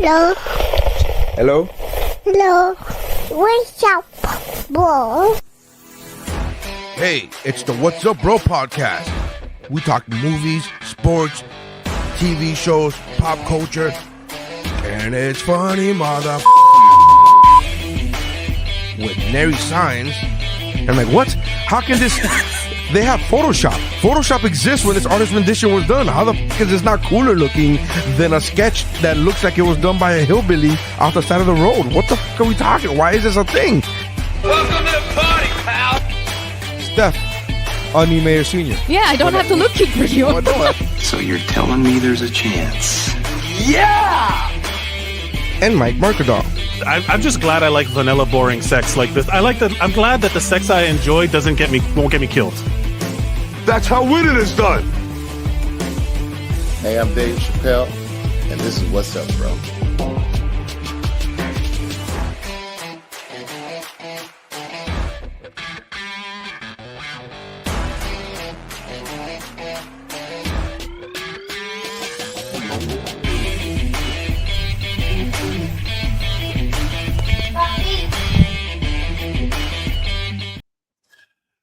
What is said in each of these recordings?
Hello. Hello? Hello. What's up, bro? Hey, it's the What's Up Bro podcast. We talk movies, sports, TV shows, pop culture, and it's funny, mother. With nary signs. I'm like, what? How can this? They have Photoshop. Photoshop exists when this artist rendition was done. How the fuck is this not cooler looking than a sketch that looks like it was done by a hillbilly off the side of the road? What the fuck are we talking? Why is this a thing? Welcome to the party, pal. Steph, Onion Mayor Sr. Yeah, I don't have to look for you. Oh, no. So you're telling me there's a chance? Yeah! And Mike Markadal. I'm just glad I like vanilla, boring sex like this. I'm glad that the sex I enjoy won't get me killed. That's how winning is done. Hey, I'm Dave Chappelle, and this is What's Up, Bro.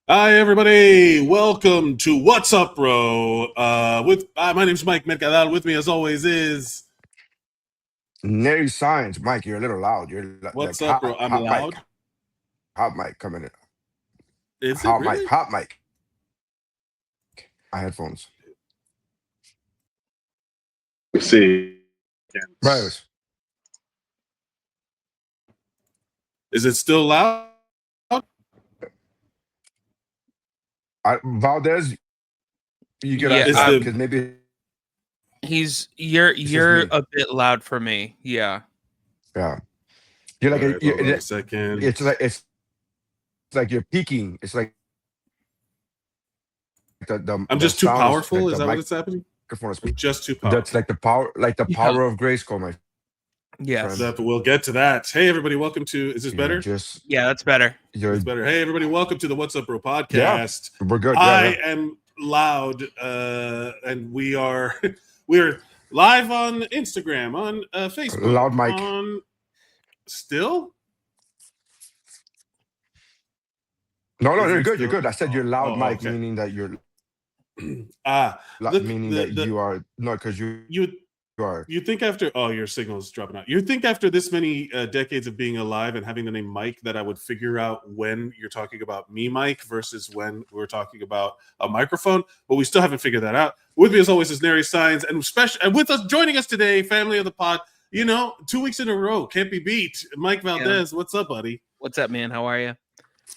Hi, everybody. Welcome to What's Up, Bro. My name's Mike Mercadal. With me, as always, is... Nary signs. Mike, you're a little loud. You're What's like up, bro? I'm loud. Mic. Hot mic coming in. Is it Hot really? mic. Hot mic. Headphones. Let's see. Right. Is it still loud? Valdez, you get Yeah, out because maybe You're me. a bit loud for me. Yeah. yeah. You're like All right, hold on a second. it's like you're peaking. It's like I'm just too sound powerful. like Is the that what it's happening? microphone is I'm just too powerful. That's like the power, of Grayskull, my Yes. friend. We'll get to that. Hey, everybody. Welcome to... Is this better? Yeah, that's better. It's better. Hey, everybody. Welcome to the What's Up, Bro podcast. Yeah, we're good. I am loud, and we're live on Instagram, on Facebook. Loud mic. Still? No, Is you're it good. still? You're good. I said you're loud mic, okay. meaning that you're Meaning you are no, because you are. You think after your signal's dropping out. You think after this many decades of being alive and having the name Mike that I would figure out when you're talking about me, Mike, versus when we're talking about a microphone, but we still haven't figured that out. With me as always is Nary Signs, and with us joining us today, family of the pod. 2 weeks in a row, can't be beat. Mike Valdez, What's up, buddy? What's up, man? How are you?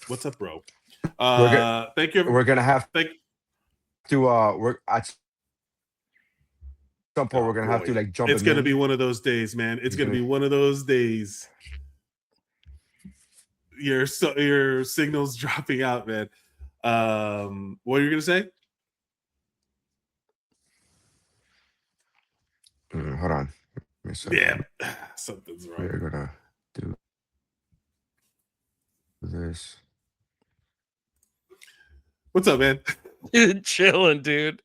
What's up, bro? Thank you. We're gonna have to we're at some point we're gonna have to like jump. It's gonna be one of those days, man. It's gonna be one of those days. Your signal's dropping out, man. What are you gonna say? Hold on. Yeah, something's wrong. We're gonna do this. What's up, man? Chilling, dude.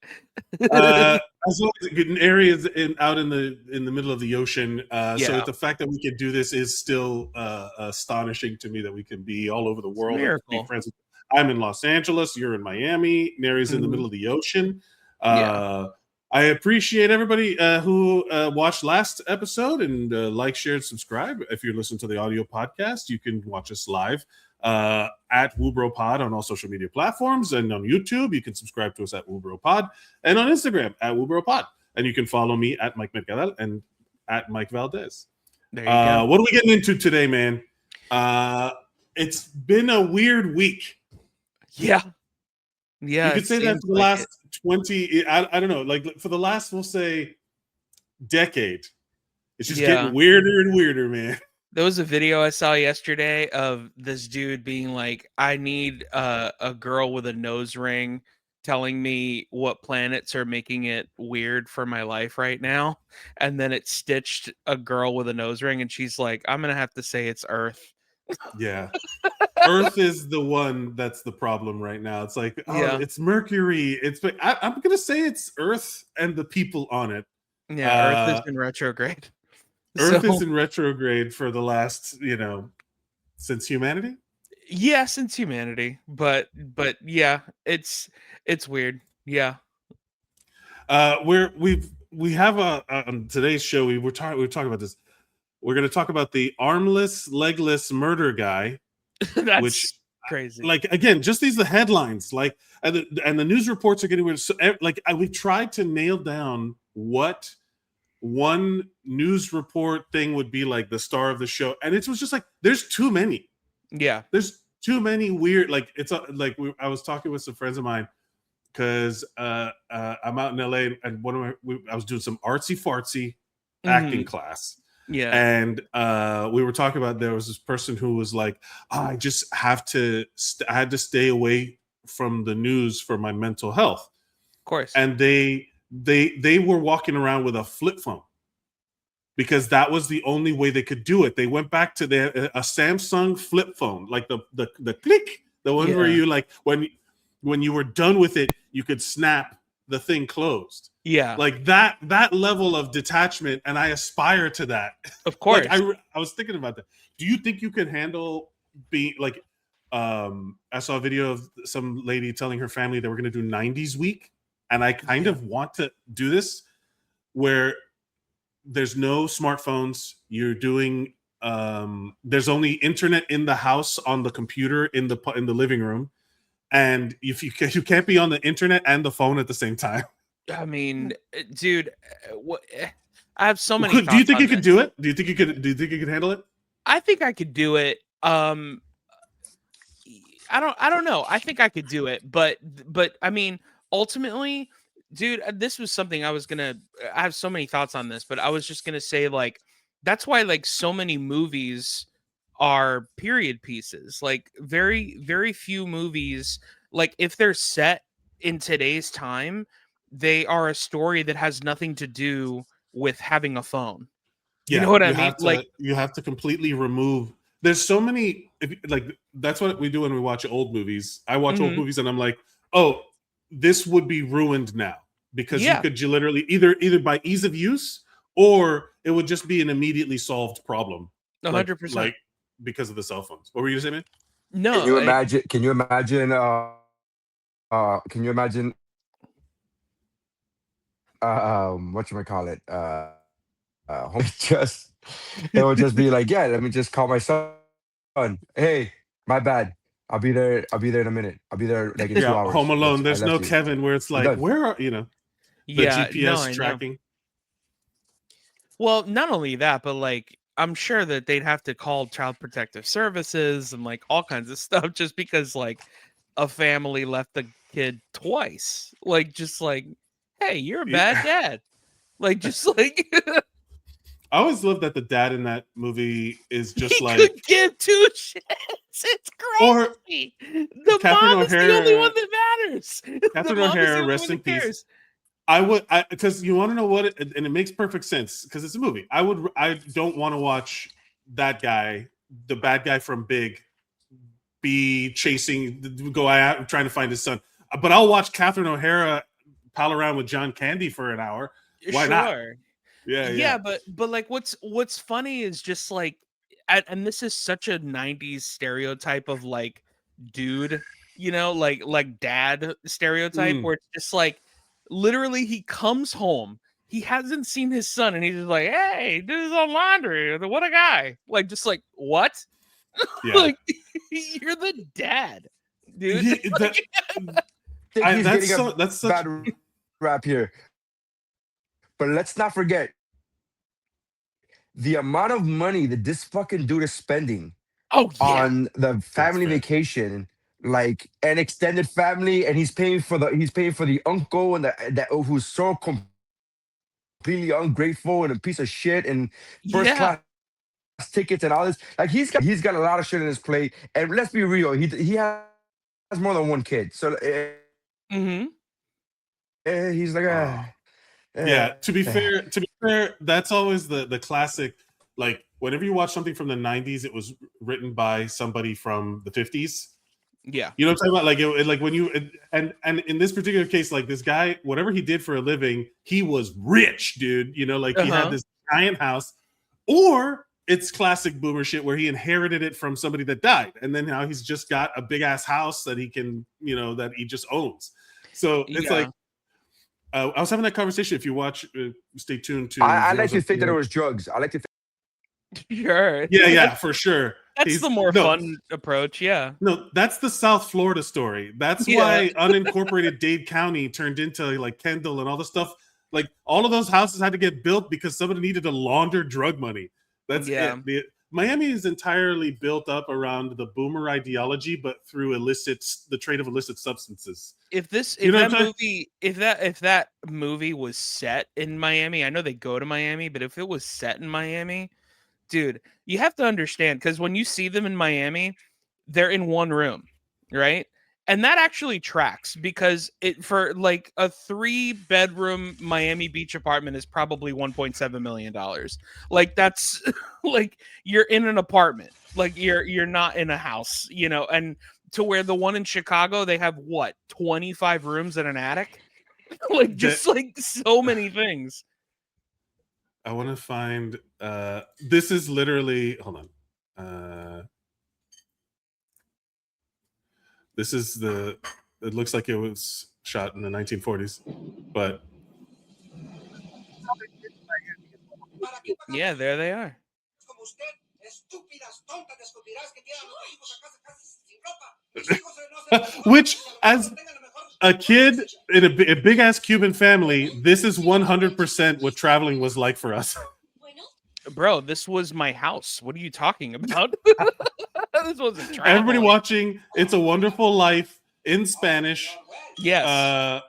As well as getting areas out in the middle of the ocean. So the fact that we can do this is still astonishing to me, that we can be all over the world. Be friends. I'm in Los Angeles. You're in Miami. Mary's in the middle of the ocean. I appreciate everybody who watched last episode and like, share, and subscribe. If you're listening to the audio podcast, you can watch us live at wubropod on all social media platforms, and on YouTube you can subscribe to us at wubropod, and on Instagram at wubropod, and you can follow me at Mike Mercadal and at Mike Valdez. There you go. What are we getting into today, man? It's been a weird week. Yeah, you could say that for the last 20 I don't know, like for the last, we'll say, decade. It's just getting weirder and weirder, man. There was a video I saw yesterday of this dude being like, I need a girl with a nose ring telling me what planets are making it weird for my life right now. And then it stitched a girl with a nose ring, and she's like, I'm going to have to say it's Earth. Yeah. Earth is the one that's the problem right now. It's like, it's Mercury. I'm gonna say it's Earth and the people on it. Yeah, Earth has been retrograde. Earth is in retrograde for the last, since humanity. Yeah, since humanity, but yeah, it's weird. Yeah. We have on today's show we were talking about this. We're going to talk about the armless, legless murder guy. That's which crazy. Like, again, just the headlines, like, and the news reports are getting weird. So, like, we tried to nail down what one news report thing would be like the star of the show, and it was just like there's too many. Yeah, there's too many weird. Like, it's I was talking with some friends of mine because I'm out in LA, and I was doing some artsy fartsy acting class. Yeah. And we were talking about, there was this person who was like, I just have to I had to stay away from the news for my mental health. Of course. And they were walking around with a flip phone because that was the only way they could do it. They went back to a Samsung flip phone, like the click, the one where you, like, when you were done with it, you could snap the thing closed. Yeah, like that level of detachment, and I aspire to that. Of course. Like, I was thinking about that. Do you think you can handle being like? I saw a video of some lady telling her family they were going to do 90s week, and I kind of want to do this, where there's no smartphones. You're doing. There's only internet in the house on the computer in the living room, and if you can't be on the internet and the phone at the same time. I mean, dude, I have so many. Do you think you could do it? Do you think you could handle it? I think I could do it. I don't know. I think I could do it, but I mean, ultimately, dude, this was something I have so many thoughts on this, but I was just gonna say, like, that's why, like, so many movies are period pieces. Like, very, very few movies, like, if they're set in today's time, they are a story that has nothing to do with having a phone. You know what I mean? Like, you have to completely remove. There's so many, that's what we do when we watch old movies. I watch old movies and I'm like, oh, this would be ruined now because you could literally either by ease of use, or it would just be an immediately solved problem. 100%. Like, because of the cell phones. What were you saying, man? No. Can you imagine? Can you imagine? Whatchamacallit? It would just be like, yeah, let me just call my son. Hey, my bad. I'll be there in a minute. I'll be there like in 2 hours. Home Alone. There's no Kevin where it's like, where are the GPS tracking? Well, not only that, but like, I'm sure that they'd have to call Child Protective Services and like all kinds of stuff just because like a family left the kid twice. Like, just like, hey, you're a bad dad. Like, just like. I always love that the dad in that movie is just he like, could give two shits. It's crazy. The mom is the only one that matters. Catherine O'Hara, rest in peace. Because you want to know what, and it makes perfect sense because it's a movie. I don't want to watch that guy, the bad guy from Big, go out trying to find his son. But I'll watch Catherine O'Hara pal around with John Candy for an hour. Why not? Yeah, but like, what's funny is just like, and this is such a 90s stereotype of like dude, like dad stereotype, where it's just like, literally, he comes home, he hasn't seen his son, and he's just like, hey, do his own laundry. What a guy. Like, just like, what? Yeah. Like, you're the dad, dude. That's such bad rap here. But let's not forget the amount of money that this fucking dude is spending on the family vacation, like an extended family, and he's paying for the uncle and that who's so completely ungrateful and a piece of shit and first class tickets and all this. Like, he's got a lot of shit in his plate. And let's be real, he has more than one kid, so he's like yeah, to be fair, that's always the classic. Like, whenever you watch something from the 90s, it was written by somebody from the 50s. Yeah. You know what I'm talking about? Like, like when you and in this particular case, like, this guy, whatever he did for a living, he was rich, dude. Like, he had this giant house, or it's classic boomer shit where he inherited it from somebody that died, and then now he's just got a big ass house that he can, that he just owns. So it's like, I was having that conversation. If you watch, stay tuned to. I like to think that it was drugs. I like to think. Sure. Yeah, for sure. That's the more fun approach. Yeah. No, that's the South Florida story. That's why unincorporated Dade County turned into like Kendall and all the stuff. Like all of those houses had to get built because somebody needed to launder drug money. That's it. Miami is entirely built up around the boomer ideology, but through the trade of illicit substances. If that movie was set in Miami, I know they go to Miami, but if it was set in Miami, dude, you have to understand, because when you see them in Miami, they're in one room, right? And that actually tracks, because for like a 3-bedroom Miami Beach apartment is probably $1.7 million. Like that's like you're in an apartment, like you're not in a house, and to where the one in Chicago, they have 25 rooms and an attic, like just like so many things. I want to find, this is literally, hold on. This is it looks like it was shot in the 1940s, but. Yeah, there they are. Which, as a kid in a big ass Cuban family, this is 100% what traveling was like for us. Bro, this was my house. What are you talking about? This wasn't traveling. Everybody watching It's a Wonderful Life in Spanish. Yes.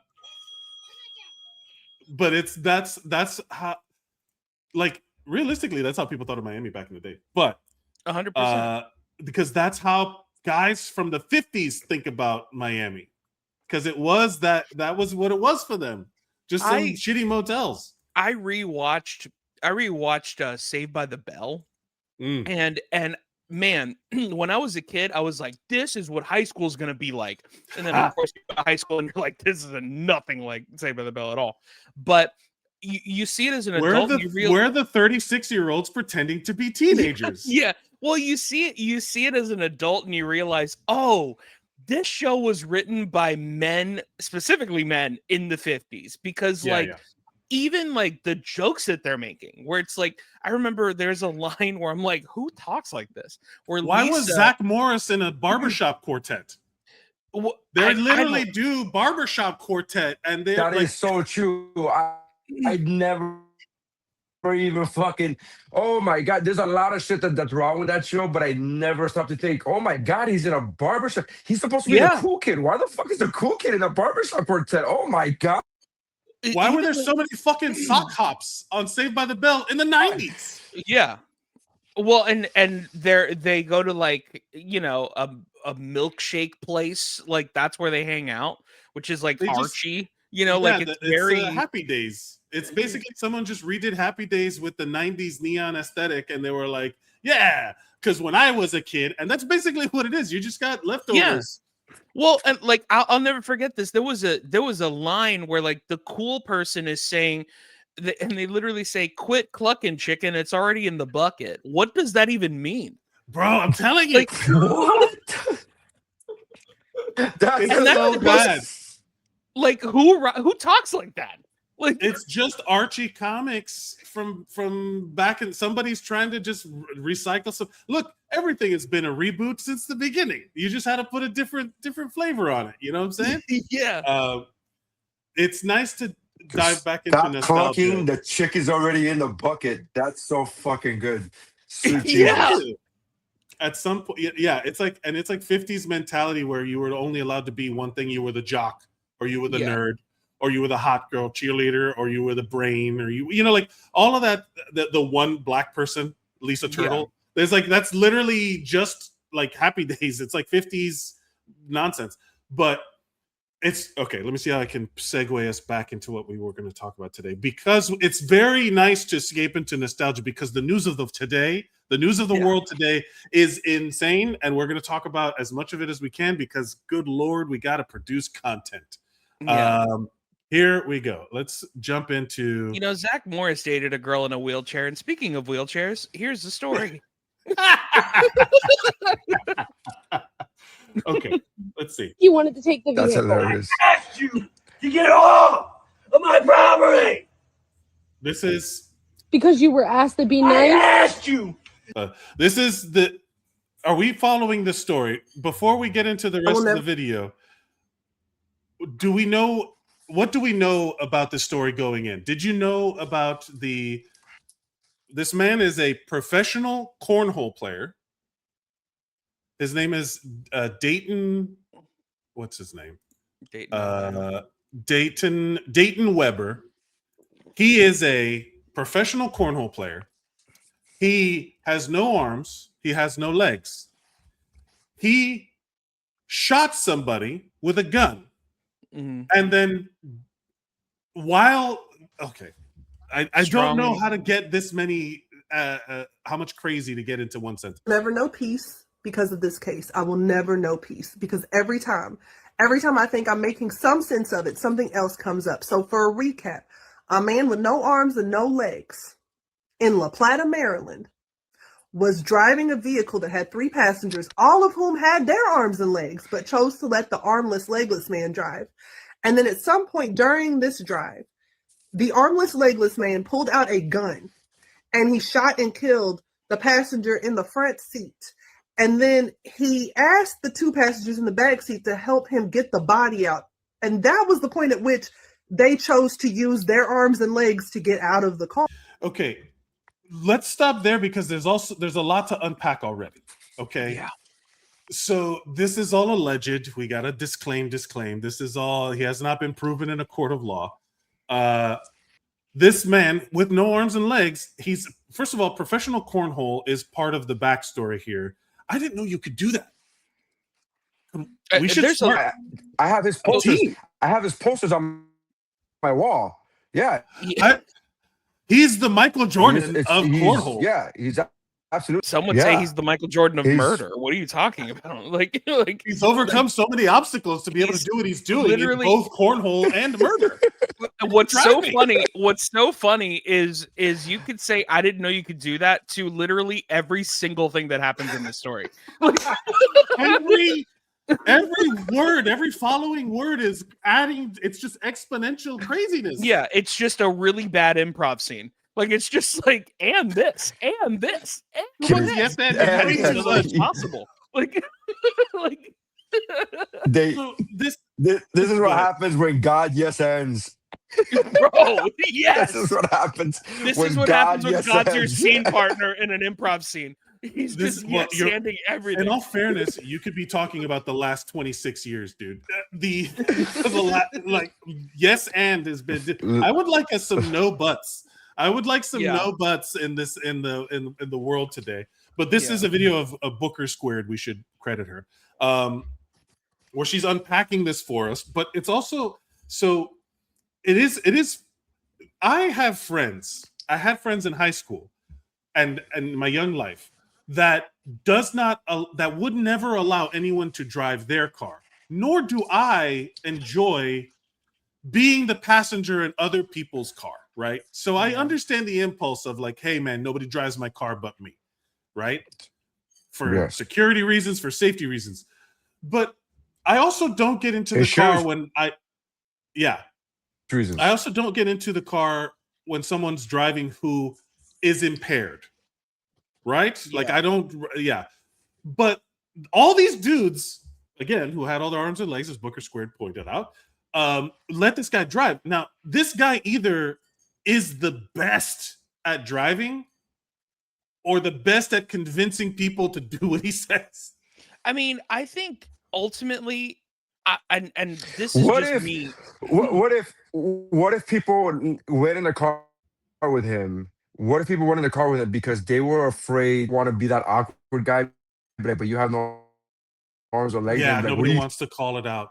But that's how, like, realistically, that's how people thought of Miami back in the day. But 100%. Because that's how guys from the 50s think about Miami. Because it was that was what it was for them. Just some shitty motels. I rewatched Saved by the Bell. And man, when I was a kid, I was like, this is what high school is going to be like. And then, of course, you go to high school and you're like, this is nothing like Saved by the Bell at all. But you see it as an adult. Where the 36-year-olds pretending to be teenagers. Yeah. Well, you see it as an adult and you realize, oh, this show was written by men, specifically men in the 50s, because even like the jokes that they're making, where it's like, I remember there's a line where I'm like, who talks like this? Why was Zach Morris in a barbershop quartet? They literally do barbershop quartet, and that is so true. I'd never even fucking, oh my god, there's a lot of shit that's wrong with that show, but I never stopped to think, oh my god, he's in a barbershop. He's supposed to be the cool kid. Why the fuck is the cool kid in a barbershop quartet? Oh my god. Why were there so many fucking sock hops on Saved by the Bell in the 90s? Yeah. Well, and they go to like, a milkshake place, like that's where they hang out, which is like Archie, like it's very Happy Days. It's basically someone just redid Happy Days with the 90s neon aesthetic, and they were like, yeah, because when I was a kid, and that's basically what it is. You just got leftovers. Yeah. Well, and like I'll never forget this. There was a line where like the cool person is saying, and they literally say, "Quit clucking, chicken. It's already in the bucket." What does that even mean, bro? I'm telling you, like, what? That's so bad. Like who talks like that? Like it's just Archie comics from back in. Somebody's trying to just recycle some. Look, everything has been a reboot since the beginning. You just had to put a different flavor on it. You know what I'm saying? Yeah. It's nice to dive back into nostalgia. Clunking, the chick is already in the bucket. That's so fucking good. Yeah. At some point, yeah, it's like 50s mentality where you were only allowed to be one thing. You were the jock, or you were the nerd, or you were the hot girl cheerleader, or you were the brain, or you know, like all of that. The one black person, Lisa Turtle. Yeah. There's like, that's literally just like Happy Days. It's like 50s nonsense. But it's okay. Let me see how I can segue us back into what we were going to talk about today, because it's very nice to escape into nostalgia, because the news of the news of the world today is insane. And we're going to talk about as much of it as we can, because good Lord, we got to produce content. Yeah. Here we go. Let's jump into. You know, Zach Morris dated a girl in a wheelchair. And speaking of wheelchairs, here's the story. Okay, let's see. You wanted to take the That's vehicle. hilarious. I asked you to get off of my property. This is. Because you were asked to be I nice. asked you. This is the. Are we following the story? Before we get into the rest of the video, do we know what do we know about the story going in? Did you know about this man is a professional cornhole player. His name is Dayton. What's his name? Dayton Weber. He is a professional cornhole player. He has no arms. He has no legs. He shot somebody with a gun. Mm-hmm. And then I don't know how to get this many, how much crazy to get into one sentence. Never know peace because of this case. I will never know peace because every time I think I'm making some sense of it, something else comes up. So for a recap, a man with no arms and no legs in La Plata, Maryland, was driving a vehicle that had 3 passengers, all of whom had their arms and legs, but chose to let the armless, legless man drive. And then at some point during this drive, the armless, legless man pulled out a gun and he shot and killed the passenger in the front seat. And then he asked the 2 passengers in the back seat to help him get the body out. And that was the point at which they chose to use their arms and legs to get out of the car. Okay. Let's stop there because there's a lot to unpack already. Okay. Yeah. So this is all alleged. We got to disclaim. This is all, he has not been proven in a court of law. This man with no arms and legs, he's, first of all, professional cornhole is part of the backstory here. I didn't know you could do that. We should start. I have his posters. I have his posters on my wall. Yeah. He's the Michael Jordan of cornhole. Yeah, he's absolutely. Some would say he's the Michael Jordan of murder. What are you talking about? Like he's overcome so many obstacles to be able to do what he's doing in both cornhole and murder. What's so funny is you could say I didn't know you could do that to literally every single thing that happens in this story. Every word, every following word is adding, it's just exponential craziness. Yeah, it's just a really bad improv scene. Like it's just like, and this, and this, and this. It's possible. Like this is what happens when God ends. Bro, yes. This is what happens. This is what happens when God's your scene partner in an improv scene. He's just standing everything. In all fairness, you could be talking about the last 26 years, dude. Yes, and has been. I would like some no buts. I would like some no buts in this in the world today. But this is a video of Booker Squared. We should credit her, where she's unpacking this for us. But it's also so. It is. I have friends. I had friends in high school, and my young life. That would never allow anyone to drive their car, nor do I enjoy being the passenger in other people's car, right? So I understand the impulse of like, hey man, nobody drives my car but me, right? For security reasons, for safety reasons. But I also don't get into the car when reasons. I also don't get into the car when someone's driving who is impaired. Right? Like I don't, But all these dudes, again, who had all their arms and legs, as Booker Squared pointed out, let this guy drive. Now, this guy either is the best at driving or the best at convincing people to do what he says. I mean, I think ultimately, and this is me. What if people went in the car with him? What if people went in the car with him because they were afraid, want to be that awkward guy, but you have no arms or legs? Yeah, like, nobody wants to call it out.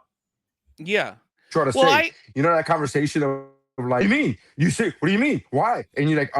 Yeah. Try to say, you know that conversation of like, what do you mean? You say, what do you mean? Why? And you're like,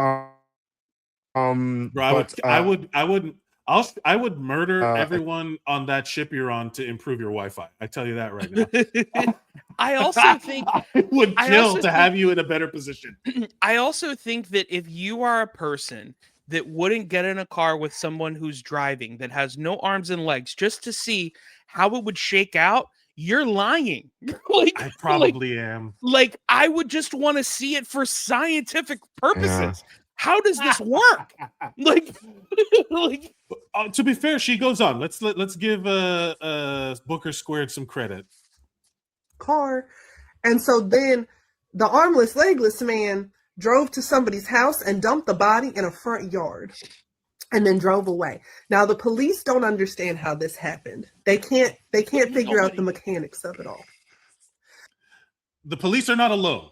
Bro, I wouldn't. I would murder everyone on that ship you're on to improve your Wi-Fi. I tell you that right now. I also think I would kill to have you in a better position. I also think that if you are a person that wouldn't get in a car with someone who's driving that has no arms and legs just to see how it would shake out, you're lying. I probably am. Like, I would just want to see it for scientific purposes. Yeah. How does this work? like to be fair, she goes on. Let's give Booker Squared some credit. Car, and so then the armless, legless man drove to somebody's house and dumped the body in a front yard, and then drove away. Now the police don't understand how this happened. They can't figure out the mechanics of it all. The police are not alone.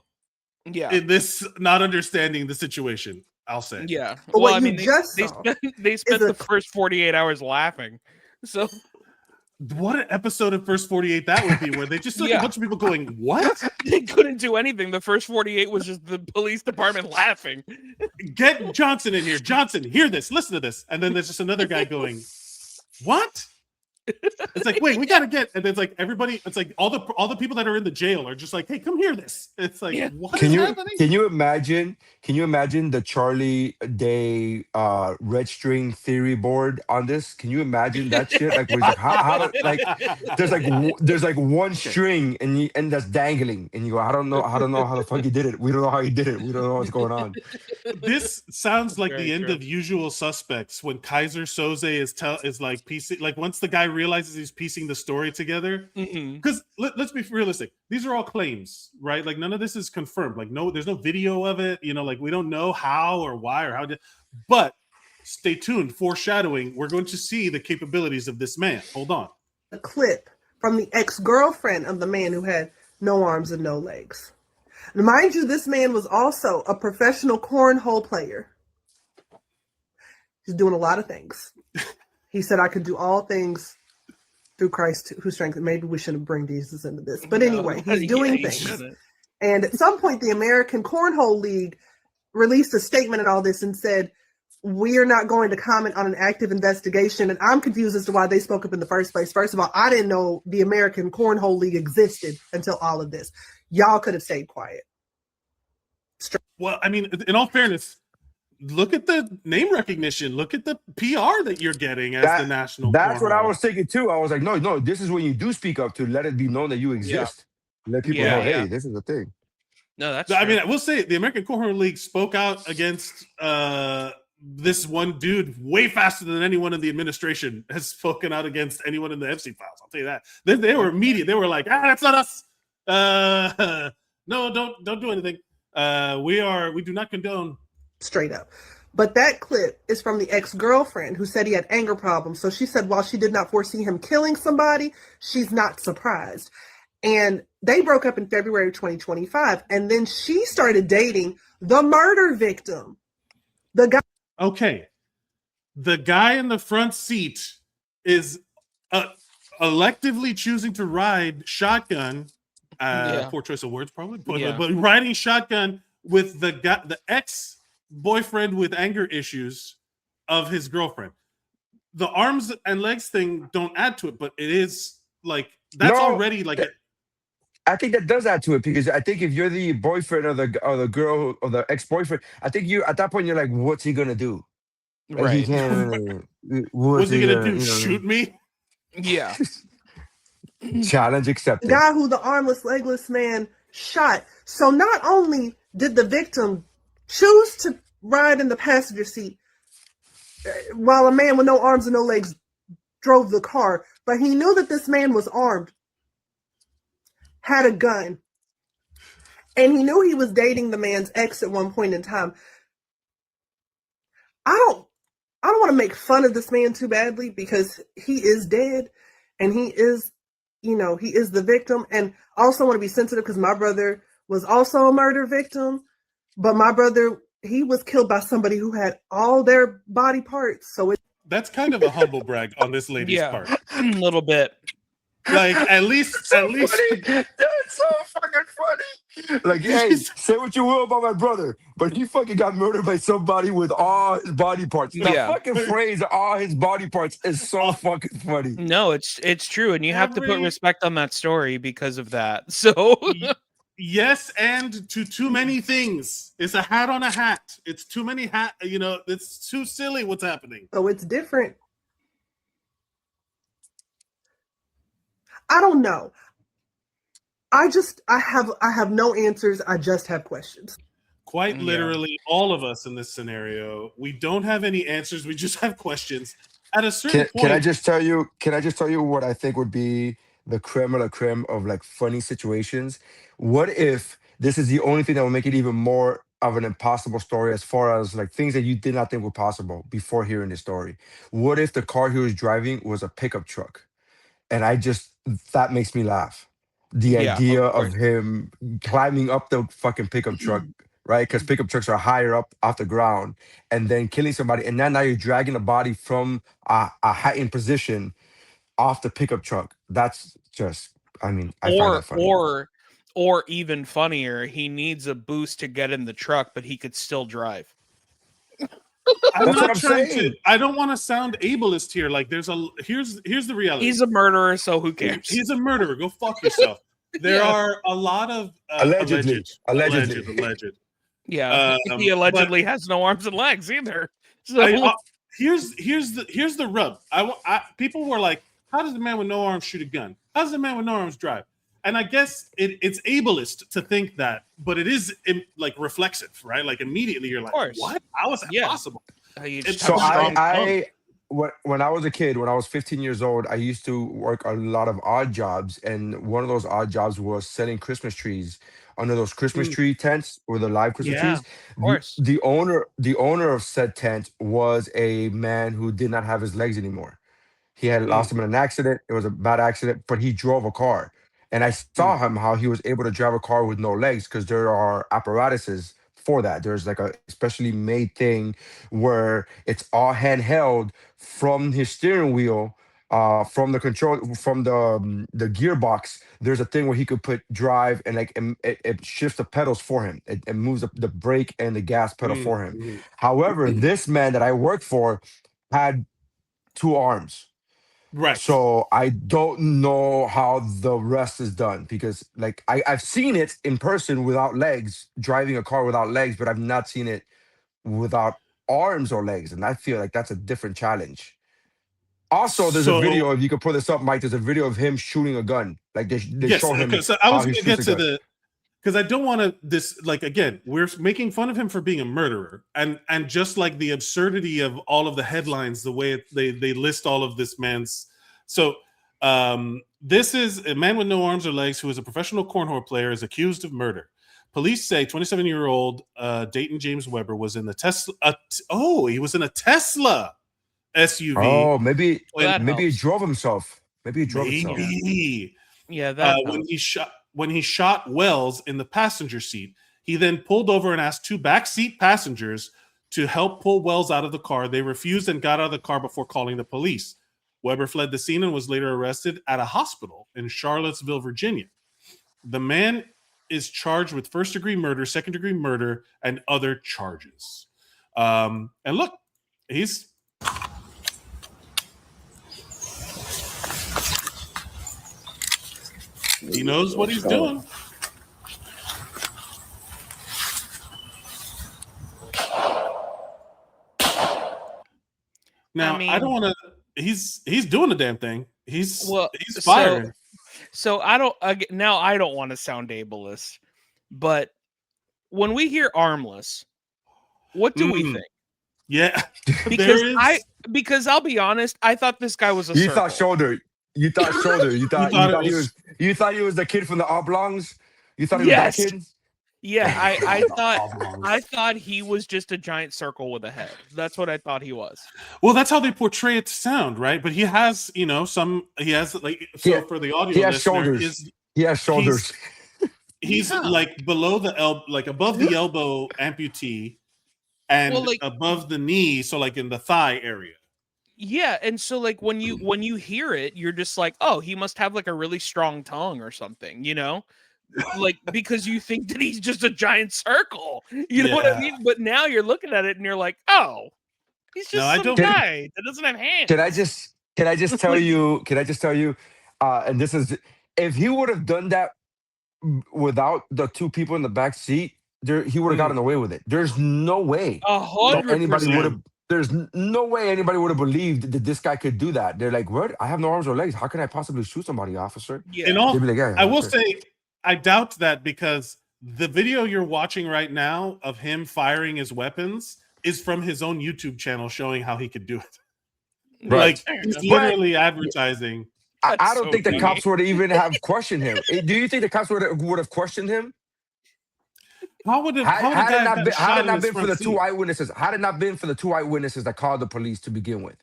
Yeah, in this not understanding the situation. I'll say. Yeah. But well, what I mean, they spent the first 48 hours laughing. So, what an episode of First 48 that would be, where they just a bunch of people going, "What?" They couldn't do anything. The first 48 was just the police department laughing. Get Johnson in here. Johnson, hear this. Listen to this. And then there's just another guy going, "What?" It's like, wait, we gotta get, and it's like everybody. It's like all the people that are in the jail are just like, hey, come hear this. It's like, what is happening? Can you imagine the Charlie Day red string theory board on this? Can you imagine that shit? Like, how like there's like one string and that's dangling, and you go, I don't know how the fuck he did it. We don't know how he did it. We don't know what's going on. This sounds like the end of Usual Suspects when Kaiser Soze is like piecing, like once the guy realizes he's piecing the story together. Because let's be realistic, these are all claims, right? Like none of this is confirmed. Like there's no video of it. You know, like we don't know how or why or how. But stay tuned. Foreshadowing. We're going to see the capabilities of this man. Hold on. A clip from the ex-girlfriend of the man who had no arms and no legs. And mind you, this man was also a professional cornhole player. He's doing a lot of things. He said, I could do all things through Christ who strengthened. Maybe we shouldn't bring Jesus into this. But anyway, he's doing things. And at some point, the American Cornhole League released a statement and all this and said, we are not going to comment on an active investigation. And I'm confused as to why they spoke up in the first place. First of all, I didn't know the American Cornhole League existed until all of this. Y'all could have stayed quiet. Well, I mean, in all fairness, look at the name recognition. Look at the PR that you're getting as the national. That's what I was thinking too. I was like, no, this is when you do speak up to let it be known that you exist. Yeah. Let people know, hey, this is the thing. No, that's. I mean, I will say the American Cornhole League spoke out against this one dude way faster than anyone in the administration has spoken out against anyone in the FC files. I'll tell you that. They were immediate. They were like, that's not us. No, don't do anything. We do not condone. Straight up. But that clip is from the ex-girlfriend who said he had anger problems. So she said while she did not foresee him killing somebody, she's not surprised. And they broke up in February 2025. And then she started dating the murder victim. The guy. Okay. The guy in the front seat is electively choosing to ride shotgun. Poor choice of words, probably. But riding shotgun with the ex-boyfriend with anger issues of his girlfriend. The arms and legs thing don't add to it, but it is like that's already like. I think that does add to it, because I think if you're the boyfriend or the girl or the ex-boyfriend, I think you at that point you're like, what's he gonna do? Like, right? He can't, what's he gonna do? Shoot me? Yeah. Challenge accepted. The guy who the armless, legless man shot. So not only did the victim choose to ride in the passenger seat while a man with no arms and no legs drove the car, but he knew that this man was armed, had a gun, and he knew he was dating the man's ex at one point in time. I don't want to make fun of this man too badly, because he is dead and he is, he is the victim. And I also want to be sensitive because my brother was also a murder victim, but my brother, he was killed by somebody who had all their body parts. So that's kind of a humble brag on this lady's part. A little bit. Like at least. Funny. That's so fucking funny. Like, hey, say what you will about my brother, but he fucking got murdered by somebody with all his body parts. The fucking phrase "all his body parts" is so fucking funny. No, it's true, and you have to put respect on that story because of that. So yes, and to too many things. It's a hat on a hat. It's too many hat. You know, it's too silly. What's happening? So it's different. I don't know. I have no answers. I just have questions. Quite literally, all of us in this scenario, we don't have any answers. We just have questions. At a certain point, can I just tell you? Can I just tell you what I think would be the creme of la creme of like funny situations? What if this is the only thing that will make it even more of an impossible story as far as like things that you did not think were possible before hearing the story? What if the car he was driving was a pickup truck? And that makes me laugh. The idea of him climbing up the fucking pickup truck, right? Because pickup trucks are higher up off the ground, and then killing somebody, and then now you're dragging a body from a heightened position off the pickup truck. That's just, I mean, I find that funny. Or even funnier, he needs a boost to get in the truck, but he could still drive. That's what I'm saying. I don't want to sound ableist here. Like here's the reality. He's a murderer, so who cares? He's a murderer. Go fuck yourself. There are a lot of allegedly. Yeah, he allegedly has no arms and legs either. So here's the rub. People were like, "How does a man with no arms shoot a gun? How does a man with no arms drive?" And I guess it's ableist to think that, but it is like reflexive, right? Like immediately you're like, "What? How is that possible?" So when I was a kid, when I was 15 years old, I used to work a lot of odd jobs, and one of those odd jobs was selling Christmas trees under those Christmas tree tents or the live Christmas trees. Of course. The owner of said tent was a man who did not have his legs anymore. He had lost him in an accident. It was a bad accident, but he drove a car. And I saw him how he was able to drive a car with no legs because there are apparatuses for that. There's like a specially made thing where it's all handheld from his steering wheel, from the control, from the gearbox. There's a thing where he could put drive and like it shifts the pedals for him. It moves the brake and the gas pedal for him. However, this man that I worked for had 2 arms. Right. So I don't know how the rest is done because like I've seen it in person without legs, driving a car without legs, but I've not seen it without arms or legs. And I feel like that's a different challenge. Also, there's a video, if you could pull this up, Mike, there's a video of him shooting a gun. Like they show him. So I was going to get to because I don't want to again, we're making fun of him for being a murderer and just like the absurdity of all of the headlines, the way they list all of this man's. So this is a man with no arms or legs who is a professional cornhole player is accused of murder. Police say 27-year-old Dayton James Weber was in the Tesla. He was in a Tesla SUV. Oh, maybe he drove himself. Maybe he drove himself. Yeah, that when he shot Wells in the passenger seat, he then pulled over and asked 2 backseat passengers to help pull Wells out of the car. They refused and got out of the car before calling the police. Weber fled the scene and was later arrested at a hospital in Charlottesville, Virginia. The man is charged with first-degree murder, second-degree murder, and other charges. And look, he knows what he's doing. Now, I don't want to. He's doing the damn thing. He's firing. So I don't want to sound ableist, but when we hear armless, what do we think? Yeah, because I'll be honest, I thought this guy was a. You thought shoulder. You thought shoulder. You thought he was the kid from the Oblongs. You thought he was that kid. Yeah, I thought he was just a giant circle with a head. That's what I thought he was. Well, that's how they portray it to sound, right? But he has, for the audio, he has shoulders. He has shoulders. He's like below the elbow, like above the elbow amputee, and above the knee, so like in the thigh area. Yeah, and so like when you hear it, you're just like, oh, he must have like a really strong tongue or something, you know? Like because you think that he's just a giant circle. You know what I mean? But now you're looking at it and you're like, oh, he's No, just I some don't. guy that doesn't have hands. Can I just tell Like, you? Can I just tell you? And this is if he would have done that without the two people in the back seat, he would have gotten away with it. There's no way that anybody would have. 100%. There's no way anybody would have believed that this guy could do that. They're like, "What? I have no arms or legs. How can I possibly shoot somebody, officer?" Yeah. And all, They'd be like, "Yeah, I will sure." say, I doubt that because the video you're watching right now of him firing his weapons is from his own YouTube channel showing how he could do it. Right. Like he's literally advertising. I don't think the cops would even have questioned him. Do you think the cops would have questioned him? How would it? Had it not been for the two eyewitnesses? Had it not been for the two eyewitnesses that called the police to begin with?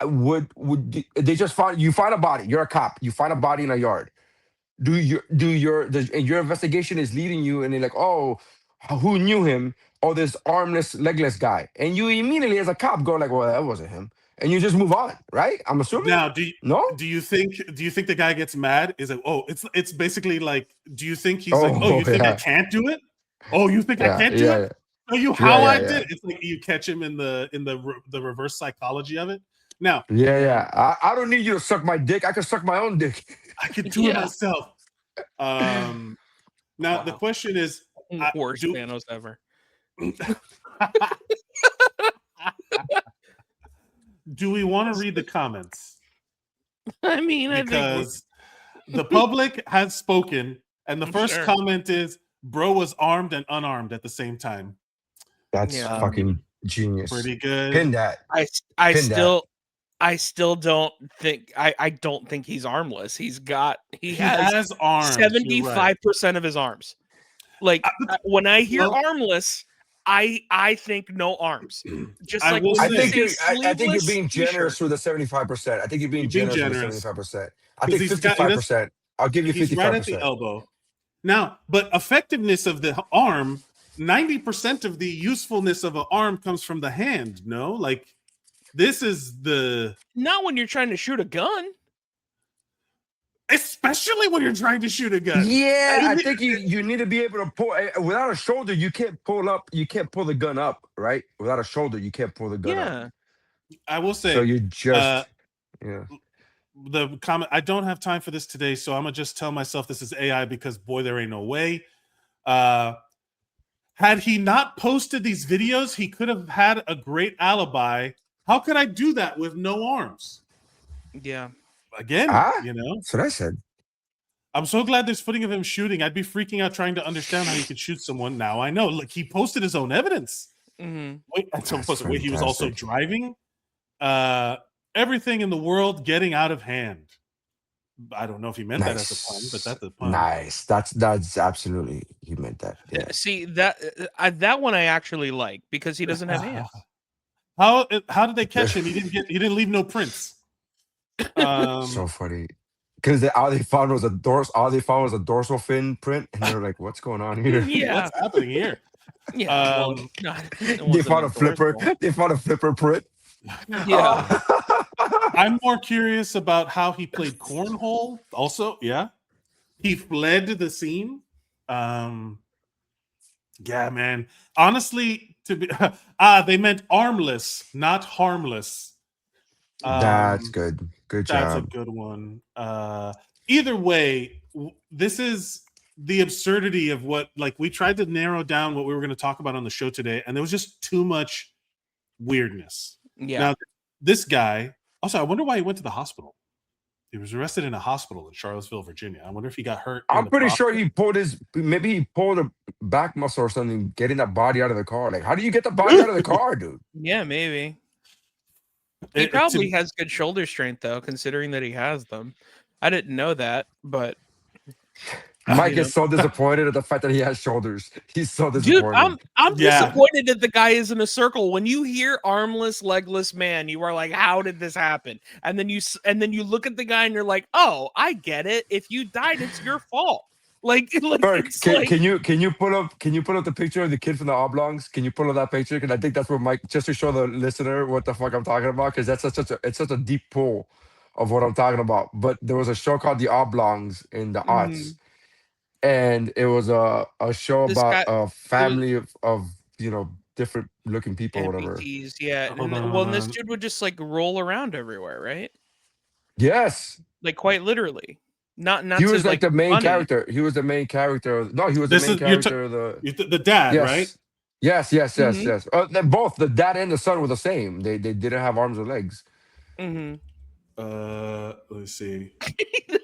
Would they just find you find a body? You're a cop. You find a body in a yard. And your investigation is leading you, and they're like, oh, who knew him? Oh, this armless, legless guy, and you immediately, as a cop, go like, well, that wasn't him, and you just move on, right? I'm assuming. Now, do you think the guy gets mad? Is it? Oh, it's basically like, do you think he's like, oh, you think I can't do it? Oh, you think I can't do it? Show you how I did it. It's like you catch him in the reverse psychology of it. Now, I don't need you to suck my dick. I can suck my own dick. I can do it myself. Now the question is, worst Thanos ever. Do we want to read the comments? I mean, because the public has spoken, and the first comment is, "Bro was armed and unarmed at the same time." That's fucking genius. Pretty good. Pin that. I still don't think I don't think he's armless. He has arms. 75% of his arms. Like when I hear armless, I think no arms. Just like I think you're being generous with the 75%. I think you're being generous with the 75%. I think 55%. I'll give you 55%. He's right at the elbow. Now, but effectiveness of the arm, 90% of the usefulness of an arm comes from the hand. No, like. This is not when you're trying to shoot a gun, especially when you're trying to shoot a gun. Yeah, I think you need to be able to pull without a shoulder. You can't pull up. You can't pull the gun up, right? Without a shoulder, you can't pull the gun up. I will say. So you just the comment. I don't have time for this today, so I'm gonna just tell myself this is AI because boy, there ain't no way. Had he not posted these videos, he could have had a great alibi. How could I do that with no arms? Yeah. Again, you know. That's what I said. I'm so glad there's footage of him shooting. I'd be freaking out trying to understand how he could shoot someone. Now I know. Look, he posted his own evidence. Mm-hmm. Wait, he was also driving. Everything in the world getting out of hand. I don't know if he meant that as a pun, but that's a pun. Nice. That's absolutely he meant that. Yeah. See that one I actually like because he doesn't have hands. How did they catch him? He didn't leave no prints. So funny. Because all they found was a dorsal fin print, and they were like, "What's going on here? Yeah, what's happening here?" Yeah, they found a flipper. They found a flipper print. Yeah. I'm more curious about how he played cornhole. Also, he fled the scene. Yeah, man. Honestly. To be they meant armless, not harmless. That's good. Good job. That's a good one. Either way, this is the absurdity of what, like, we tried to narrow down what we were going to talk about on the show today, and there was just too much weirdness. Yeah. Now, this guy, also, I wonder why he went to the hospital. He was arrested in a hospital in Charlottesville, Virginia. I wonder if he got hurt. I'm pretty sure he pulled he pulled a back muscle or something, getting that body out of the car. Like, how do you get the body out of the car, dude? Yeah, maybe. He probably has good shoulder strength, though, considering that he has them. I didn't know that, but Mike is so disappointed at the fact that he has shoulders. He's so disappointed. Dude, I'm disappointed that the guy is in a circle. When you hear armless, legless man, you are like, how did this happen? And then you look at the guy and you're like, oh, I get it. If you died, it's your fault. Bert, it's like can you pull up the picture of the kid from the oblongs? Can you pull up that picture? Because I think that's where Mike, just to show the listener what the fuck I'm talking about, because that's it's such a deep pull of what I'm talking about. But there was a show called The Oblongs in the aughts, and it was a show this about guy. a It was family of different looking people or whatever. amputees, yeah. Hold And this on. dude would just like roll around everywhere, right? Yes, Like quite literally. Not he to was like like the be main funny. character. He was the main character. No, he was the This main is character of the. the dad, right? Yes. Yes, yes, yes, Mm-hmm. yes. Both the dad and the son were the same. They didn't have arms or legs. Mm-hmm. Let's see.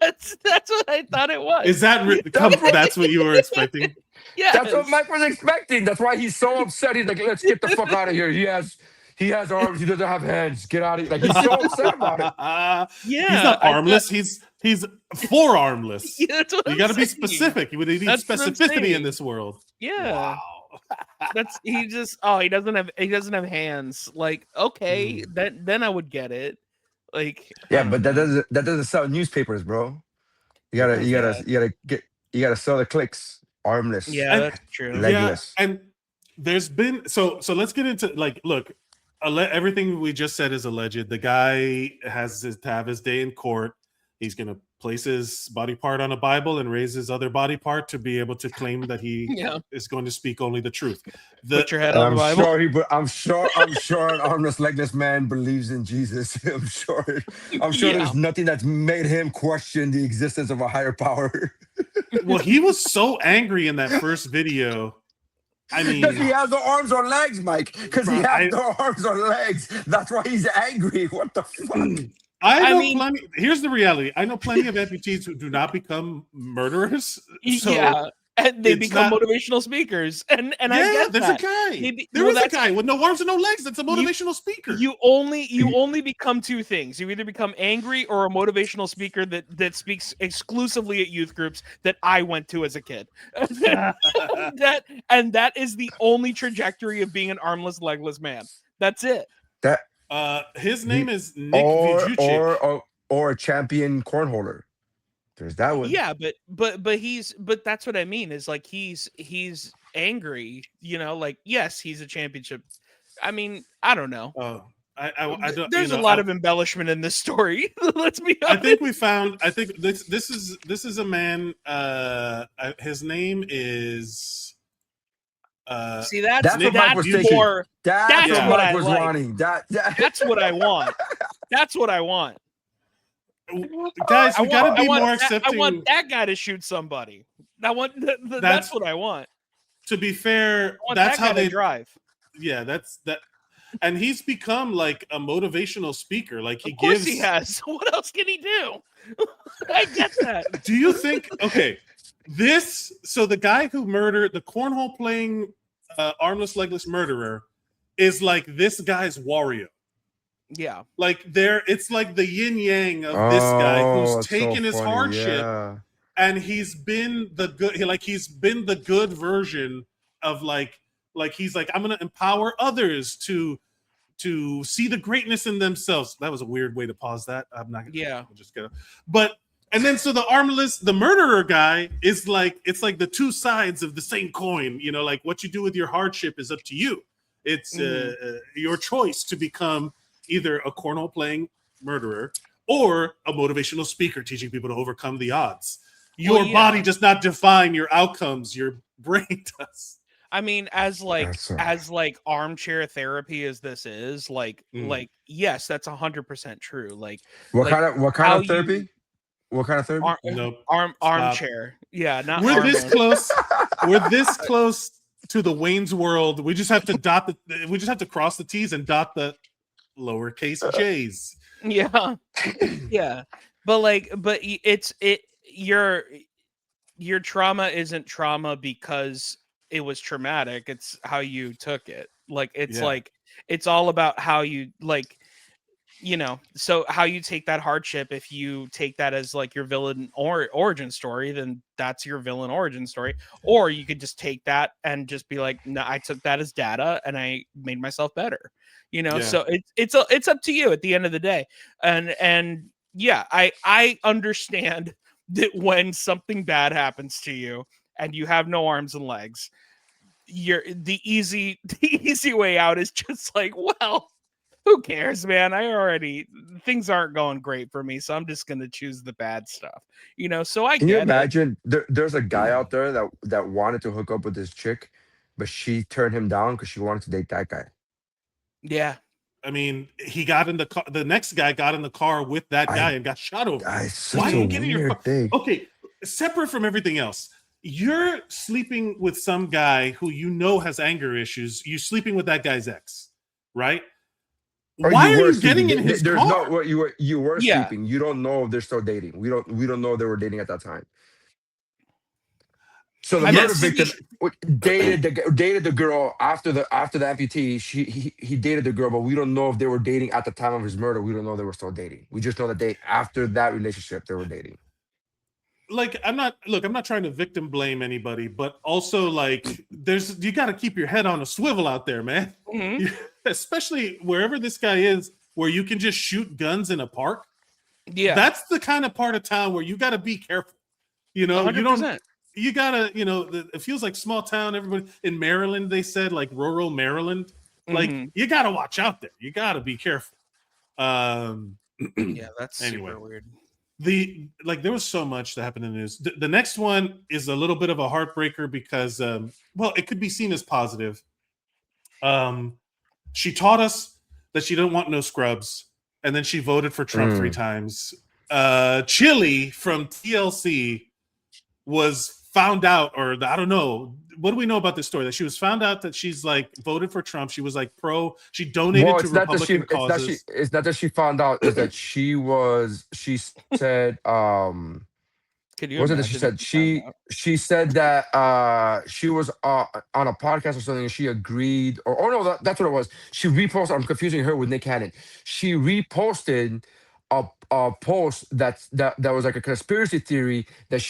That's what I thought it was. Is that that's what you were expecting? Yeah, That's what Mike was expecting. That's why he's so upset. He's like, let's get the fuck out of here. He has arms. He doesn't have hands. Get out of here. Like, he's so upset about it. Yeah, he's not armless. He's forearmless. Yeah, that's what You got to be specific. You need specificity in this world. Yeah. Wow. That's he doesn't have hands. Like, okay, then I would get it. Like, Yeah, but that doesn't sell newspapers, bro. You gotta sell the clicks. Armless. Yeah, that's true. Legless. Yeah, and there's been so let's get into look, everything we just said is alleged. The guy has to have his day in court. He's gonna place his body part on a Bible and raise his other body part to be able to claim that he is going to speak only the truth. Put your head on the Bible. I'm sure an armless, legless man believes in Jesus. I'm sure there's nothing that's made him question the existence of a higher power. Well, he was so angry in that first video. I mean, because he has no arms or legs, Mike. Because he has no arms or legs. That's why he's angry. What the fuck? I know plenty. Here's the reality. I know plenty of amputees who do not become murderers. So and they become motivational speakers. And I get there's that. a guy. There is a guy with no arms and no legs. That's a motivational speaker. You only become two things. You either become angry or a motivational speaker that speaks exclusively at youth groups that I went to as a kid. that is the only trajectory of being an armless, legless man. That's it. His name is Nick Vujicic. or a champion cornholer. There's that one. Yeah, but that's what I mean is like he's angry, like yes, he's a championship. I mean, I don't know. I don't, there's a lot of embellishment in this story. Let's be honest. I think this is a man, his name is see that's what Mike was more that's what I was wanting. That's what I want. That's what I want. Guys, we got to be more accepting. I want that guy to shoot somebody. That's what I want. To be fair, that's how they drive. Yeah, that's that. And he's become like a motivational speaker. Like of course he has. What else can he do? I get that. Do you think? Okay, so the guy who murdered the cornhole playing armless legless murderer is like this guy's warrior. Yeah, like it's like the yin yang of this guy who's taken his hardship and he's been the good. He's been the good version of like he's like, I'm gonna empower others to see the greatness in themselves. That was a weird way to pause that. I'm not gonna just gonna. But and then so the murderer guy is like, it's like the two sides of the same coin. Like what you do with your hardship is up to you. It's your choice to become either a cornhole playing murderer or a motivational speaker teaching people to overcome the odds. Your body does not define your outcomes. Your brain does. I mean, as armchair therapy as this is, like yes, that's 100% true. Like what kind of therapy? What kind of therapy? Armchair. Yeah, not. We're this close. We're this close to the Wayne's World. We just have to we just have to cross the T's and dot the lowercase J's. Yeah. Yeah. But your trauma isn't trauma because it was traumatic. It's how you took it. Like it's all about how you so how you take that hardship. If you take that as like your villain or origin story, then that's your villain origin story. Or you could just take that and just be like, no, I took that as data and I made myself better. So it's up to you at the end of the day. And yeah, I understand that when something bad happens to you and you have no arms and legs, the easy way out is just like, well, who cares, man? Things aren't going great for me, so I'm just gonna choose the bad stuff. So I Can you get it. imagine? There's a guy out there that wanted to hook up with this chick, but she turned him down because she wanted to date that guy. Yeah. I mean, he got in the car. The next guy got in the car with that guy and got shot over. Why do you get in your car? Thing. Okay, separate from everything else, you're sleeping with some guy who has anger issues. You're sleeping with that guy's ex, right? Or why are you sleeping. getting in his There's car? no you were sleeping. You don't know if they're still dating. We don't know if they were dating at that time. So the murder victim dated the girl after the amputee. He dated the girl, but we don't know if they were dating at the time of his murder. We don't know if they were still dating. We just know that after that relationship they were dating. Like, I'm not trying to victim blame anybody, but also like you got to keep your head on a swivel out there, man. Mm-hmm. Especially wherever this guy is, where you can just shoot guns in a park. Yeah, that's the kind of part of town where you got to be careful. 100%. You gotta, it feels like small town. Everybody in Maryland, they said, like rural Maryland, like you gotta watch out there. You gotta be careful. Yeah, that's super weird. There was so much that happened in the news. The next one is a little bit of a heartbreaker because, it could be seen as positive. She taught us that she didn't want no scrubs, and then she voted for Trump 3 times. Chili from TLC was found out, or I don't know. What do we know about this story? That she was found out that she's like voted for Trump. She was like she donated to Republican causes. It's not that she found out, is that she said, Can you what was it that she said? She said that she was on a podcast or something and she agreed, or no, that's what it was. She reposted, I'm confusing her with Nick Cannon. She reposted a post that was like a conspiracy theory that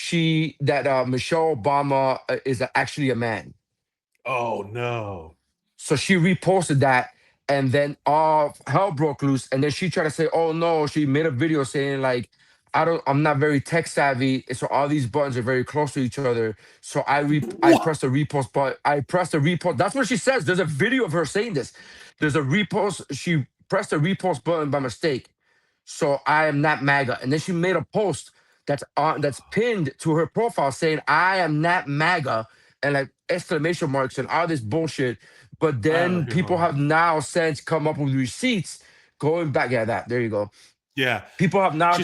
Michelle Obama is actually a man. Oh no. So she reposted that, and then hell broke loose, and then she tried to say, oh no, she made a video saying like, I'm not very tech savvy, so all these buttons are very close to each other. So I pressed the repost button. I pressed the repost. That's what she says. There's a video of her saying this. There's a repost. She pressed the repost button by mistake. So I am not MAGA. And then she made a post that's pinned to her profile saying, I am not MAGA, and like exclamation marks and all this bullshit. But then people have now since come up with receipts going back. Yeah, there you go. Yeah. People have now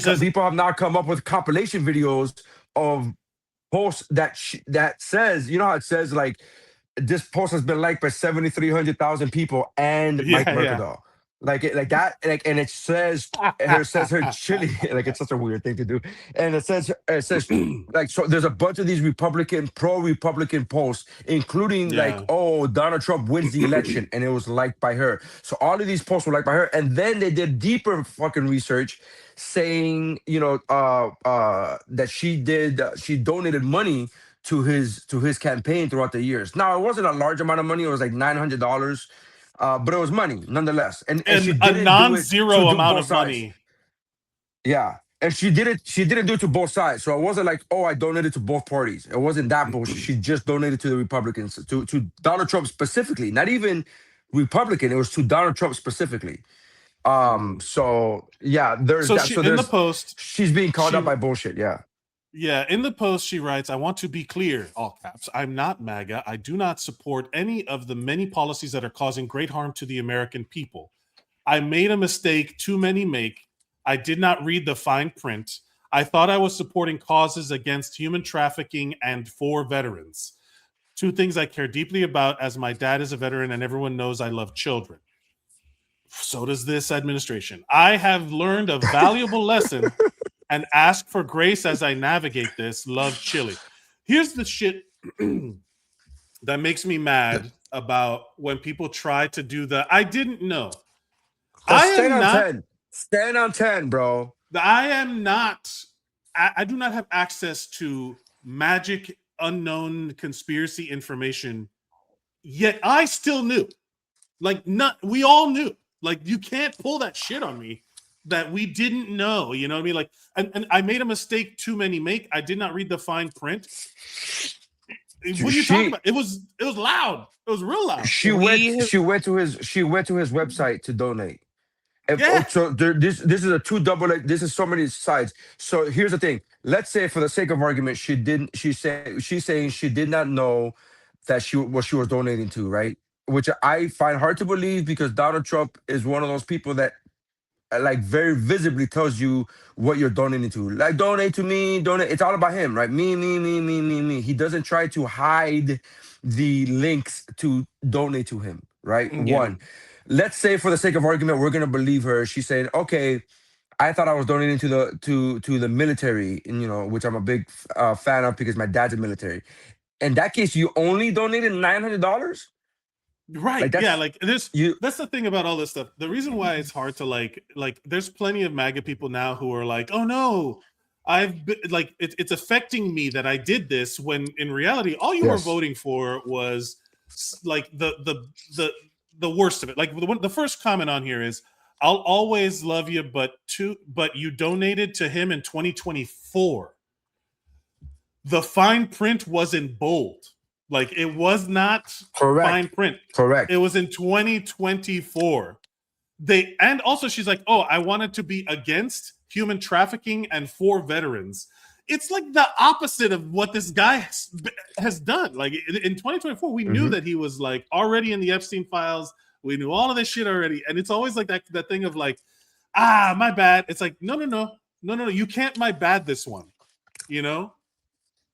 come up with compilation videos of posts that says, you know how it says like, this post has been liked by 7,300,000 people and Mike Mercadal. Like that, and it says her chili. Like, it's such a weird thing to do. And it says like, so there's a bunch of these pro-Republican posts, including like, oh, Donald Trump wins the election, and it was liked by her. So all of these posts were liked by her, and then they did deeper fucking research, saying that she donated money to his campaign throughout the years. Now, it wasn't a large amount of money. It was like $900. But it was money nonetheless, and she a non-zero amount of money. Yeah, and she didn't do it to both sides. So it wasn't like, oh, I donated to both parties. It wasn't that bullshit. She just donated to the Republicans, to Donald Trump specifically. Not even Republican. It was to Donald Trump specifically. So yeah, there's so that. She, so in the post, she's being called out by bullshit. Yeah. Yeah, in the post, she writes, I want to be clear, all caps, I'm not MAGA. I do not support any of the many policies that are causing great harm to the American people. I made a mistake too many make. I did not read the fine print. I thought I was supporting causes against human trafficking and for veterans. 2 things I care deeply about, as my dad is a veteran and everyone knows I love children. So does this administration. I have learned a valuable lesson and ask for grace as I navigate this. Love, Chili. Here's the shit that makes me mad about when people try to do the I didn't know. Stand on 10, bro. I do not have access to magic, unknown conspiracy information, yet I still knew. Like, we all knew. Like, you can't pull that shit on me. that we didn't know. You know what I mean? Like, and I made a mistake too many make. I did not read the fine print. What are you talking about? It was loud. It was real loud. She went to his website to donate. And Yeah. so this is a two double. This is so many sides. So here's the thing. Let's say, for the sake of argument, she's saying she did not know that what she was donating to, right? Which I find hard to believe, because Donald Trump is one of those people that like very visibly tells you what you're donating to. Like, donate to me, donate. It's all about him, right? Me. He doesn't try to hide the links to donate to him, right? Yeah. One. Let's say, for the sake of argument, we're gonna believe her. She's saying, okay, I thought I was donating to the military, and which I'm a big fan of, because my dad's a military. In that case, you only donated $900. Right. Yeah. Like that's the thing about all this stuff. The reason why it's hard to like there's plenty of MAGA people now who are like, oh no, I've been like, it's affecting me that I did this, when in reality, all you were voting for was like the worst of it. Like the first comment on here is, I'll always love you, but you donated to him in 2024. The fine print was in bold. Like, it was not fine print. Correct. It was in 2024. And also she's like, oh, I wanted to be against human trafficking and for veterans. It's like the opposite of what this guy has done. Like, in 2024, we knew that he was like already in the Epstein files. We knew all of this shit already. And it's always like that thing of like, my bad. It's like, no. You can't my bad this one. You know?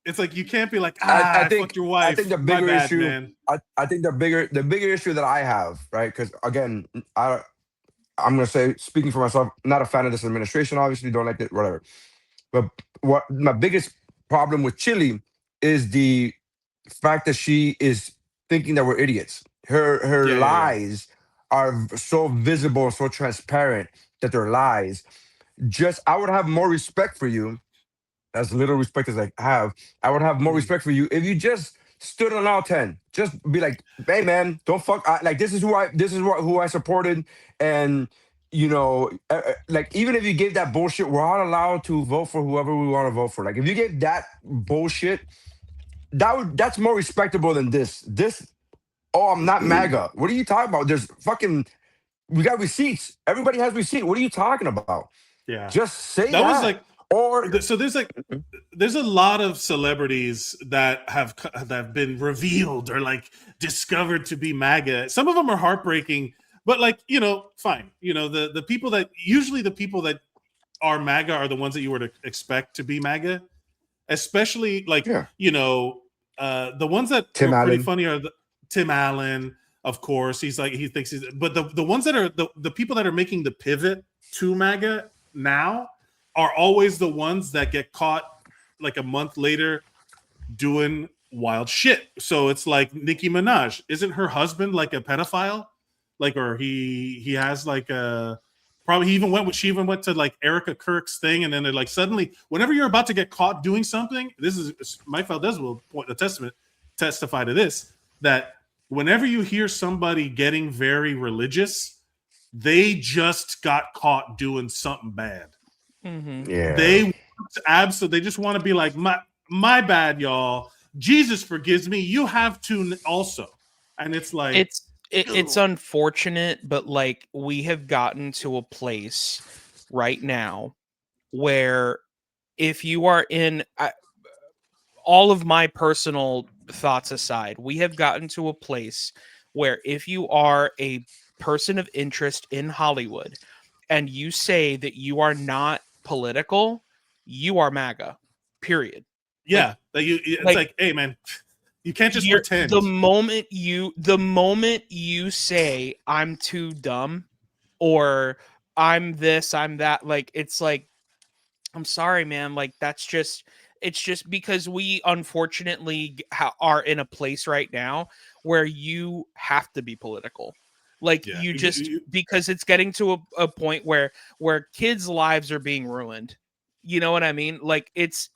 It's like, you can't be like, I fucked your wife. I think the bigger issue, man. I think the bigger issue that I have, right? Because again, I'm gonna say, speaking for myself, not a fan of this administration. Obviously, don't like it, whatever. But what my biggest problem with Chile is the fact that she is thinking that we're idiots. Her lies are so visible, so transparent that they're lies. I would have more respect for you. As little respect as I have, I would have more respect for you if you just stood on all 10. Just be like, hey man, don't fuck. This is who I supported, and like, even if you gave that bullshit, we're all allowed to vote for whoever we want to vote for. Like, if you gave that bullshit, that's more respectable than this. I'm not MAGA. What are you talking about? We got receipts. Everybody has receipts. What are you talking about? Yeah, just say that. Was like. So there's a lot of celebrities that have been revealed or like discovered to be MAGA. Some of them are heartbreaking, but like, fine. The people that are MAGA are the ones that you were to expect to be MAGA, especially like the ones that are pretty funny are Tim Allen, of course. He thinks but the ones that are the people that are making the pivot to MAGA now are always the ones that get caught like a month later doing wild shit. So it's like Nicki Minaj. Isn't her husband like a pedophile? Like, or he has like she even went to like Erica Kirk's thing, and then they're like, suddenly, whenever you're about to get caught doing something, this is Mike Valdez will testify to this, that whenever you hear somebody getting very religious, they just got caught doing something bad. Yeah, they just want to be like, my bad, y'all. Jesus forgives me. You have to also, and it's like it's unfortunate, but like, we have gotten to a place right now where if you are in all of my personal thoughts aside, we have gotten to a place where if you are a person of interest in Hollywood and you say that you are not political, you are MAGA, period. Yeah. It's like, hey man, you can't just pretend. The moment you say I'm too dumb or I'm this, I'm that, like, it's like, I'm sorry, man. Like, it's just because we unfortunately are in a place right now where you have to be political. Like, because it's getting to a point where kids' lives are being ruined. You know what I mean? Like, it's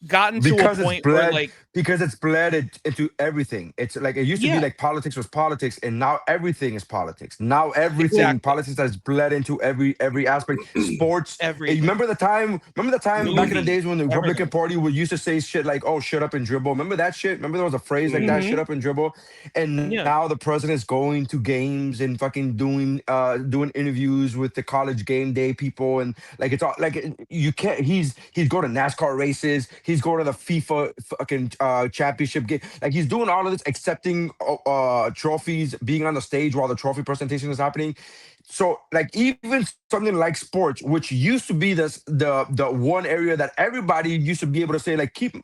gotten to a point where like because it's bled into everything. It's like it used to be like politics was politics, and now everything is politics. Now everything politics has bled into every aspect. Sports. Everything. Remember the time back in the days when the Republican Party would used to say shit like, "Oh, shut up and dribble." Remember that shit? Remember there was a phrase like that, "Shut up and dribble." And now the president's going to games and fucking doing interviews with the college game day people, and like it's all like you can't. He's going to NASCAR races. He's going to the FIFA fucking championship game. Like he's doing all of this, accepting trophies, being on the stage while the trophy presentation is happening. So like even something like sports, which used to be the one area that everybody used to be able to say like keep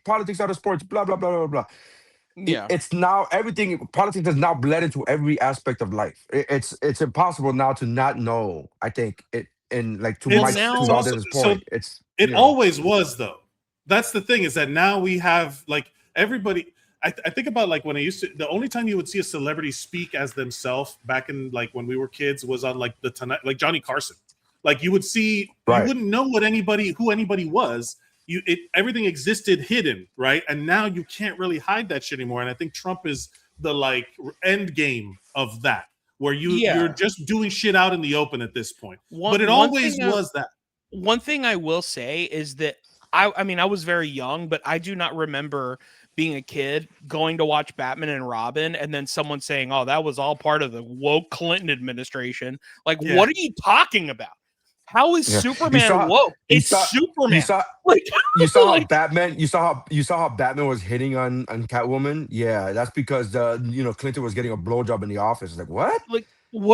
politics out of sports, blah blah blah blah blah. Yeah, it's now everything. Politics has now bled into every aspect of life. It's impossible now to not know. I think it. And like to Valdez's point, it always was though. That's the thing is that now we have like everybody. I think about like when I used to. The only time you would see a celebrity speak as themselves back in like when we were kids was on like the Tonight, like Johnny Carson. Like you would see, you wouldn't know who anybody was. Everything existed hidden, right? And now you can't really hide that shit anymore. And I think Trump is the like end game of that, where you're just doing shit out in the open at this point. But it always was that. One thing I will say is that I mean I was very young, but I do not remember being a kid going to watch Batman and Robin and then someone saying, "Oh, that was all part of the woke Clinton administration." Like, what are you talking about? How is Superman woke? It's Superman. You saw how Batman. You saw how Batman was hitting on Catwoman. Yeah, that's because Clinton was getting a blowjob in the office. It's like what?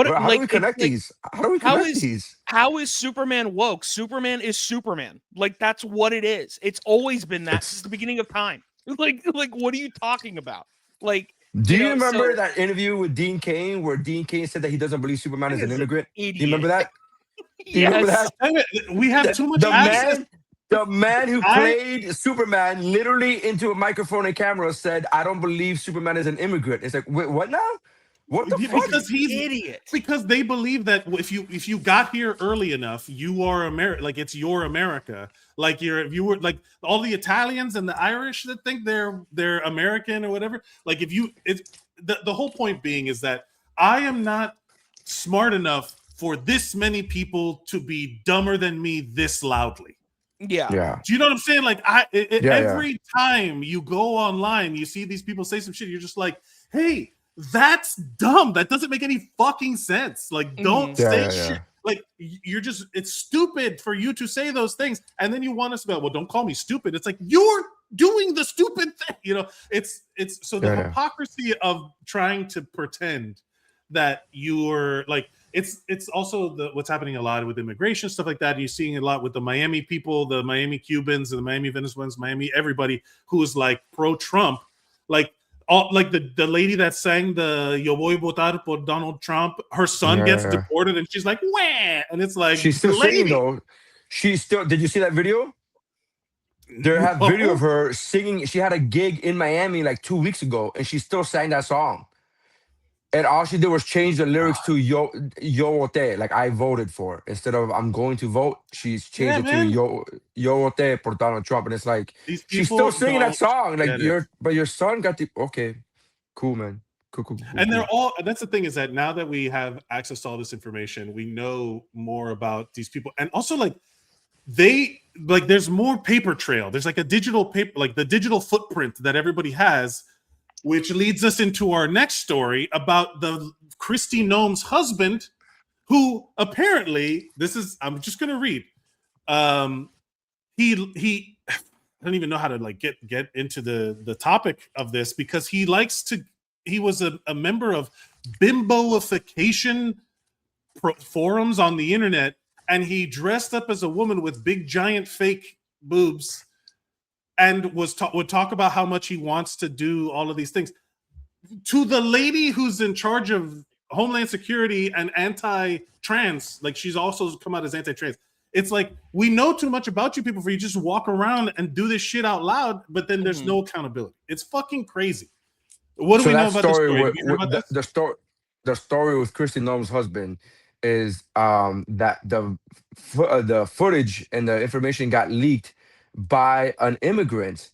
How do we connect these? How do we connect these? How is Superman woke? Superman is Superman. Like that's what it is. It's always been that since the beginning of time. Like what are you talking about? Like, do you remember that interview with Dean Cain where Dean Cain said that he doesn't believe Superman is an immigrant? Do you remember that? Do you remember that? We have too much access. The man who played Superman literally into a microphone and camera said, "I don't believe Superman is an immigrant." It's like, wait, what now? What the fuck? Because he's idiot. Because they believe that if you got here early enough, you are America. Like it's your America. Like you were like all the Italians and the Irish that think they're American or whatever. Like the whole point being is that I am not smart enough for this many people to be dumber than me this loudly. Yeah. Do you know what I'm saying? Like every time you go online, you see these people say some shit. You're just like, hey. That's dumb. That doesn't make any fucking sense. Like, don't say shit. Like, it's stupid for you to say those things. And then you want us to go, well, don't call me stupid. It's like, you're doing the stupid thing. It's so the hypocrisy of trying to pretend that you're like, it's also what's happening a lot with immigration, stuff like that. You're seeing a lot with the Miami people, the Miami Cubans, and the Miami Venezuelans, Miami, everybody who is like pro-Trump. Like the lady that sang the "Yo voy votar por Donald Trump," her son gets deported, and she's like, "Wah!" And it's like she's still singing though. Did you see that video? There have video of her singing. She had a gig in Miami like 2 weeks ago, and she still sang that song. And all she did was change the lyrics to "Yo voté," like I voted for, instead of "I'm going to vote." She's changed it to "Yo voté por Donald Trump," and it's like she's still singing that song. Like but your son got the cool, man, cool. And they're all. That's the thing is that now that we have access to all this information, we know more about these people, and also like there's more paper trail. There's like a digital paper, like the digital footprint that everybody has. Which leads us into our next story about the Kristi Noem's husband, who apparently I'm just going to read. He I don't even know how to like get into the topic of this because he was a member of bimboification forums on the internet, and he dressed up as a woman with big giant fake boobs. And would talk about how much he wants to do all of these things. To the lady who's in charge of Homeland Security and anti-trans, like she's also come out as anti-trans. It's like, we know too much about you people for you just walk around and do this shit out loud, but then there's no accountability. It's fucking crazy. What do we know about this story? The story with Kristi Noem's husband is that the footage and the information got leaked by an immigrant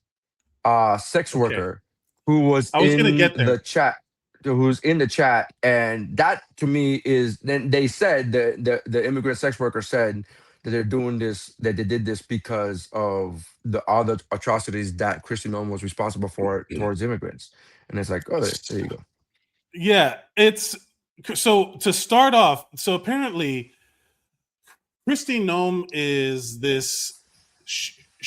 sex worker who was I was gonna in get there. the chat. Who's in the chat, and that to me is then they said the immigrant sex worker said that they're doing this, that they did this because of the other atrocities that Christy Nome was responsible for towards immigrants. And it's like, oh, there you go. Yeah, it's so to start off. So apparently, Christy Nome is this.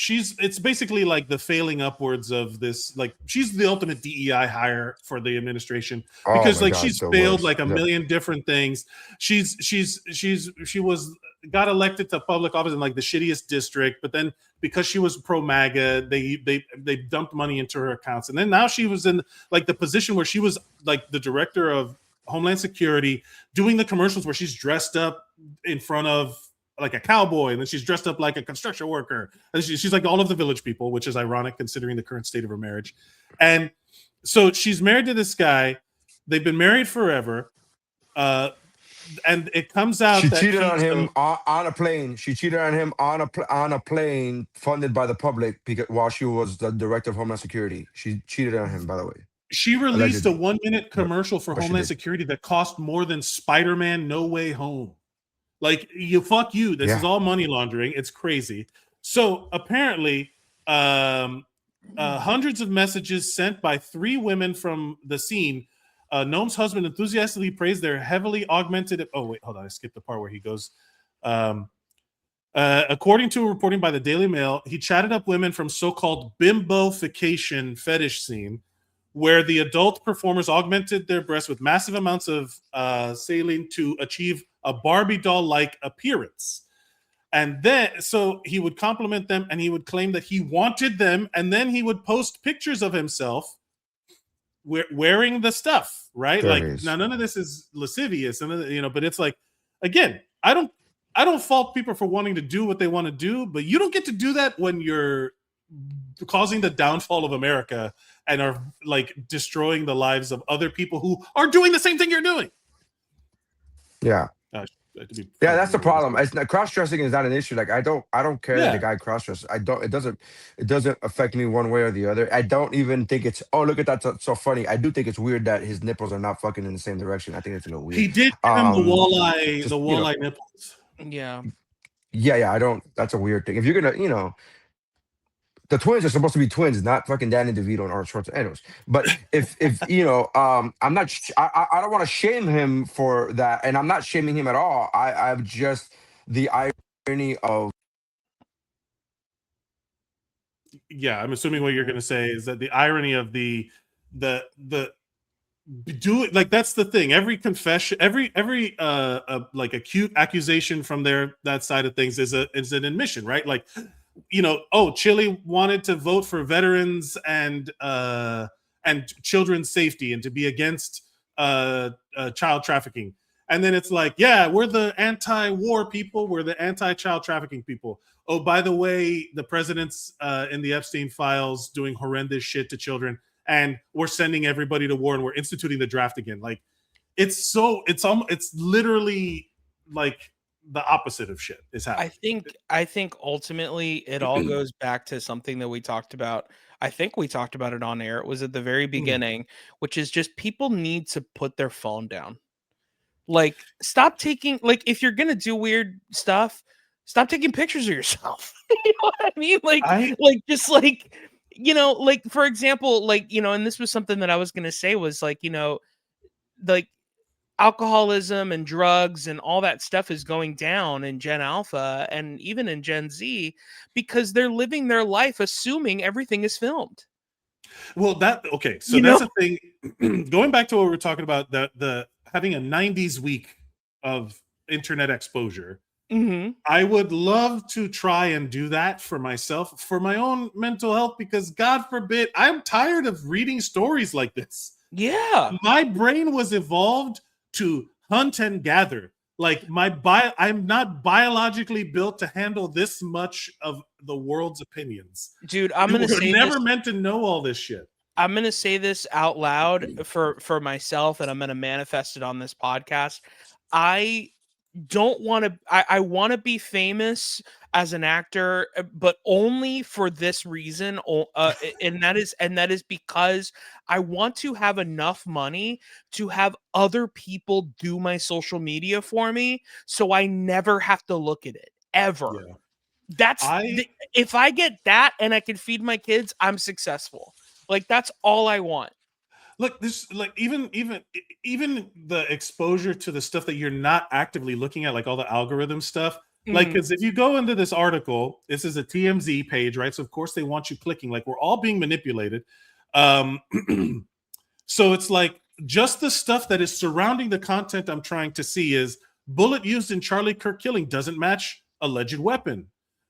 It's basically like the failing upwards of this. Like she's the ultimate DEI hire for the administration because like she's failed like a million different things. She got elected to public office in like the shittiest district, but then because she was pro MAGA, they dumped money into her accounts, and then now she was in like the position where she was like the director of Homeland Security, doing the commercials where she's dressed up in front of like a cowboy, and then she's dressed up like a construction worker, and she's like all of the Village People, which is ironic considering the current state of her marriage. And so she's married to this guy. They've been married forever, and it comes out she that cheated on him on a plane. She cheated on him on a plane funded by the public because while she was the director of Homeland Security. She cheated on him, by the way. She released a 1-minute commercial for Homeland Security that cost more than Spider-Man No Way Home. Like, fuck you. This is all money laundering. It's crazy. So apparently, hundreds of messages sent by 3 women from the scene. Nome's husband enthusiastically praised their heavily augmented. Oh, wait, hold on. I skipped the part where he goes. According to a reporting by the Daily Mail, he chatted up women from so-called bimbofication fetish scene, where the adult performers augmented their breasts with massive amounts of saline to achieve a Barbie doll-like appearance. And then, so he would compliment them and he would claim that he wanted them, and then he would post pictures of himself wearing the stuff, right? Now none of this is lascivious, and but it's like, again, I don't fault people for wanting to do what they want to do, but you don't get to do that when you're causing the downfall of America and are like destroying the lives of other people who are doing the same thing you're doing. Yeah. Yeah, that's the problem. It's not, cross-dressing is not an issue. Like I don't care that the guy cross-dresses. It doesn't affect me one way or the other. I don't even think it's, oh, look at that, so funny. I do think it's weird that his nipples are not fucking in the same direction. I think it's a little weird. He did give him the walleye nipples. Yeah. Yeah, I don't, that's a weird thing. If you're gonna, the twins are supposed to be twins, not fucking Danny DeVito and Arnold Schwarzenegger. Anyways, but if I'm not, I don't want to shame him for that, and I'm not shaming him at all. I'm just the irony of. Yeah, I'm assuming what you're going to say is that the irony of the do it, like that's the thing. Every confession, every like acute accusation from that side of things is an admission, right? Like, Chile wanted to vote for veterans and children's safety and to be against child trafficking. And then it's like, yeah, we're the anti-war people. We're the anti-child trafficking people. Oh, by the way, the president's in the Epstein files doing horrendous shit to children. And we're sending everybody to war and we're instituting the draft again. Like, it's literally like the opposite of shit is happening. I think ultimately it all goes back to something that we talked about. I think we talked about it on air. It was at the very beginning, which is just people need to put their phone down. Like, stop taking, like, if you're gonna do weird stuff, stop taking pictures of yourself. You know what I mean? Like, for example, and this was something that I was gonna say was like, like alcoholism and drugs and all that stuff is going down in Gen Alpha and even in Gen Z because they're living their life assuming everything is filmed. Well, that's the thing. Going back to what we were talking about, the having a 90s week of internet exposure. Mm-hmm. I would love to try and do that for myself, for my own mental health, because God forbid, I'm tired of reading stories like this. Yeah. My brain was evolved to hunt and gather. Like I'm not biologically built to handle this much of the world's opinions. Dude, I'm going to say never meant to know all this shit. I'm going to say this out loud for myself, and I'm going to manifest it on this podcast. I don't want to. I want to be famous as an actor, but only for this reason. And that is because I want to have enough money to have other people do my social media for me, so I never have to look at it ever. Yeah. If I get that and I can feed my kids, I'm successful. Like, that's all I want. Look, this, like, even the exposure to the stuff that you're not actively looking at, like all the algorithm stuff. Like, because if you go into this article, this is a TMZ page, right? So of course they want you clicking. Like, we're all being manipulated. So it's like just the stuff that is surrounding the content I'm trying to see is bullet used in Charlie Kirk killing doesn't match alleged weapon,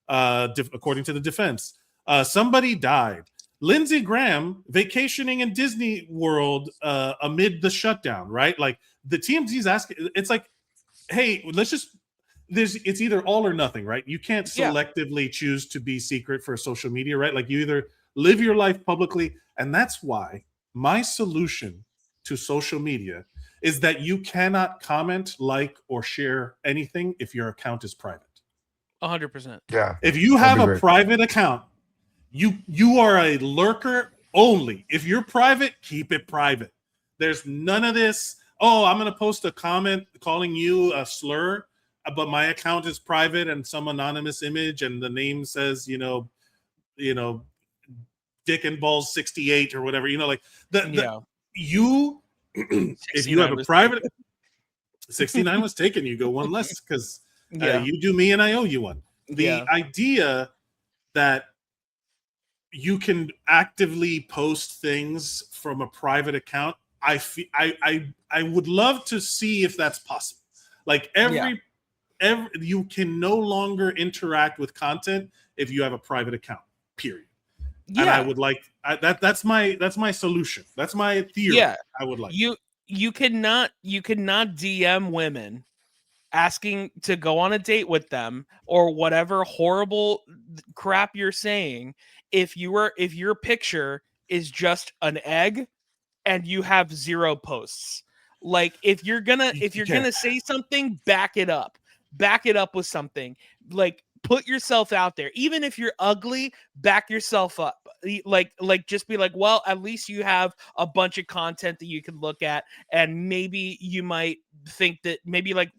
according to the defense. Somebody died. Lindsey Graham vacationing in Disney World amid the shutdown, right? Like, the TMZ's asking, it's like, hey, it's either all or nothing, right? You can't selectively choose to be secret for social media, right? Like, you either live your life publicly, and that's why my solution to social media is that you cannot comment, like, or share anything if your account is private. 100%. Yeah. If you have a private account, you are a lurker only. If you're private, keep it private. There's none of this, oh, I'm going to post a comment calling you a slur, but my account is private and some anonymous image and the name says, Dick and Balls 68 or whatever, like you if you have a private 69 was taken, you go one less because you do me and I owe you one. The idea that you can actively post things from a private account, I would love to see if that's possible. Like, every you can no longer interact with content if you have a private account, period. Yeah. And I would like that's my solution. That's my theory. Yeah. I would like you cannot DM women asking to go on a date with them or whatever horrible crap you're saying if your picture is just an egg and you have 0 posts. Like, if you're gonna say something, back it up with something. Like, put yourself out there. Even if you're ugly, back yourself up. Like just be like, well, at least you have a bunch of content that you can look at, and maybe you might think that maybe like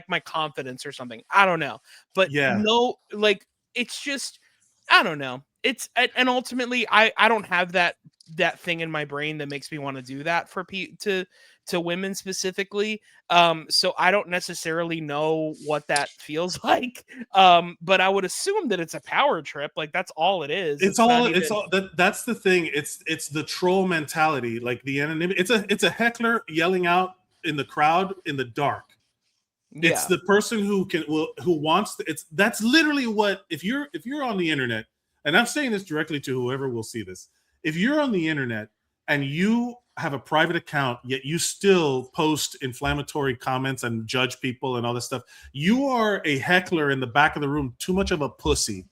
my confidence or something. I don't know. But no, like, it's just, I don't know. It's, and ultimately I don't have that thing in my brain that makes me want to do that for to women specifically. So I don't necessarily know what that feels like. But I would assume that it's a power trip. Like, that's all it is. That's the thing. It's the troll mentality, like the anonymity. It's a heckler yelling out in the crowd in the dark. Yeah. It's the person who wants that's literally what, if you're on the internet, and I'm saying this directly to whoever will see this. If you're on the internet and you have a private account, yet you still post inflammatory comments and judge people and all this stuff, you are a heckler in the back of the room, too much of a pussy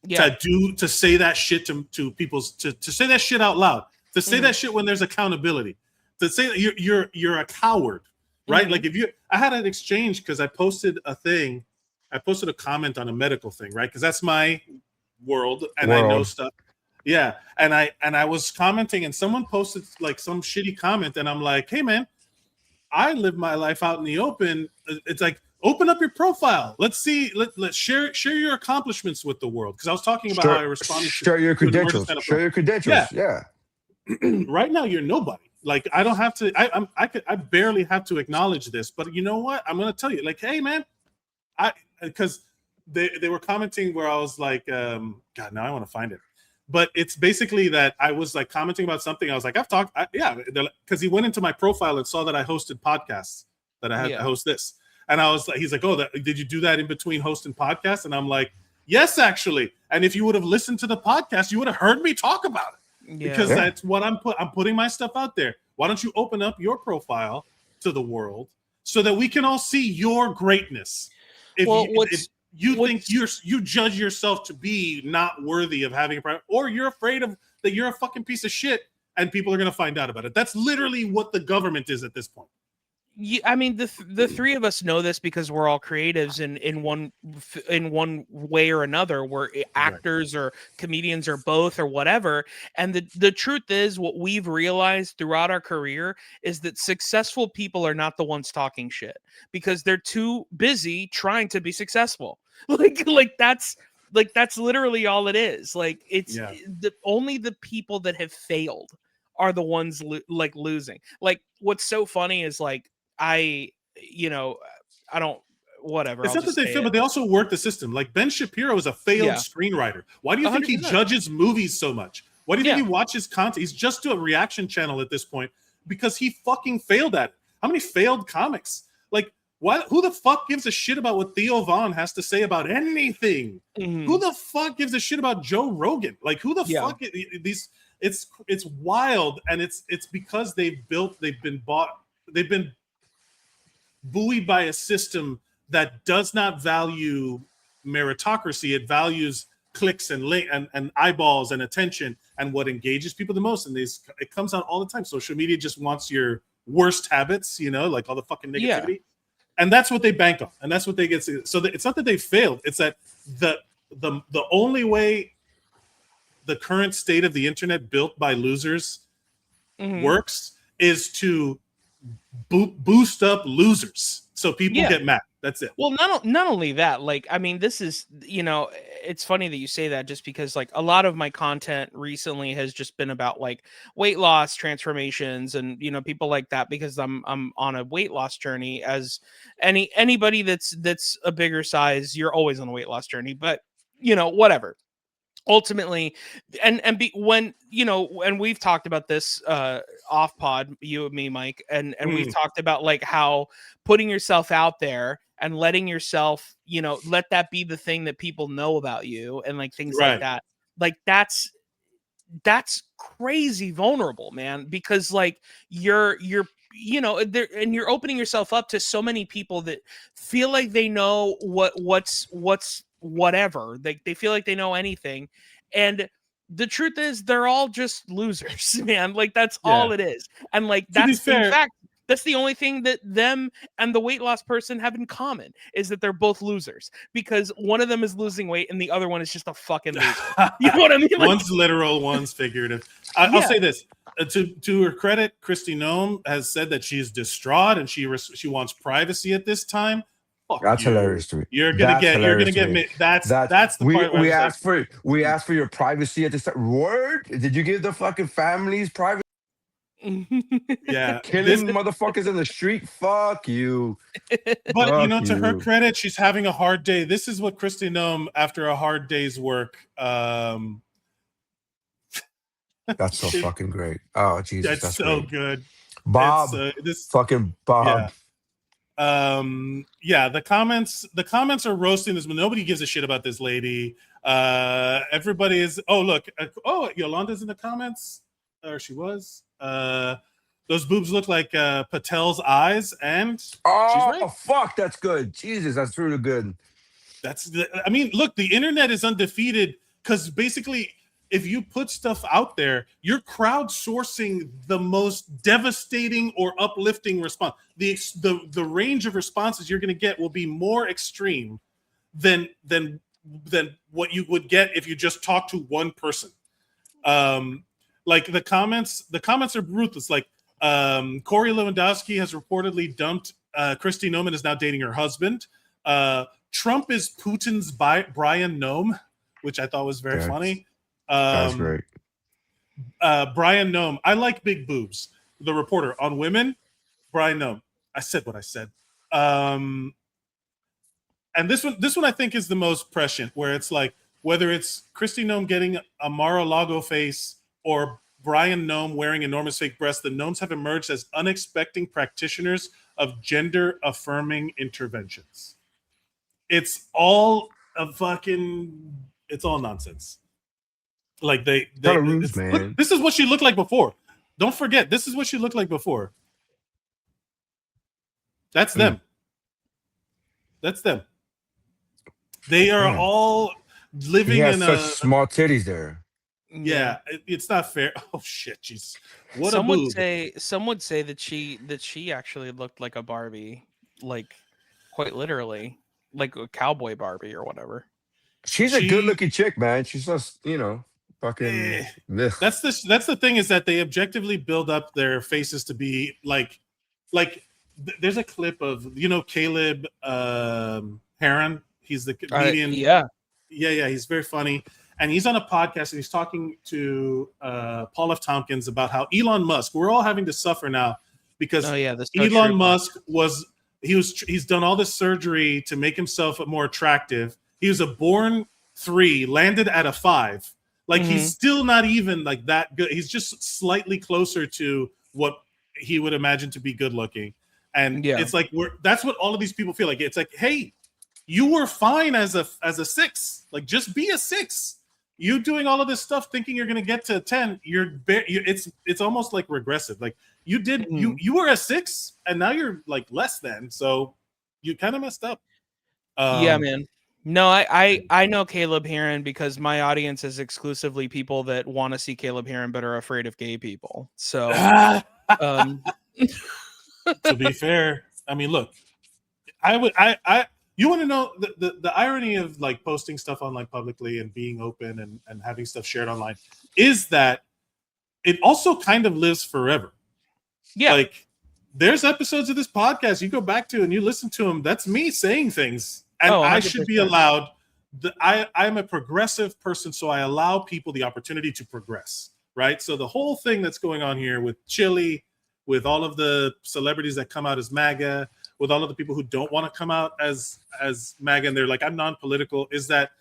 to say that shit to people, to say that shit out loud, to say that shit when there's accountability, to say that you're a coward, right? Like, I had an exchange because I posted a comment on a medical thing, right? Because that's my world and I know stuff. Yeah, and I was commenting, and someone posted like some shitty comment, and I'm like, hey man, I live my life out in the open. It's like, open up your profile. Let's see. Let's share your accomplishments with the world. Because I was talking about how I responded. Share your credentials. Share your credentials. Yeah. Right now, you're nobody. Like, I don't have to. I barely have to acknowledge this. But you know what? I'm gonna tell you. Like, hey man, because they were commenting where I was like, God, now I want to find it. But it's basically that I was like commenting about something. I was like, I've talked, because he went into my profile and saw that I hosted podcasts, that I had to host this. And I was like, he's like, oh, did you do that in between hosting podcasts? And I'm like, yes, actually. And if you would have listened to the podcast, you would have heard me talk about it. Because that's what I'm putting my stuff out there. Why don't you open up your profile to the world so that we can all see your greatness? If you judge yourself to be not worthy of having a private, or you're afraid of that you're a fucking piece of shit and people are going to find out about it. That's literally what the government is at this point. I mean, the three of us know this because we're all creatives in one way or another. We're actors or comedians or both or whatever. And the truth is, what we've realized throughout our career is that successful people are not the ones talking shit because they're too busy trying to be successful. That's literally all it is. Like it's only the people that have failed are the ones losing. Like what's so funny is like I don't whatever. It's I'll not that just they say fail, it. but they also work the system. Like Ben Shapiro is a failed screenwriter. Why do you think he 100%. judges movies so much? Why do you think he Yeah. watches content? He's just to a reaction channel at this point because he fucking failed at it. How many failed comics? Like, who the fuck gives a shit about what Theo Von has to say about anything? Who the fuck gives a shit about Joe Rogan? Like, who the fuck these? It's wild, and it's because they've been buoyed by a system that does not value meritocracy. It values clicks and eyeballs and attention and what engages people the most. And it comes out all the time. Social media just wants your worst habits, like all the fucking negativity. Yeah. And that's what they bank on. And that's what they get. So it's not that they failed. It's that the only way the current state of the internet built by losers works is to boost up losers so people get mad. That's it. Well, not only that, like, I mean, this is, it's funny that you say that just because like a lot of my content recently has just been about like weight loss transformations and, people like that, because I'm on a weight loss journey. As anybody that's a bigger size, you're always on a weight loss journey, but whatever. Ultimately, and we've talked about this off pod, you and me, Mike, and we've talked about like how putting yourself out there and letting yourself, let that be the thing that people know about you and like things like that. Like that's crazy vulnerable, man, because like you're there, and you're opening yourself up to so many people that feel like they know what's whatever. They feel like they know anything, and the truth is they're all just losers, man. Like that's all it is. And like that's, in fact, that's the only thing that them and the weight loss person have in common, is that they're both losers, because one of them is losing weight and the other one is just a fucking loser. You know what I mean? Like, one's literal, one's figurative. I'll say this to her credit, Kristi Noem has said that she's distraught and she wants privacy at this time. That's hilarious to me. You're gonna get me. That's the part we asked for your privacy at this time. Word? Did you give the fucking families privacy? Yeah, killing motherfuckers in the street. Fuck you. But to her credit, she's having a hard day. This is what Kristi Noem, after a hard day's work. That's so fucking great. Oh Jesus, that's so great. Good. Bob, fucking Bob. Yeah. The comments are roasting this, but nobody gives a shit about this lady. Everybody is. Oh look. Yolanda's in the comments, or she was. Those boobs look like Patel's eyes, and she's right. Fuck, that's good. Jesus, that's really good. Look, the internet is undefeated because basically, if you put stuff out there, you're crowdsourcing the most devastating or uplifting response. The range of responses you're going to get will be more extreme than what you would get if you just talk to one person. Like the comments are ruthless. Like Corey Lewandowski has reportedly dumped Kristi Noem and is now dating her husband. Trump is Putin's Brian Noem, which I thought was very funny. That's great. Brian Noem. I like big boobs. The reporter on women, Brian Noem. I said what I said. And this one I think is the most prescient, where it's like, whether it's Kristi Noem getting a Mar-a-Lago face or Brian Noem wearing enormous fake breasts, the Noems have emerged as unexpected practitioners of gender-affirming interventions. It's all it's all nonsense. Like man. This is what she looked like before. Don't forget, this is what she looked like before. That's them. That's them. They are all living in such small titties there. Yeah, it's not fair. Oh shit, jeez. What some a would boob. some would say that she actually looked like a Barbie, like quite literally, like a cowboy Barbie or whatever. She's a good looking chick, man. She's just, fucking. Ugh. That's the thing, is that they objectively build up their faces to be like there's a clip of Caleb Heron. He's the comedian. Yeah, he's very funny, and he's on a podcast and he's talking to Paul F. Tompkins about how Elon Musk. We're all having to suffer now because Elon Musk he's done all this surgery to make himself more attractive. He was a born 3, landed at a 5. Like he's still not even like that good. He's just slightly closer to what he would imagine to be good looking. And it's like that's what all of these people feel like. It's like, hey, you were fine as a 6. Like just be a 6. You doing all of this stuff thinking you're gonna get to a 10. It's almost like regressive. Like you did you were a 6 and now you're like less than. So you kind of messed up. Yeah, man. No, I know Caleb Heron because my audience is exclusively people that want to see Caleb Heron but are afraid of gay people. So, to be fair, I mean, look, you want to know the irony of like posting stuff online publicly and being open and having stuff shared online is that it also kind of lives forever. Yeah. Like there's episodes of this podcast you go back to and you listen to them. That's me saying things. And I should be allowed. I'm a progressive person, so I allow people the opportunity to progress, right? So the whole thing that's going on here with Chili, with all of the celebrities that come out as MAGA, with all of the people who don't want to come out as MAGA, and they're like, I'm non-political, is that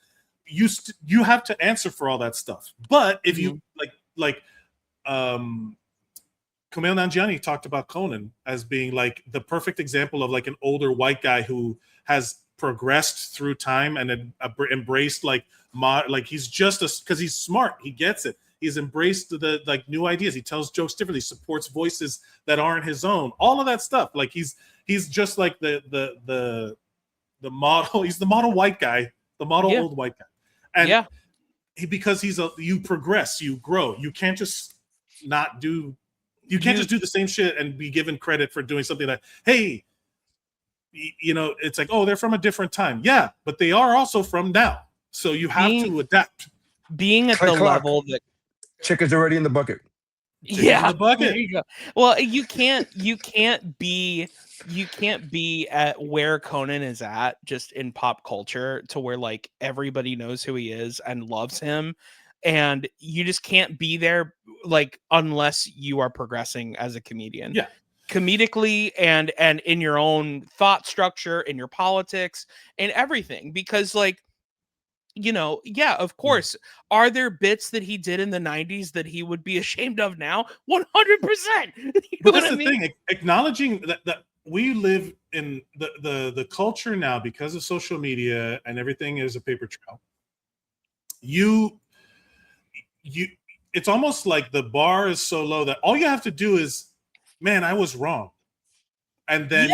you have to answer for all that stuff. But if you like Kumail Nanjiani talked about Conan as being like the perfect example of like an older white guy who has progressed through time and embraced like he's just because he's smart, he gets it, he's embraced the like new ideas, he tells jokes differently, supports voices that aren't his own, all of that stuff. Like he's just like the model, he's the model white guy, the model old white guy. And because you progress, you grow, you can't just do the same shit and be given credit for doing something that, hey, it's like, oh, they're from a different time. Yeah, but they are also from now. So you have to adapt. Being at the level that chicken's already in the bucket. Yeah, the bucket. There you go. Well, you can't be at where Conan is at just in pop culture to where like everybody knows who he is and loves him. And you just can't be there like unless you are progressing as a comedian. Yeah. Comedically and in your own thought structure, in your politics and everything, because like of course, are there bits that he did in the 90s that he would be ashamed of now? 100%. But that's the thing, acknowledging that we live in the culture now because of social media and everything is a paper trail. It's almost like the bar is so low that all you have to do is, man, I was wrong, and then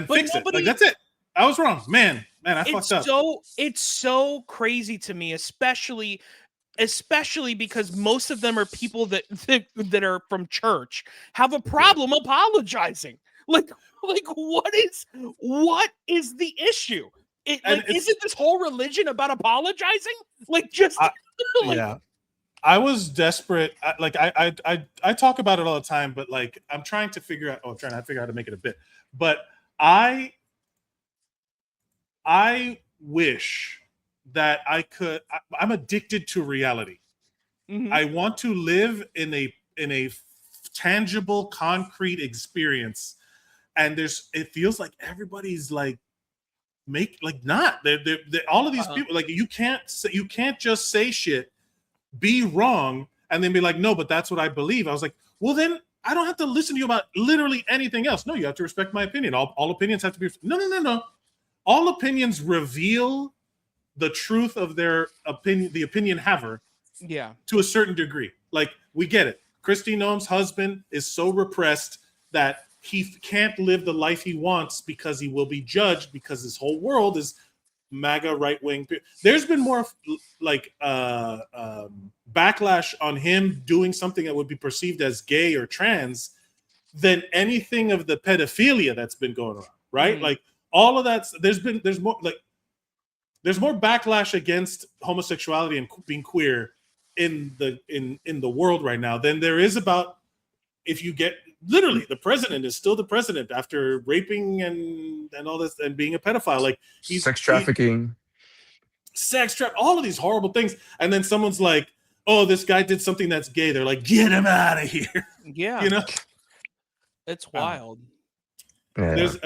fix it. Like that's it. I was wrong, man. I fucked up. It's so crazy to me, especially because most of them are people that are from church have a problem apologizing. Like what is the issue? Isn't this whole religion about apologizing? Yeah. I was desperate. I talk about it all the time, but like I'm trying to figure out. I'm trying to figure out how to make it a bit. But I wish that I could. I'm addicted to reality. Mm-hmm. I want to live in a tangible, concrete experience, and it feels like everybody's like they're all of these people. Like you can't just say shit, be wrong, and then be like, no, but that's what I believe. I was like, well, then I don't have to listen to you about literally anything else. No, you have to respect my opinion. All opinions have to be no. All opinions reveal the truth of their opinion, the opinion haver, to a certain degree. Like we get it. Kristi Noem's husband is so repressed that he can't live the life he wants because he will be judged because his whole world is MAGA right wing. There's been more like backlash on him doing something that would be perceived as gay or trans than anything of the pedophilia that's been going around, right? Like all of that. There's more backlash against homosexuality and being queer in the world right now than there is about if you get literally the president is still the president after raping and all this and being a pedophile, like he's sex trafficking, all of these horrible things, and then someone's like, oh, this guy did something that's gay, they're like, get him out of here. Yeah, you know, it's wild. There's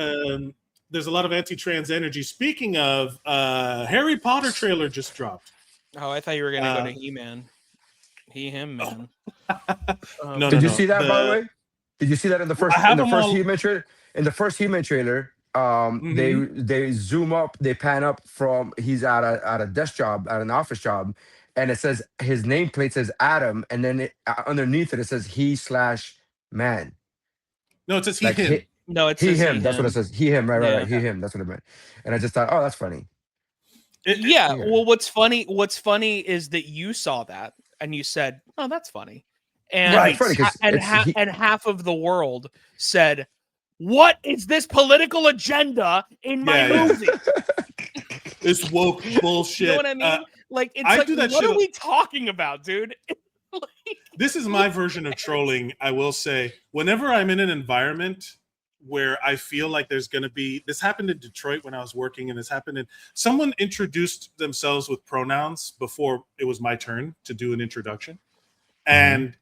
a lot of anti-trans energy. Speaking of, Harry Potter trailer just dropped. Oh, I thought you were gonna go to He-Man. Him, man. Did you see that, by the way? Did you see that in the first He-Man trailer? In the first He-Man trailer, they zoom up, they pan up from he's at a desk job, at an office job, and it says his nameplate says Adam, and then underneath it says he/man. No, it says he him. No, it's him. That's what it says. He him. Right. He him. That's what it meant. And I just thought, oh, that's funny. Well, what's funny is that you saw that and you said, oh, that's funny. And half of the world said, what is this political agenda in my movie? This woke bullshit. You know what I mean? What are we talking about, dude? This is my version of trolling, I will say. Whenever I'm in an environment where I feel like there's going to be, this happened in Detroit when I was working, and this happened in, someone introduced themselves with pronouns before it was my turn to do an introduction. And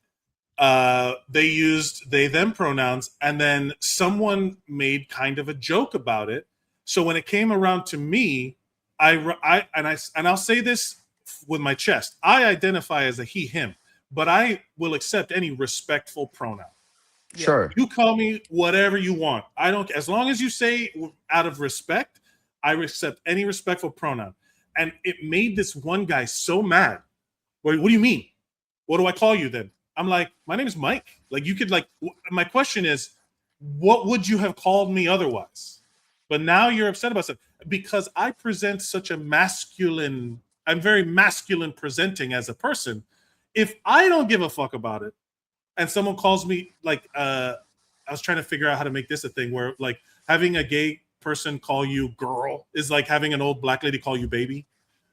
they used they them pronouns, and then someone made kind of a joke about it. So when it came around to me, I'll say this with my chest, I identify as a he him, but I will accept any respectful pronoun. Sure. You call me whatever you want. I don't, as long as you say out of respect, I accept any respectful pronoun. And it made this one guy so mad. What do you mean? What do I call you then? I'm like, my name is Mike. Like, you could, like, my question is, what would you have called me otherwise? But now you're upset about it because I present such a masculine, I'm very masculine presenting as a person. If I don't give a fuck about it, and someone calls me, like, I was trying to figure out how to make this a thing where, like, having a gay person call you girl is like having an old black lady call you baby.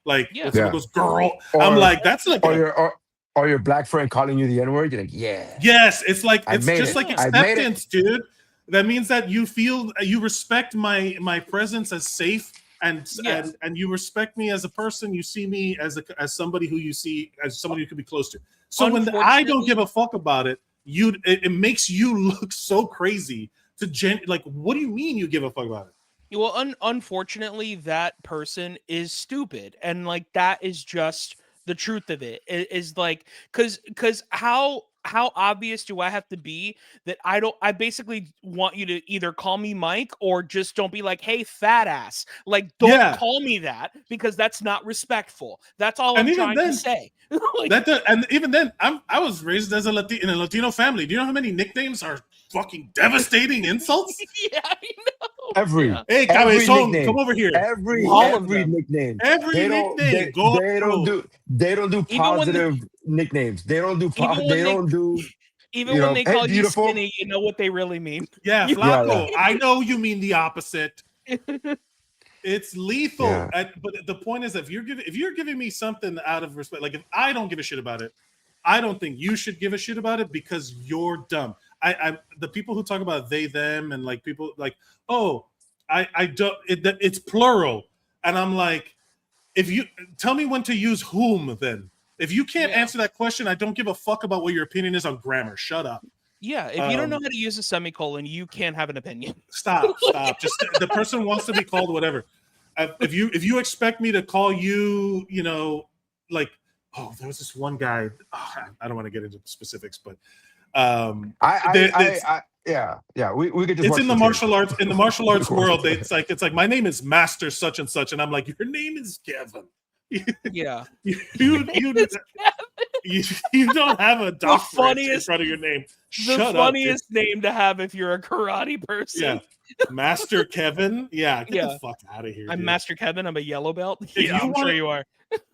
Like, if someone goes girl, I'm like, that's like, or your black friend calling you the N-word, you're like, yeah. Yes, it's like, it's just like acceptance, dude. That means that you feel, you respect my presence as safe, and you respect me as a person. You see me as somebody who you see as somebody you could be close to. So when I don't give a fuck about it, it makes you look so crazy to like, what do you mean you give a fuck about it? Well, unfortunately, that person is stupid, and like that is just the truth of it. Is like, because how obvious do I have to be that I basically want you to either call me Mike or just don't be like, hey, fat ass. Like, don't call me that, because that's not respectful. That's all I'm trying to say. Like, and even then, I was raised as in a Latino family. Do you know how many nicknames are fucking devastating insults? Yeah, I know. Hey, Cabezon, come over here. Every nickname. Every nickname. They don't do positive nicknames. They don't do. Even when they call you skinny, you know what they really mean. Yeah, flaco. Yeah. I know you mean the opposite. It's lethal. Yeah. But the point is, if you're giving me something out of respect, like if I don't give a shit about it, I don't think you should give a shit about it because you're dumb. The people who talk about they them and like people like, oh, I don't. It's plural, and I'm like, if you tell me when to use whom, then if you can't answer that question, I don't give a fuck about what your opinion is on grammar. Shut up. Yeah, if you don't know how to use a semicolon, you can't have an opinion. Stop. Just the person wants to be called whatever. If you expect me to call you, you know, like, oh, there was this one guy. Oh, I don't want to get into specifics, but we could just. It's in the martial arts. In the martial arts world, it's like my name is Master such and such, and I'm like, your name is Kevin. Yeah, you You don't have a doctorate in funniest- front of your name. The Shut up, funniest name to have if you're a karate person. Yeah. Master Kevin. Yeah, get Yeah. the fuck out of here. I'm dude. Master Kevin. I'm a yellow belt. If Yeah, you I'm sure want- you are.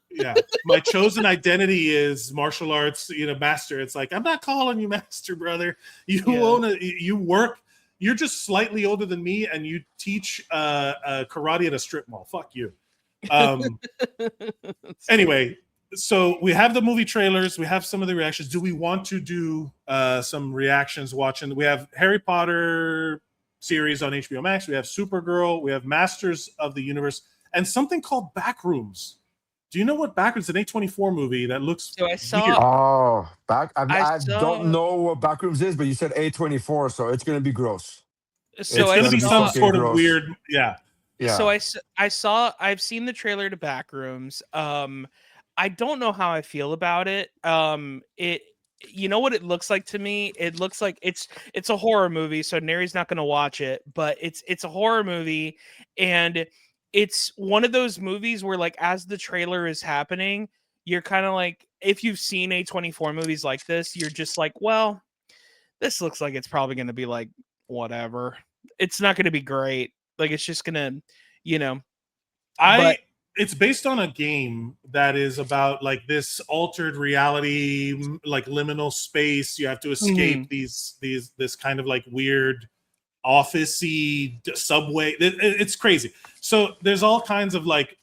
Yeah, my chosen identity is martial arts, master. It's like, I'm not calling you master, brother. You you work. You're just slightly older than me, and you teach karate at a strip mall. Fuck you. Anyway, so we have the movie trailers. We have some of the reactions. Do we want to do some reactions watching? We have Harry Potter series on HBO Max. We have Supergirl. We have Masters of the Universe, and something called Backrooms. Do you know what Backrooms? An A24 movie that looks So I saw. weird. Oh, I saw- don't know what Backrooms is, but you said A24, so it's gonna be gross. So It's I gonna be saw- some sort of gross. weird. Yeah. So I've seen the trailer to Backrooms. I don't know how I feel about it. You know what it looks like to me? It looks like it's a horror movie, so Neri's not going to watch it, but it's a horror movie, and it's one of those movies where, like, as the trailer is happening, you're kind of like, if you've seen A24 movies like this, you're just like, well, this looks like it's probably going to be like whatever. It's not going to be great. Like, it's just gonna, It's based on a game that is about like this altered reality, like liminal space. You have to escape this kind of like weird office-y subway. It's crazy. So there's all kinds of like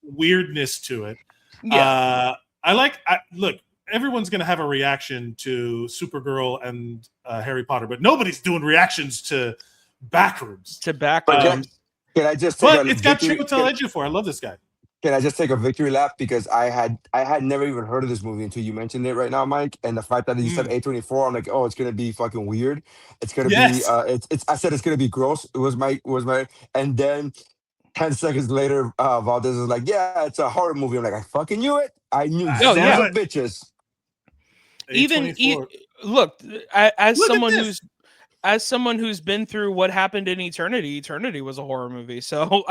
weirdness to it. Yeah. Look, everyone's gonna have a reaction to Supergirl and Harry Potter, but nobody's doing reactions to Backrooms. Can I just? But it's got Chiwetel Ejiofor. I love this guy. Can I just take a victory lap because I had never even heard of this movie until you mentioned it right now, Mike. And the fact that you said A24, I'm like, oh, it's gonna be fucking weird. It's gonna be I said it's gonna be gross. It was my and then 10 seconds later, Valdez is like, yeah, it's a horror movie. I'm like, I fucking knew it. I knew son of bitches. Look, as someone who's been through what happened in Eternity was a horror movie. So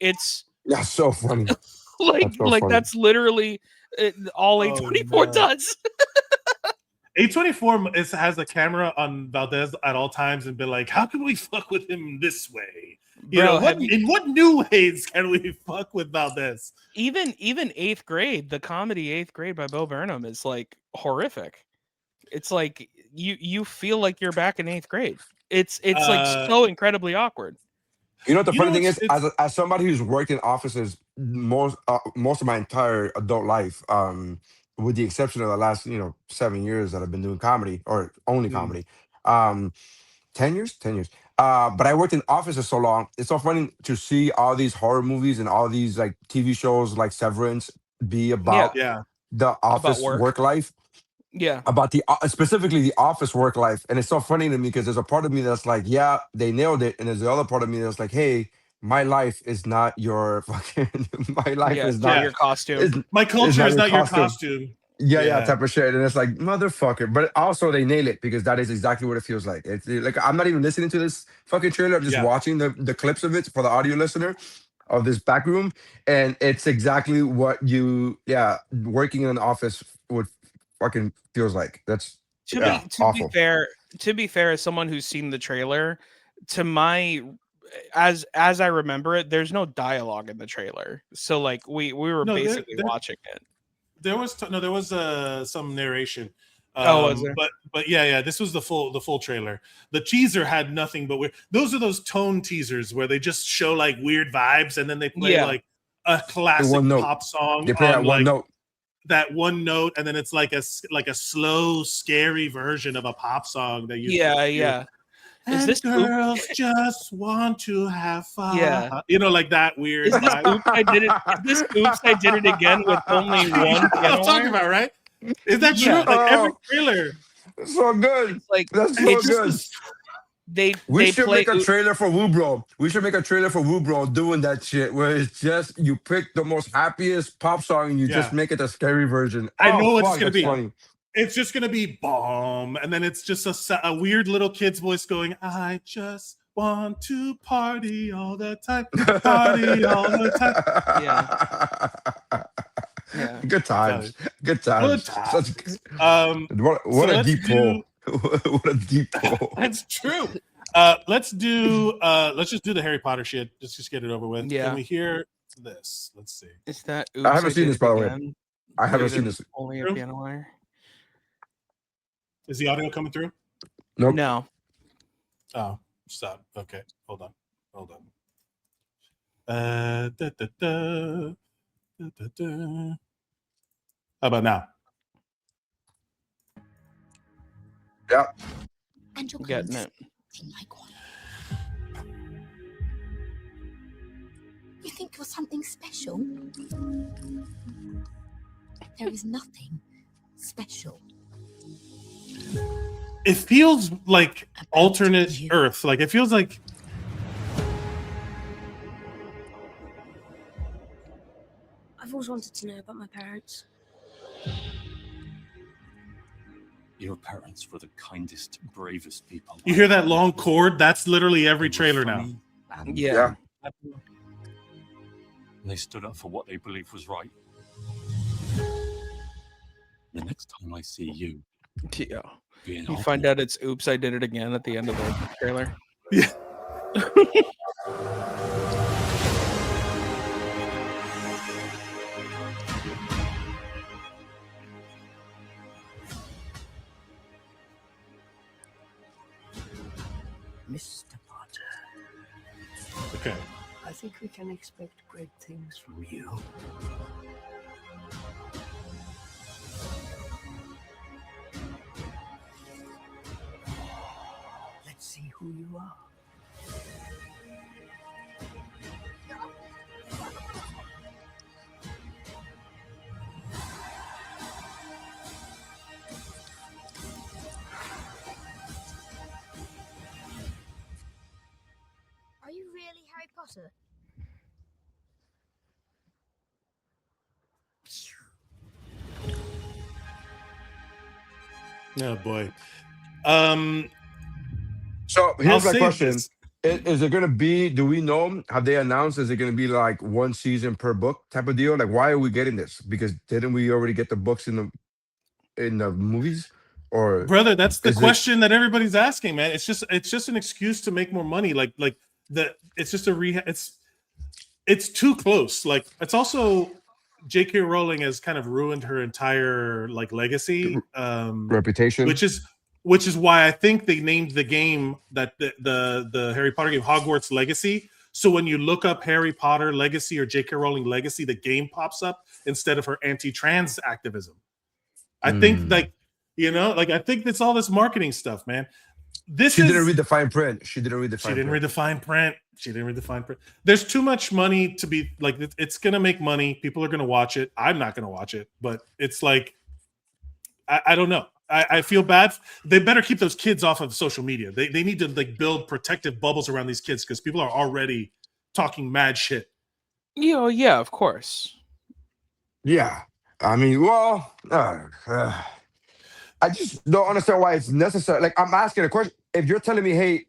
it's that's so funny. That's literally all A24 does. A24 has a camera on Valdez at all times and been like, how can we fuck with him this way? In what new ways can we fuck with Valdez? Even 8th Grade, the comedy 8th Grade by Bo Burnham is like horrific. It's like you feel like you're back in 8th grade. It's like so incredibly awkward. You know what the funny thing is? As somebody who's worked in offices most of my entire adult life, with the exception of the last 7 years that I've been doing comedy or only comedy, 10 years. But I worked in offices so long. It's so funny to see all these horror movies and all these like TV shows like Severance be about the office work life. Yeah, about specifically the office work life. And it's so funny to me because there's a part of me that's like, yeah, they nailed it, and there's the other part of me that's like, hey, my life is not your fucking my life is not your costume. My culture is not your costume. Yeah, type of shit. And it's like, motherfucker. But also they nail it because that is exactly what it feels like. It's like, I'm not even listening to this fucking trailer. I'm just watching the clips of it for the audio listener of this back room. And it's exactly what working in an office would fucking feels like. That's awful. To be fair, as someone who's seen the trailer, as I remember it, there's no dialogue in the trailer. So like we were basically watching it. There was some narration. Was there? But this was the full trailer. The teaser had nothing but weird. Those are those tone teasers where they just show like weird vibes and then they play like a classic pop song. They play that one note. That one note, and then it's like a slow, scary version of a pop song that you Is this girls just want to have fun? Yeah, like that weird. Is this oops, I did it. Is this oops, I did it again with only one. I'm talking about, right? Is that true? Like every trailer, it's so good. It's like that's so good. We should make a trailer for WuBro. We should make a trailer for WuBro doing that shit where it's just you pick the most happiest pop song and you just make it a scary version. I know what it's gonna be. Funny. It's just gonna be bomb, and then it's just a weird little kid's voice going, "I just want to party all the time, party all the time." Yeah. Good times. Good times. What a deep pull. What a deep pull. That's true. Let's just do the Harry Potter shit. Let's just get it over with. Yeah. Can we hear this? Let's see. Is that? I haven't seen this, by the way. I haven't seen this. Only a piano wire. Is the audio coming through? Nope. No. Oh, stop. Okay, hold on. How about now? Yeah. And you're Getting it. like one. You think you're something special? There is nothing special. It feels like alternate Earth. Like it feels like I've always wanted to know about my parents. Your parents were the kindest, bravest people. you hear that long chord. That's literally every trailer now. Yeah. They stood up for what they believed was right. The next time I see you, Yeah. You find out it's "Oops, I Did It Again" at the end of the trailer. Yeah. Mr. Potter. Okay. I think we can expect great things from you. Let's see who you are. Are you really Harry Potter? Oh boy. So here's my say question: this. Is it gonna be? Do we know? Have they announced? Is it gonna be like one season per book type of deal? Like, why are we getting this? Because didn't we already get the books in the movies? Or Brother, that's the is it- question that everybody's asking, man. It's just an excuse to make more money. It's just it's too close. Like it's also J.K. Rowling has kind of ruined her entire like legacy, reputation, which is why I think they named the game that the Harry Potter game Hogwarts Legacy. So when you look up Harry Potter Legacy or J.K. Rowling Legacy, the game pops up instead of her anti-trans activism. I think I think that's all this marketing stuff, man. She didn't read the fine print. She didn't read the fine print. There's too much money to be like. It's gonna make money. People are gonna watch it. I'm not gonna watch it, but it's like, I don't know. I feel bad. They better keep those kids off of social media. They need to like build protective bubbles around these kids because people are already talking mad shit. Yeah, of course. Yeah, I mean, well, I just don't understand why it's necessary. Like, I'm asking a question. If you're telling me, hey,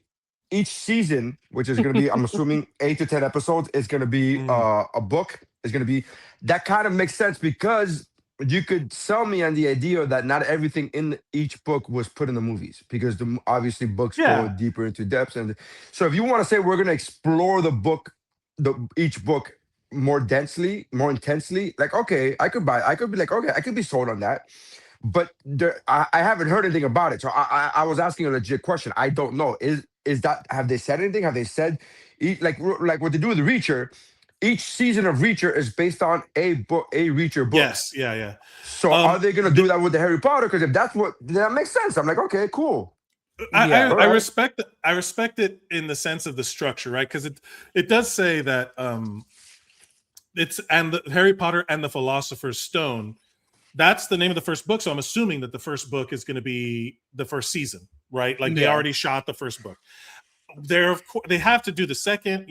each season, which is going to be, I'm assuming 8 to 10 episodes, is going to be a book. Is going to be that kind of makes sense because you could sell me on the idea that not everything in each book was put in the movies because obviously books go deeper into depths. And so if you want to say we're going to explore each book more densely, more intensely, like, okay, I could be like, okay, I could be sold on that. But I haven't heard anything about it. So I was asking a legit question. I don't know. Is that, have they said anything? Have they said, like what they do with the Reacher, each season of Reacher is based on a Reacher book. Yes, yeah. So are they going to do that with the Harry Potter? Because if that's what, that makes sense. I'm like, okay, cool. I respect it. I respect it in the sense of the structure, right? Because it does say that it's and the Harry Potter and the Philosopher's Stone. That's the name of the first book. So I'm assuming that the first book is going to be the first season, right? Like they already shot the first book. They have to do the second,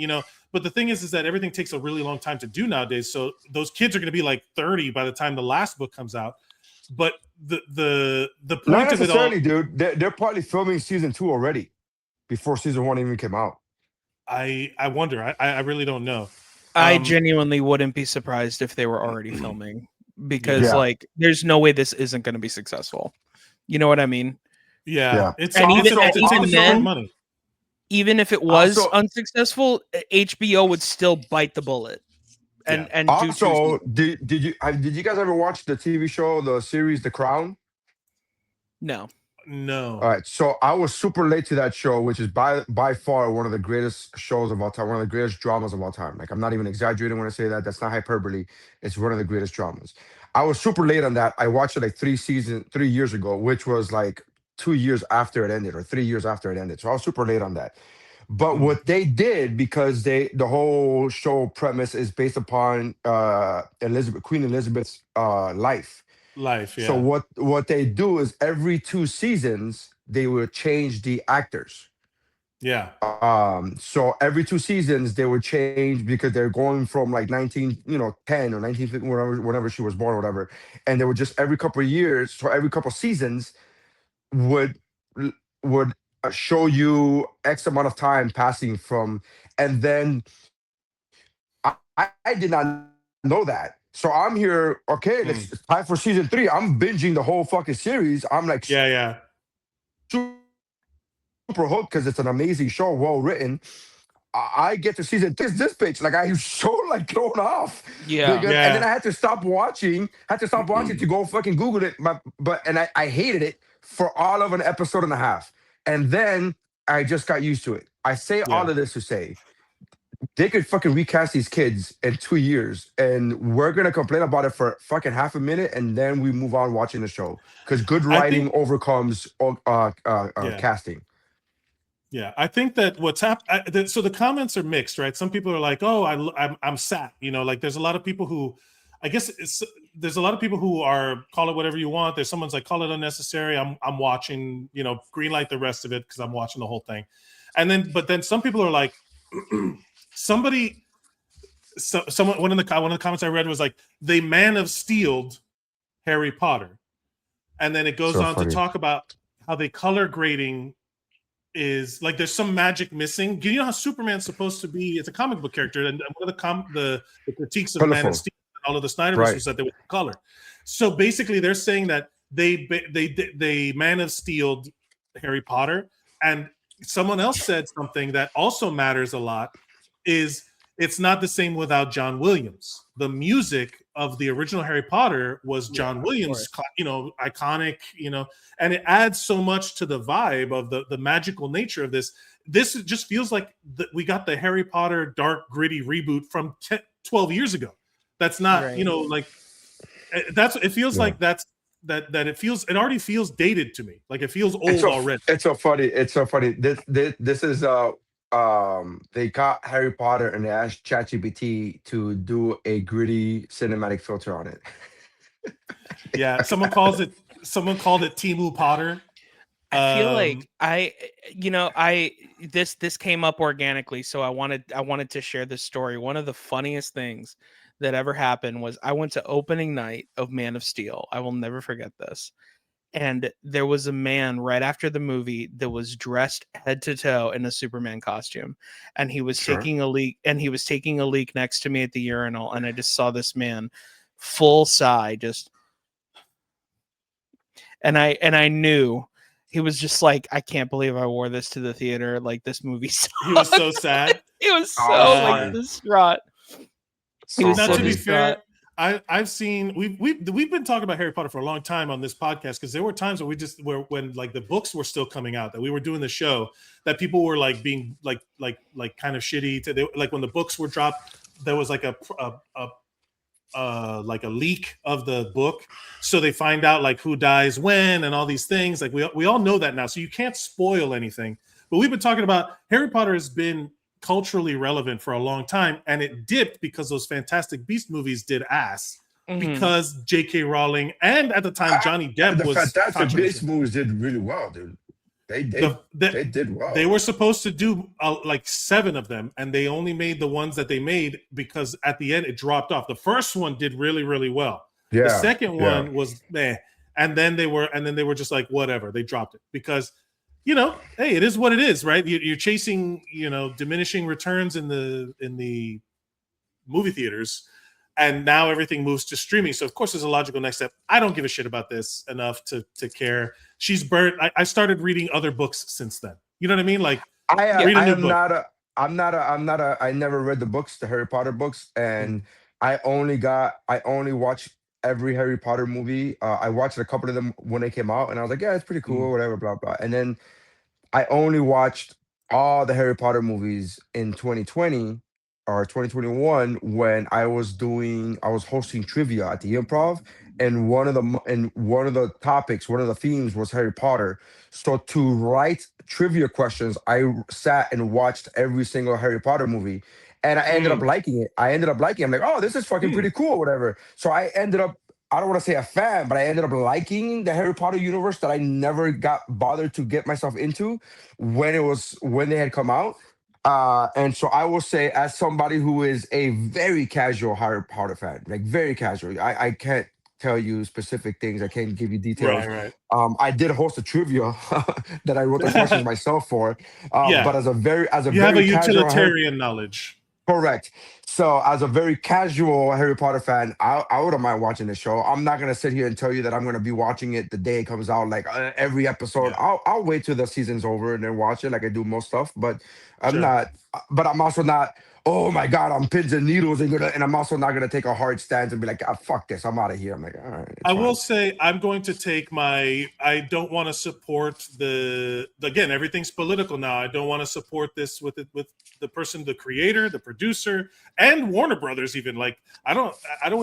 But the thing is that everything takes a really long time to do nowadays. So those kids are going to be like 30 by the time the last book comes out. But the point not of it all, dude. They're probably filming season 2 already before season 1 even came out. I wonder. I really don't know. I genuinely wouldn't be surprised if they were already filming because like there's no way this isn't going to be successful. You know what I mean? Yeah. It's then, money. Even if it was unsuccessful, HBO would still bite the bullet. And also, did you guys ever watch the TV show, the series The Crown? No. No. All right, so I was super late to that show, which is by far one of the greatest shows of all time, one of the greatest dramas of all time. Like, I'm not even exaggerating when I say that. That's not hyperbole. It's one of the greatest dramas. I was super late on that. I watched it like 3 years ago, which was like 2 years after it ended, or 3 years after it ended. So I was super late on that. But what they did, because the whole show premise is based upon Queen Elizabeth's life. Yeah. So what they do is every 2 seasons they will change the actors. Yeah. So every 2 seasons they would change, because they're going from like 10 or 1950, whenever she was born or whatever, and they would just every couple of years, so every couple of seasons would show you X amount of time passing from, and then I did not know that. So I'm here, okay, it's time for season 3. I'm binging the whole fucking series. I'm like, super hooked, because it's an amazing show, well written. I get to season 3, this bitch, like, I was so like thrown off. And then I had to stop watching. To go fucking Google it. But I hated it for all of an episode and a half. And then I just got used to it. I say all of this to say, they could fucking recast these kids in 2 years, and we're gonna complain about it for fucking half a minute, and then we move on watching the show, because good writing overcomes casting. Yeah, I think that what's happened. So the comments are mixed, right? Some people are like, "Oh, I'm sad," like there's a lot of people who, I guess there's a lot of people who are, call it whatever you want. There's someone's like, call it unnecessary. I'm watching, green light the rest of it because I'm watching the whole thing, but then some people are like, one of the comments I read was like, they Man of Steel'd Harry Potter, and then it goes on to talk about how they color grading is like there's some magic missing. You know how Superman's supposed to be? It's a comic book character, and one of the critiques of Man of Steel, all of the Snyderverse was that they were color. So basically, they're saying that they Man of Steel'd Harry Potter, and someone else said something that also matters a lot. Is it's not the same without John Williams. The music of the original Harry Potter was John Williams, iconic, and it adds so much to the vibe of the magical nature of this. This just feels like we got the Harry Potter dark, gritty reboot from 12 years ago. That's not, it feels like it already feels dated to me. Like it feels old already. It's so funny. This is they got Harry Potter and they asked ChatGPT to do a gritty cinematic filter on it. Yeah, someone called it Timu Potter. I feel like this came up organically, so I wanted to share this story. One of the funniest things that ever happened was I went to opening night of Man of Steel. I will never forget this. And there was a man right after the movie that was dressed head to toe in a Superman costume, and he was taking a leak. And he was taking a leak next to me at the urinal, and I just saw this man, full sigh, just. And I knew he was just like, I can't believe I wore this to the theater. Like, this movie sucked. He was so sad. He was so distraught. Not to be fair. I've seen we've been talking about Harry Potter for a long time on this podcast, because there were times where when like the books were still coming out, that we were doing the show, that people were like being like kind of shitty like when the books were dropped, there was like a leak of the book, so they find out like who dies when and all these things. Like we all know that now, so you can't spoil anything. But we've been talking about Harry Potter has been culturally relevant for a long time, and it dipped because those Fantastic Beast movies did ass, because J.K. Rowling and at the time Johnny Depp was. The Fantastic Beast movies did really well, dude. They did well. They were supposed to do like 7 of them, and they only made the ones that they made because at the end it dropped off. The first one did really, really well. Yeah, the second one was meh, and then they were just like whatever. They dropped it because. Hey, it is what it is, right? You're chasing, diminishing returns in the movie theaters. and now everything moves to streaming. So of course, there's a logical next step. I don't give a shit about this enough to care. She's burnt. I started reading other books since then. You know what I mean? Like read a new book. I'm not a. I never read the books, the Harry Potter books, and I only watched every Harry Potter movie. I watched a couple of them when they came out, and I was like, yeah, it's pretty cool, whatever, blah blah. And then I only watched all the Harry Potter movies in 2020 or 2021 when I was hosting trivia at the Improv, and one of the topics, one of the themes was Harry Potter. So to write trivia questions, I sat and watched every single Harry Potter movie, and I ended up liking it. I'm like, oh, this is fucking pretty cool, whatever. So I ended up, I don't want to say a fan, but I ended up liking the Harry Potter universe that I never got bothered to get myself into when they had come out. And so I will say, as somebody who is a very casual Harry Potter fan, like very casual, I can't tell you specific things. I can't give you details. Right. I did host a trivia that I wrote the questions myself for. But as a very you have a utilitarian knowledge. Correct. So as a very casual Harry Potter fan, I wouldn't mind watching the show. I'm not going to sit here and tell you that I'm going to be watching it the day it comes out, like every episode. I'll wait till the season's over and then watch it like I do most stuff. But I'm also not, oh my God, I'm pins and needles and I'm also not going to take a hard stance and be like, fuck this, I'm out of here. I'm like, all right. I will say I'm going to take I don't want to support again, everything's political now. I don't want to support this with the person, the creator, the producer, and Warner Brothers even. Like, I don't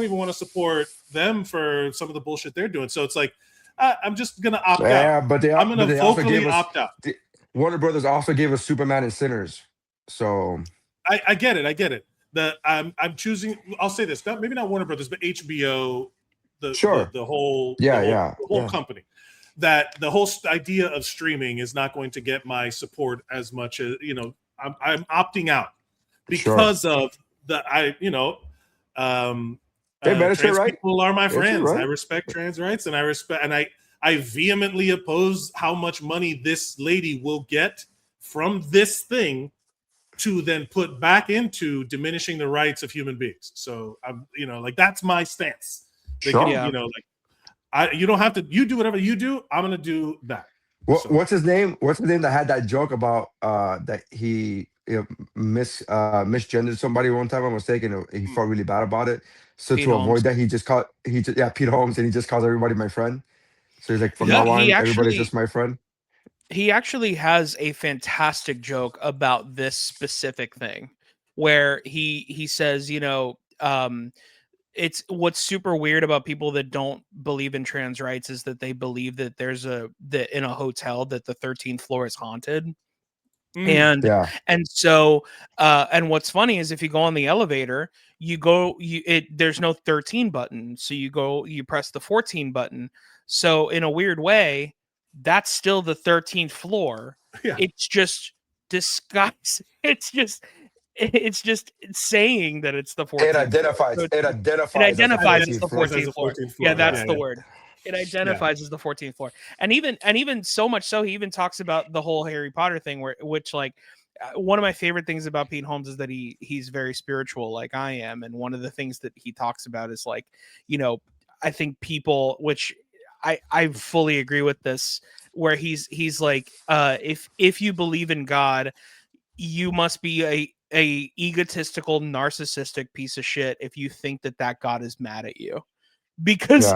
even want to support them for some of the bullshit they're doing. So it's like, I'm just going to opt out. Yeah, but I'm going to vocally opt out. Warner Brothers also gave us Superman and Sinners. So I get it. I'm choosing. I'll say this: maybe not Warner Brothers, but HBO. The whole company. That the whole idea of streaming is not going to get my support as much as I'm opting out because of trans people are my friends. Right. I respect trans rights, and I vehemently oppose how much money this lady will get from this thing to then put back into diminishing the rights of human beings. So I'm, that's my stance. You don't have to. You do whatever you do. I'm gonna do that. What's his name? What's his name that had that joke about that he misgendered somebody one time? I'm mistaken. He felt really bad about it. So Pete to Holmes. Avoid that, Pete Holmes, and he just calls everybody my friend. So he's like, from now on, everybody's just my friend. He actually has a fantastic joke about this specific thing where he says, it's what's super weird about people that don't believe in trans rights is that they believe that that in a hotel that the 13th floor is haunted. And so and what's funny is if you go on the elevator, there's no 13 button. So you press the 14 button. So in a weird way, that's still the 13th floor. Yeah. It's just disguise. It's just saying that it's the 14th. It identifies as the 14th floor. Yeah, that's the word. It identifies as the 14th floor. And even so much so, he even talks about the whole Harry Potter thing, which one of my favorite things about Pete Holmes is that he's very spiritual, like I am. And one of the things that he talks about is I think people, which I fully agree with this, where he's like, if you believe in God, you must be a egotistical, narcissistic piece of shit if you think that God is mad at you, because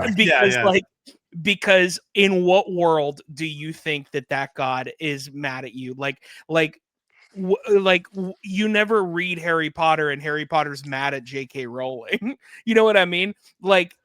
in what world do you think that God is mad at you? You never read Harry Potter and Harry Potter's mad at J.K. Rowling. You know what I mean? Like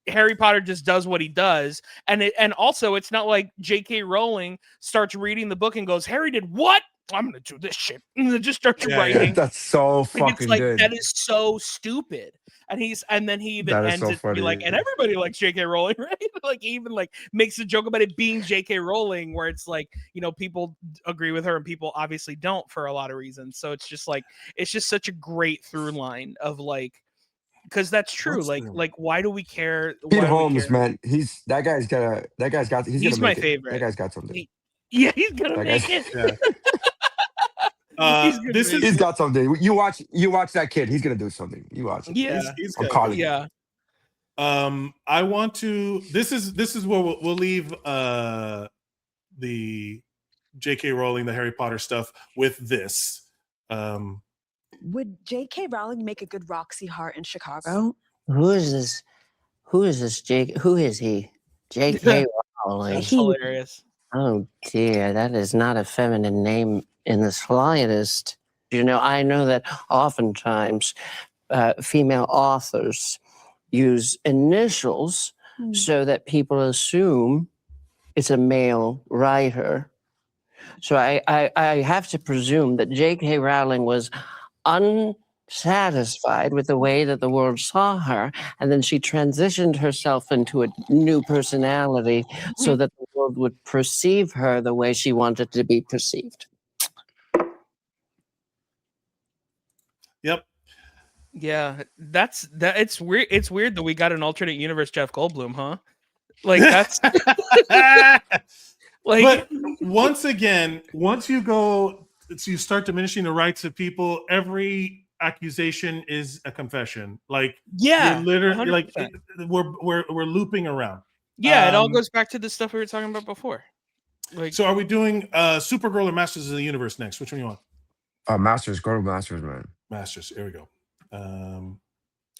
Harry Potter just does what he does, and also it's not like J.K. Rowling starts reading the book and goes, Harry did what? I'm gonna do this shit, and then just starts writing. That's so fucking good. That is so stupid. And then he even ends it to be like, and everybody likes J.K. Rowling, right? He even makes a joke about it being J.K. Rowling, where it's people agree with her and people obviously don't for a lot of reasons. So it's just such a great through line of because that's true. Why do we care? Pete Holmes, man, he's my favorite. That guy's got something. He's gonna make it. Yeah. He's got something. You watch that kid. He's gonna do something. You watch it. Yeah, I'm calling. Yeah. I want to. This is where we'll leave the J.K. Rowling, the Harry Potter stuff with this. Would J.K. Rowling make a good Roxy Hart in Chicago? Who is this? Who is this? Who is he? J.K. Rowling. That's hilarious. Oh dear, that is not a feminine name in the slightest. You know, I know that oftentimes female authors use initials so that people assume it's a male writer. So I have to presume that J.K. Rowling was unsatisfied with the way that the world saw her, and then she transitioned herself into a new personality so that the world would perceive her the way she wanted to be perceived. Yep. Yeah, that's that. It's weird. It's weird that we got an alternate universe Jeff Goldblum, huh? Like that's like. But once again, once you start diminishing the rights of people, every accusation is a confession. Like Yeah, you're literally 100%. like we're looping around. Yeah, it all goes back to the stuff we were talking about before. Like, so are we doing Supergirl or Masters of the Universe next? Which one you want? Masters, go to Masters, man. Masters. Here we go.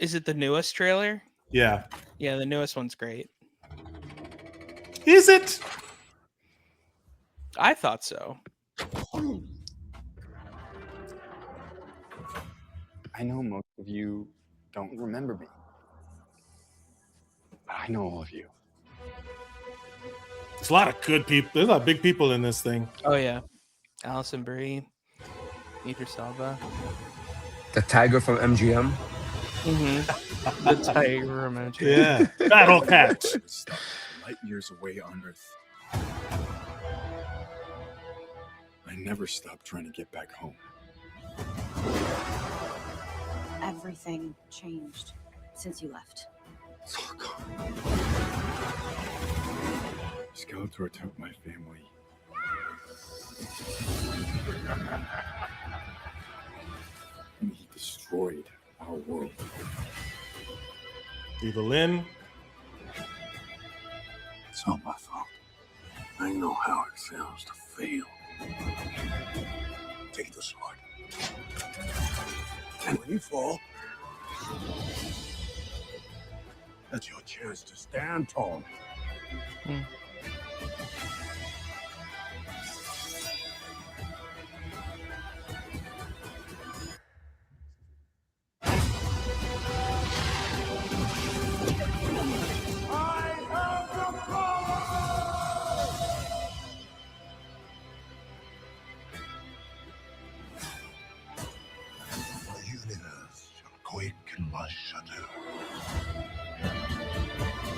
Is it the newest trailer? Yeah. Yeah, the newest one's great. Is it? I thought so. I know most of you don't remember me, but I know all of you. There's a lot of good people. There's a lot of big people in this thing. Oh yeah, Allison Brie, Idris Elba, the tiger from MGM. Mm-hmm. The tiger from MGM. Yeah, Battle Cat. Light years away on Earth. I never stopped trying to get back home. Everything changed since you left. It's all gone. Skeletor took my family. And he destroyed our world. Eva Lynn. It's not my fault. I know how it feels to fail. Take the sword. And when you fall, that's your chance to stand tall.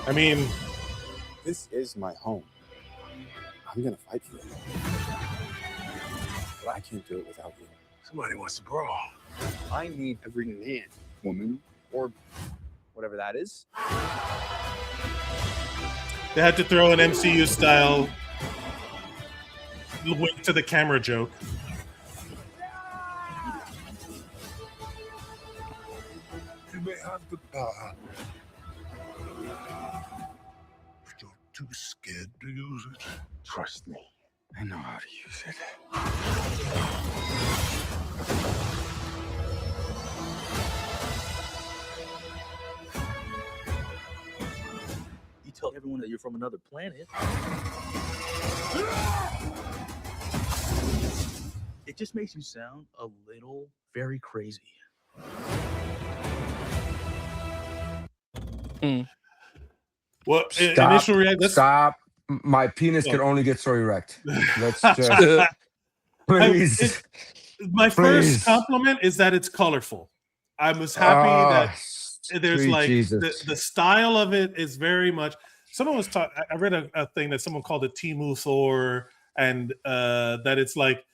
I mean, this is my home. I'm gonna fight for it. But I can't do it without you. Somebody wants to brawl. I need every man, woman, or whatever that is. they had to throw an MCU style wink to the camera joke. You may have the power. Too scared to use it. Trust me, I know how to use it. You tell everyone that you're from another planet. It just makes you sound a little very crazy. Well, Stop, initial reaction. Stop. My penis can only get so erect. Let's just please. My first compliment is that it's colorful. I was happy that there's like the style of it is very much. Someone was talking. I read a thing that someone called it Temu Thor, and that it's like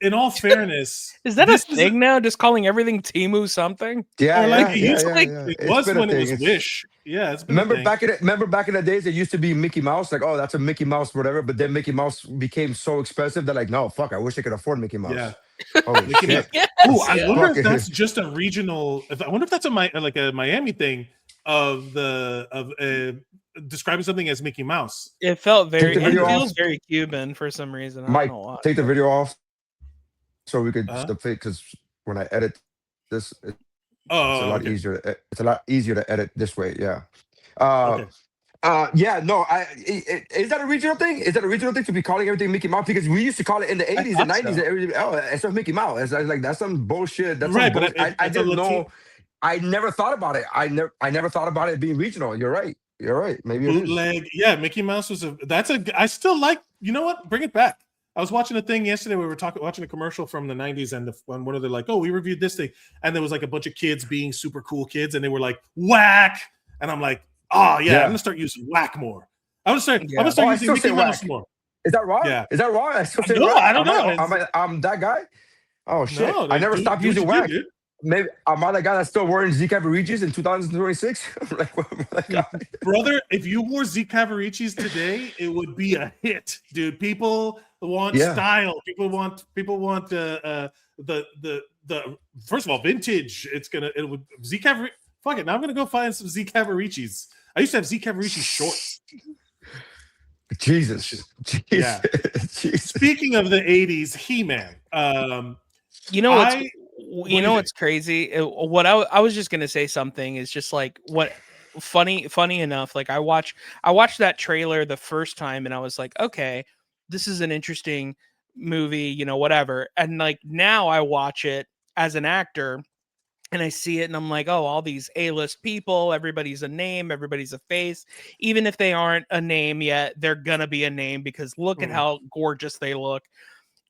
in all fairness, is that a thing now? Just calling everything Timu something? Yeah, or like yeah, it was when it was Wish. Yeah, it's been remember a thing. remember back in the days, it used to be Mickey Mouse. Like, oh, that's a Mickey Mouse, whatever. But then Mickey Mouse became so expensive. They're like, no, fuck, I wish I could afford Mickey Mouse. Yeah. Holy Mickey shit. Mouse. Oh, I wonder if that's just a regional. I wonder if that's a Miami thing of describing something as Mickey Mouse. It felt very. It feels very Cuban for some reason. I Mike, don't know why. take the video off so we could stop it, because when I edit this, it's a lot easier. It's a lot easier to edit this way. Yeah. Yeah. No. Is that a regional thing? Is that a regional thing to be calling everything Mickey Mouse? Because we used to call it in the 80s and 90s. And everybody, it's not Mickey Mouse. It's like that's some bullshit. That's right. But I didn't know. I never thought about it. I never thought about it being regional. You're right. You're right. Maybe bootleg. Yeah, Mickey Mouse was I still like. You know what? Bring it back. I was watching a thing yesterday. We were watching a commercial from the 90s, and one of them like, oh, we reviewed this thing, and there was like a bunch of kids being super cool kids, and they were like whack, and I'm like, oh yeah, I'm gonna start using whack more. I'm gonna start using Mickey Mouse more. Is that wrong? Yeah. Is that wrong? I still say no, whack. I don't know. I'm that guy. Oh shit! No, I never stopped using whack. Maybe am I the guy that's still wearing Z Cavaricis in 2026? Brother, if you wore Z Cavaricis today, it would be a hit, dude. People want style. People want the first of all vintage. It would Z Cavaricis. Fuck it. Now I'm gonna go find some Z Cavaricis. I used to have Z Cavaricis shorts. Jesus. Yeah. Jesus. Speaking of the 80s, He-Man. You know what's what's crazy? What I was just gonna say something is just like what funny enough. Like I watched that trailer the first time and I was like, okay, this is an interesting movie, you know, whatever. And like now I watch it as an actor and I see it and I'm like, oh, all these A-list people, everybody's a name, everybody's a face. Even if they aren't a name yet, they're gonna be a name because look at how gorgeous they look.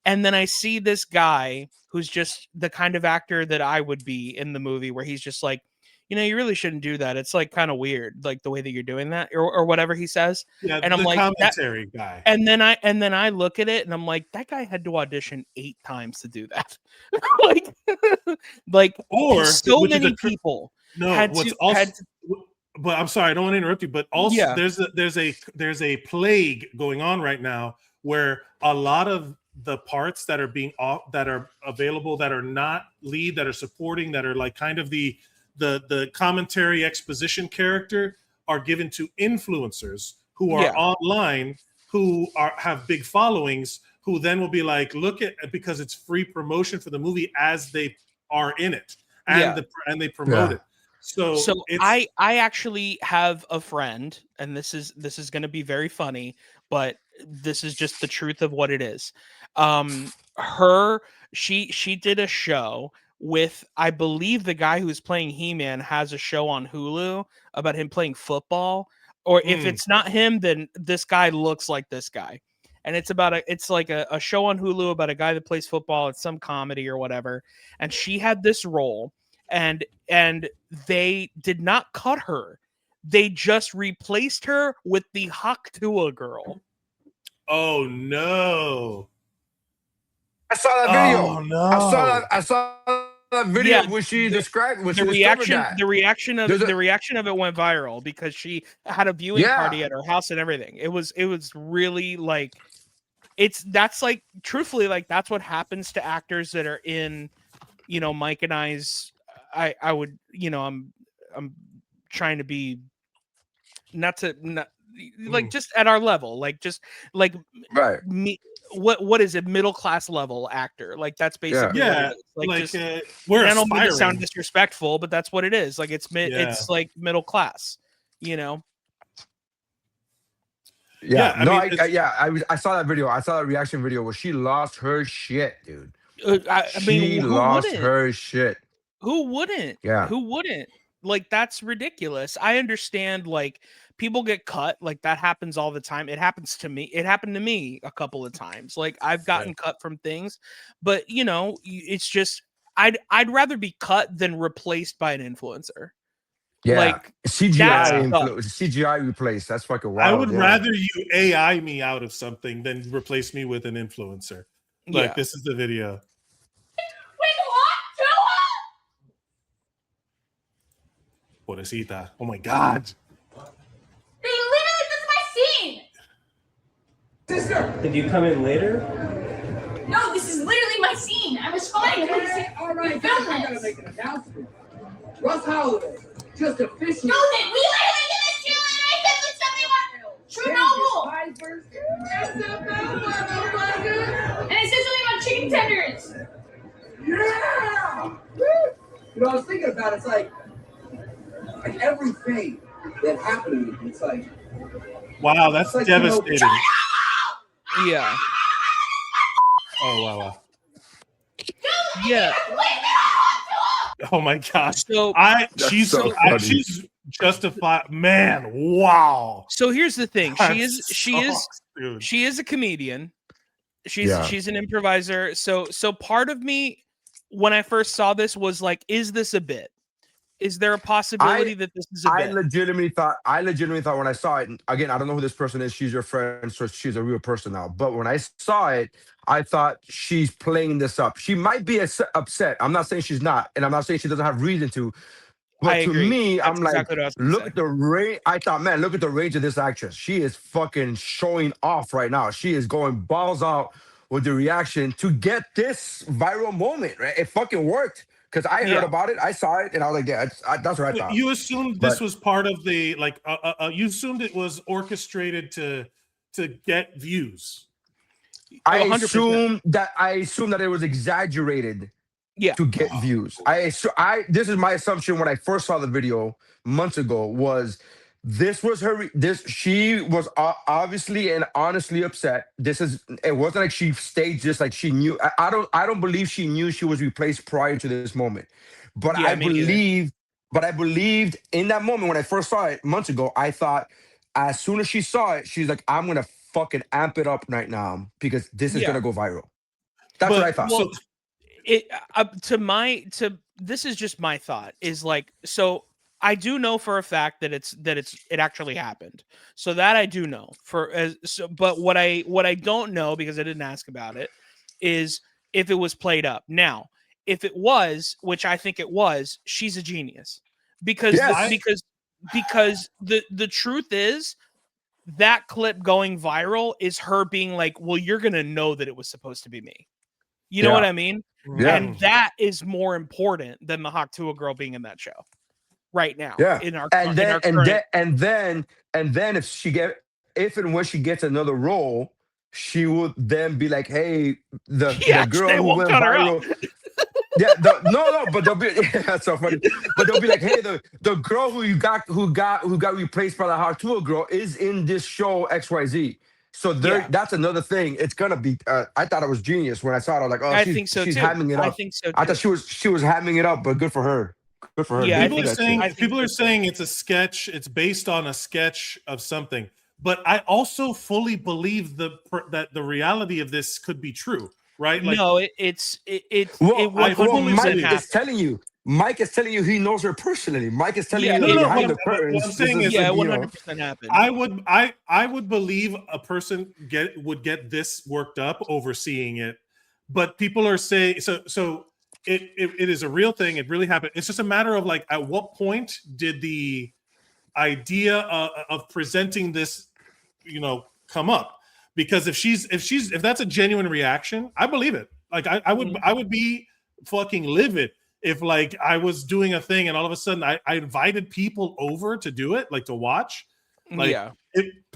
And then I see this guy who's just the kind of actor that I would be in the movie, where he's just like, you know, you really shouldn't do that. It's like kind of weird, like the way that you're doing that, or whatever he says. Yeah, and I'm like, commentary guy. And then I look at it and I'm like, that guy had to audition 8 times to do that. like, or so many people. No, but I'm sorry, I don't want to interrupt you. But also, there's a plague going on right now where a lot of the parts that are available, that are not lead, that are supporting, that are like kind of the commentary exposition character, are given to influencers who are online, who have big followings, who then will be like, look at, because it's free promotion for the movie as they are in it, and they promote it. So I actually have a friend, and this is going to be very funny, but this is just the truth of what it is. She did a show with, I believe the guy who's playing He-Man has a show on Hulu about him playing football, or if it's not him, then this guy looks like this guy. And it's like a show on Hulu about a guy that plays football. It's some comedy or whatever. And she had this role, and they did not cut her. They just replaced her with the Haktua girl. Oh no. I saw that video. Oh no. I saw that video when she described the reaction of it went viral because she had a viewing party at her house and everything. It was really like, that's like, truthfully, like that's what happens to actors that are in, you know, Mike and I would, you know, I'm trying to be not like just at our level, like just like me. What is it? Middle class level actor. Like that's basically what it is. Like just, we're I don't mean to aspiring. sound disrespectful, but that's what it is. Like it's it's like middle class, you know. I saw that video. I saw that reaction video where she lost her shit, dude. She lost her shit. Who wouldn't? Yeah. Who wouldn't? Like that's ridiculous. I understand, like people get cut, like that happens all the time. It happens to me. It happened to me a couple of times. Like I've gotten cut from things, but you know, it's just I'd rather be cut than replaced by an influencer. Yeah, like CGI replaced. That's fucking wild. I would rather you AI me out of something than replace me with an influencer. Like this is the video. Pobrecita. Oh my God. They literally, this is my scene. Sister, did you come in later? No, this is literally my scene. I was fine. All right, guys, I gotta make an announcement. Russ Holiday, just officially. No, we literally did this too, and I said with something about Chernobyl. And I said something about chicken tenders. Yeah! You know, I was thinking about it, it's like everything that happened, it's like. Wow, that's like, devastating. Yeah. Oh wow. Yeah. Oh my gosh. So she's justified. Man, wow. So here's the thing. Dude. She is a comedian. She's an improviser. So part of me when I first saw this was like, is this a bit? Is there a possibility that this is a bit? I legitimately thought when I saw it, and again, I don't know who this person is. She's your friend, so she's a real person now. But when I saw it, I thought she's playing this up. She might be upset. I'm not saying she's not, and I'm not saying she doesn't have reason to. But to me, That's I'm exactly like, look at the range. I thought, man, look at the range of this actress. She is fucking showing off right now. She is going balls out with the reaction to get this viral moment. Right? It fucking worked. Because I heard about it, I saw it, and I was like, yeah, that's what I thought. You assumed this was part of the, like, you assumed it was orchestrated to get views. I assumed that it was exaggerated to get views. This is my assumption when I first saw the video months ago was this was her. She was obviously and honestly upset. It wasn't like she staged this. Like she knew. I don't believe she knew she was replaced prior to this moment. But I believed in that moment when I first saw it months ago. I thought as soon as she saw it, she's like, I'm gonna fucking amp it up right now because this is gonna go viral. That's what I thought. Well, this is just my thought. Is like so. I do know for a fact that it actually happened. So that I do know but what I don't know, because I didn't ask about it, is if it was played up. Now, if it was, which I think it was, she's a genius. Because the truth is that clip going viral is her being like, well, you're gonna know that it was supposed to be me. You know what I mean? Yeah. And that is more important than the Hawk Tuah girl being in that show. Right now, and then if and when she gets another role, she would then be like, "Hey, the girl who went viral." But they'll be that's so funny. But they'll be like, "Hey, the girl who got replaced by the Hawk Tuah girl is in this show XYZ." So that's another thing. It's gonna be. I thought it was genius when I saw it. I was like, "Oh, I think so she's too. hamming it up." I think so too. I thought she was hamming it up, but good for her. Good for her. Yeah, people are saying it's a sketch. It's based on a sketch of something. But I also fully believe that the reality of this could be true, right? Like, no, Mike is telling you. Mike is telling you he knows her personally. Mike is telling you behind the curtains. What I'm saying is, 100% happened. I would believe a person would get this worked up overseeing it, but people are saying so. It is a real thing. It really happened. It's just a matter of like, at what point did the idea of presenting this, come up? Because if that's a genuine reaction, I believe it. Like I would be fucking livid if like I was doing a thing and all of a sudden I invited people over to do it, like to watch. Like,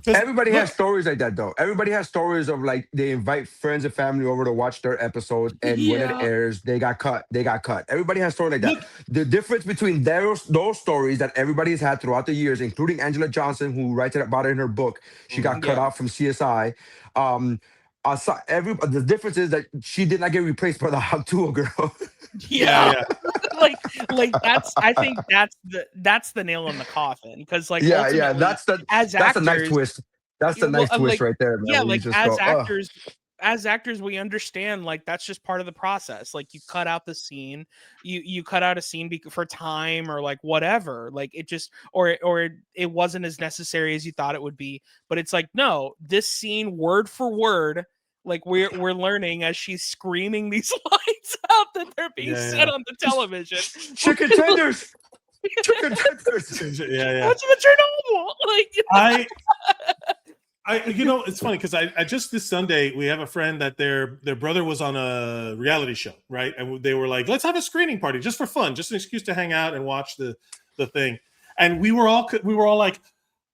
everybody has stories like that, though. Everybody has stories of like they invite friends and family over to watch their episodes, and when it airs, they got cut. Everybody has stories like that. The difference between those stories that everybody has had throughout the years, including Angela Johnson, who writes about it in her book, she got cut off from CSI. The difference is that she did not get replaced by the Hawk Tuah girl. like I think that's the nail in the coffin, because like that's a nice twist. That's the nice twist right there, man. Yeah, like as actors, we understand like that's just part of the process. Like you cut out the scene, you cut out a scene for time or like whatever. Like it just or it wasn't as necessary as you thought it would be. But it's like, no, this scene word for word Like we're learning as she's screaming these lines out that they're being said on the television. Chicken tenders. Chicken tenders. Yeah. What's with Chernobyl? Like it's funny because I just this Sunday we have a friend that their brother was on a reality show, right? And they were like, let's have a screening party just for fun, just an excuse to hang out and watch the thing. And we were all like,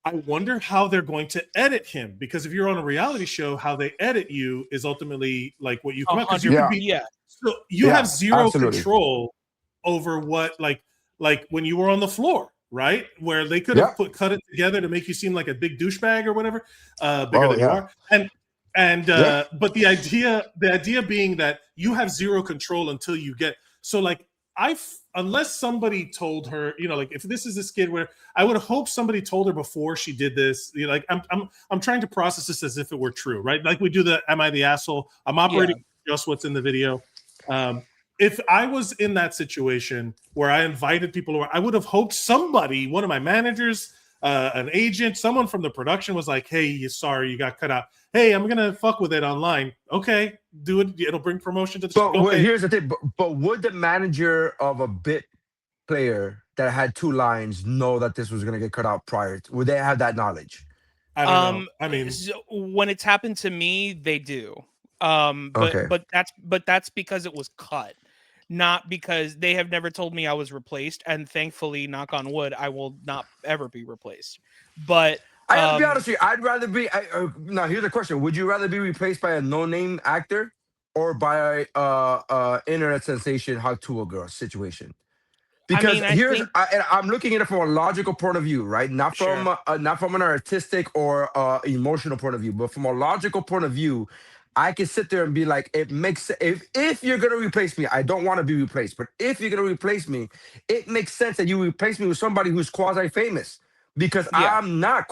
I wonder how they're going to edit him, because if you're on a reality show, how they edit you is ultimately like what you come out, because you could be so you have zero control over what like when you were on the floor, right? Where they could have cut it together to make you seem like a big douchebag or whatever, bigger than you are. And but the idea being that you have zero control until you get so like unless somebody told her, like if this is a skit where I would hope somebody told her before she did this, like I'm trying to process this as if it were true, right? Like we do the am I the asshole? I'm operating just what's in the video. If I was in that situation where I invited people over, I would have hoped somebody, one of my managers, an agent, someone from the production was like, hey, sorry, you got cut out. Hey, I'm going to fuck with it online. Okay, do it. It'll bring promotion to the show. But here's the thing. But would the manager of a bit player that had 2 lines know that this was going to get cut out prior? Would they have that knowledge? I don't know. I mean, when it's happened to me, they do. But that's because it was cut. Not because they have never told me I was replaced, and thankfully, knock on wood, I will not ever be replaced. But I have to be honest with you. I'd rather be. Now, here's the question: would you rather be replaced by a no-name actor or by internet sensation Hot Tool Girl situation? Because I'm looking at it from a logical point of view, right? Not from an artistic or emotional point of view, but from a logical point of view. I can sit there and be like, it makes if you're gonna replace me, I don't want to be replaced, but if you're gonna replace me, it makes sense that you replace me with somebody who's quasi-famous, because I'm not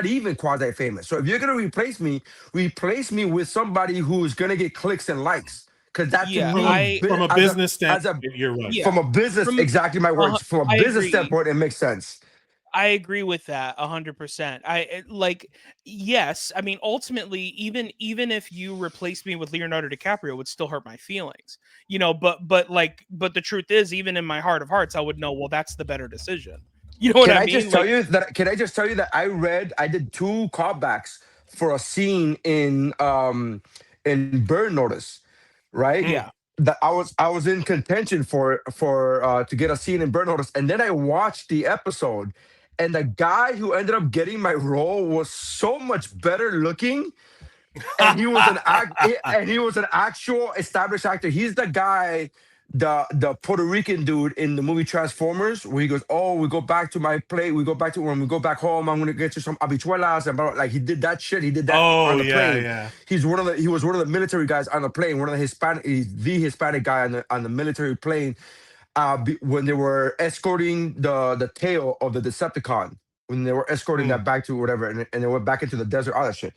even quasi-famous. So if you're gonna replace me with somebody who's gonna get clicks and likes. Because that's from a business standpoint, you're right. From a business, exactly my words. From a business standpoint, it makes sense. I agree with that 100%. Yes. I mean, ultimately, even if you replace me with Leonardo DiCaprio, it would still hurt my feelings, But the truth is, even in my heart of hearts, I would know, well, that's the better decision. You know what I mean? Can I just tell you that I did 2 callbacks for a scene in Burn Notice, right? Yeah. That I was in contention for to get a scene in Burn Notice, and then I watched the episode. And the guy who ended up getting my role was so much better looking, and he was an actual established actor. He's the guy, the Puerto Rican dude in the movie Transformers, where he goes, "Oh, we go back to my plate. When we go back home, I'm gonna get you some habichuelas." And like he did that shit. He did that on the plane. Yeah. He was one of the military guys on the plane. One of the Hispanic guy on the military plane. When they were escorting the tail of the Decepticon, when they were escorting that back to whatever, and they went back into the desert, all that shit.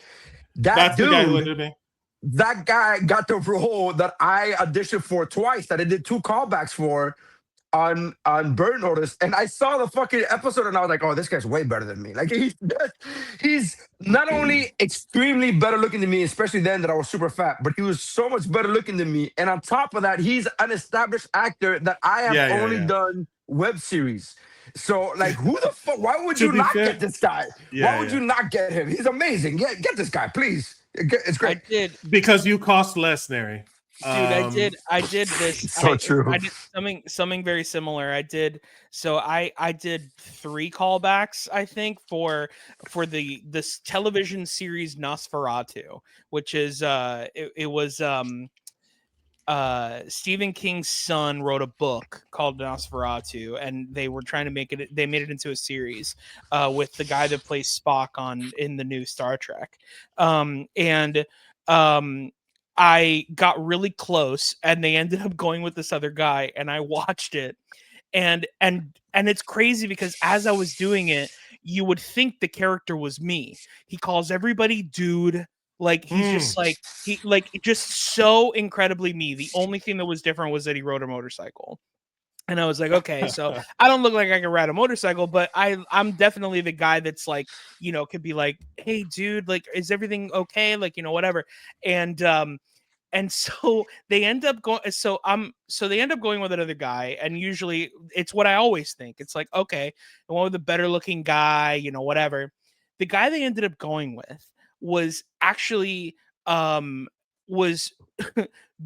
That's the guy who ended me. That guy got the role that I auditioned for twice, that I did 2 callbacks for on Burn Notice, and I saw the fucking episode, and I was like, "Oh, this guy's way better than me." Like he's not only extremely better looking than me, especially then that I was super fat, but he was so much better looking than me. And on top of that, he's an established actor that I have only done web series. So, like, who the fuck? Why would you not get this guy? Why would you not get him? He's amazing. Get this guy, please. It's great. I did, because you cost less, Neri. Dude, I did this. So true. I did something very similar. I did 3 callbacks, I think, for this television series Nosferatu, which is it was Stephen King's son wrote a book called Nosferatu, and they were trying to they made it into a series with the guy that plays Spock in the new Star Trek. I got really close, and they ended up going with this other guy, and I watched it, and it's crazy because as I was doing it, you would think the character was me. He calls everybody dude. Like he's just just so incredibly me. The only thing that was different was that he rode a motorcycle. And I was like, okay, so I don't look like I can ride a motorcycle, but I'm definitely the guy that's like, you know, could be like, hey, dude, like, is everything okay? Like, you know, whatever. And so they end up going. So they end up going with another guy, and usually it's what I always think. It's like, okay, the one with the better looking guy, you know, whatever. The guy they ended up going with was actually was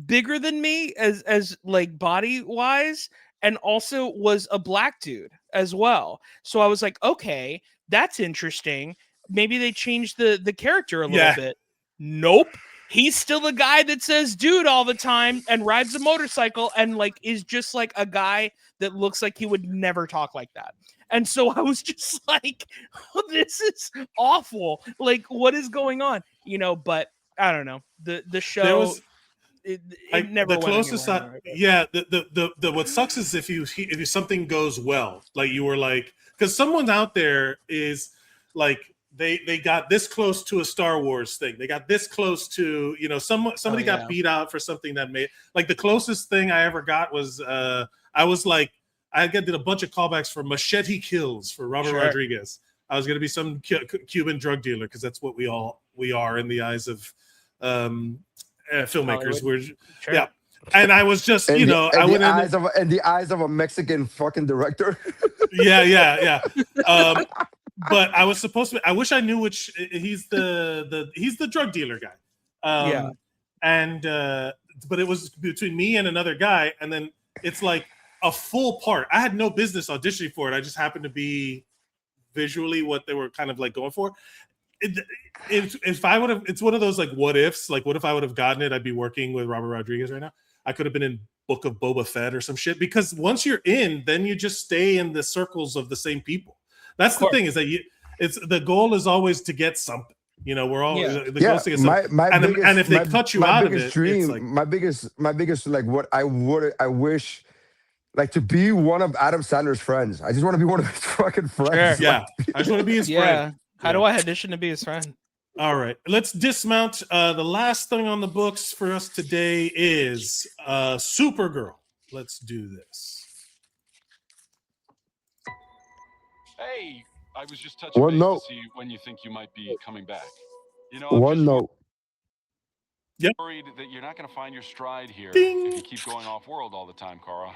bigger than me as like body wise, and also was a black dude as well. So I was like, okay, that's interesting. Maybe they changed the character a little bit. Nope. He's still the guy that says dude all the time and rides a motorcycle and like is just like a guy that looks like he would never talk like that. And so I was just like, oh, this is awful. Like, what is going on? You know, but I don't know. The show There was it the never went closest anywhere. yeah, the what sucks is if something goes well, like you were like, because someone out there is like they got this close to a Star Wars thing, they got this close to, you know, somebody got beat out for something that made, like the closest thing I ever got was I was like, did a bunch of callbacks for Machete Kills for Robert Rodriguez. I was going to be some Cuban drug dealer because that's what we are in the eyes of filmmakers. Yeah, and I was just, you know, I went in the eyes of a Mexican fucking director. yeah. But I was supposed to. I wish I knew which. He's the drug dealer guy. And but it was between me and another guy, and then it's like a full part. I had no business auditioning for it. I just happened to be visually what they were kind of like going for. If I would have, it's one of those like what ifs. Like, what if I would have gotten it? I'd be working with Robert Rodriguez right now. I could have been in Book of Boba Fett or some shit. Because once you're in, then you just stay in the circles of the same people. That's the thing, is that it's the goal is always to get something. You know, we're all the goal is to get something. And if they cut you out of it, dream, it's like my biggest like what I wish. Like to be one of Adam Sandler's friends. I just want to be one of his fucking friends. Sure. Yeah, I just want to be his friend. How do I audition to be his friend? All right, let's dismount. The last thing on the books for us today is Supergirl. Let's do this. Hey, I was just touching base to see when you think you might be coming back. You know, I'm just worried that you're not going to find your stride here if you keep going off-world all the time, Kara.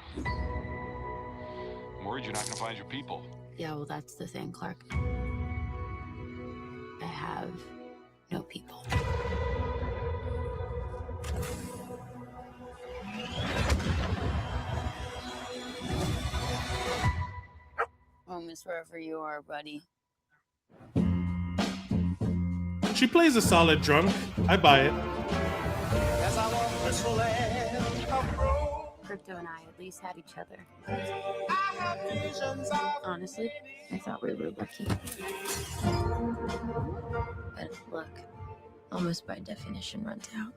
I'm worried you're not going to find your people. Yeah, well, that's the thing, Clark. I have no people. Home is wherever you are, buddy. She plays a solid drunk. I buy it. Crypto and I at least had each other. Honestly, I thought we were lucky. But look, almost by definition runs out.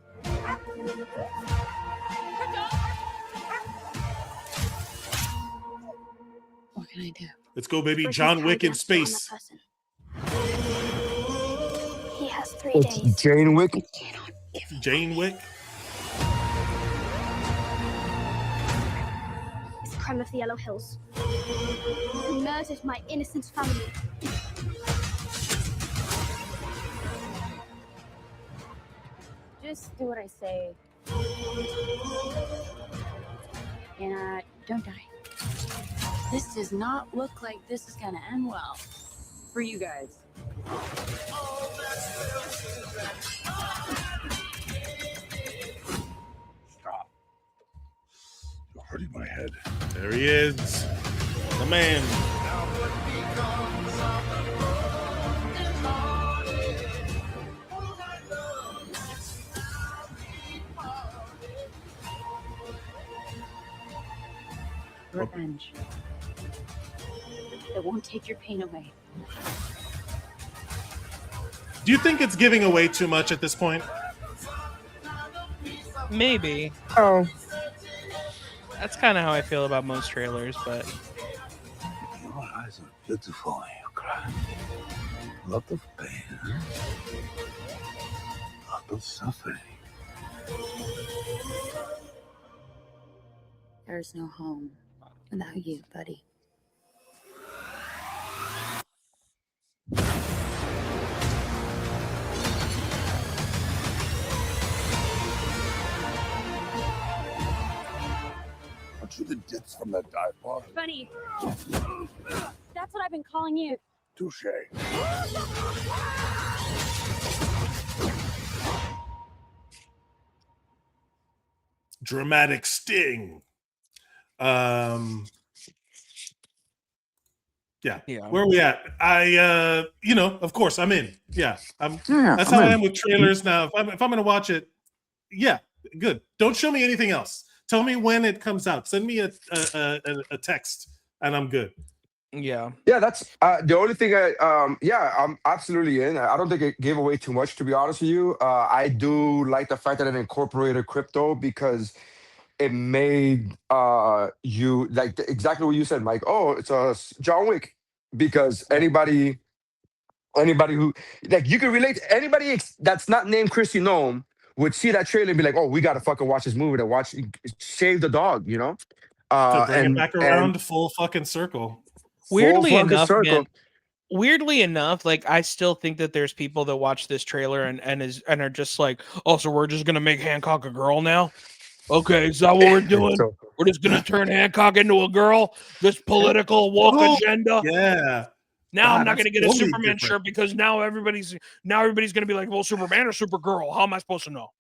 What can I do? Let's go, baby. John Wick in space. He has 3 It's days. Jane Wick. Jane Wick. It's a crime of the Yellow Hills. He murdered my innocent family. Just do what I say. And don't die. This does not look like this is gonna end well for you guys. Stop. You're hurting my head. There he is. The man. Revenge. It won't take your pain away. Do you think it's giving away too much at this point? Maybe. Oh. That's kind of how I feel about most trailers, but Your eyes are beautiful when you cry. A lot of pain, huh? A lot of suffering. There's no home. without you, buddy. Aren't you the ditz from that dive bar? Funny. That's what I've been calling you. Touche. Dramatic sting. Yeah. Where are we at? Of course I'm in. Yeah. That's how I am with trailers now. If I'm gonna watch it, yeah, good. Don't show me anything else. Tell me when it comes out. Send me a text and I'm good. Yeah. That's the only thing I'm absolutely in. I don't think it gave away too much, to be honest with you. I do like the fact that it incorporated crypto because it made you like exactly what you said, Mike. Oh, it's a John Wick, because anybody who, like, you can relate to anybody that's not named Christy Nome would see that trailer and be like, oh, we gotta fucking watch this movie to watch Save the Dog, To bring it back around full fucking circle. Weirdly enough, man, like, I still think that there's people that watch this trailer and are just like, oh, so we're just gonna make Hancock a girl now? Okay, is that what we're doing? We're just gonna turn Hancock into a girl? This political woke agenda? Yeah. Now I'm not gonna get a Superman shirt because now everybody's gonna be like, well, Superman or Supergirl? How am I supposed to know?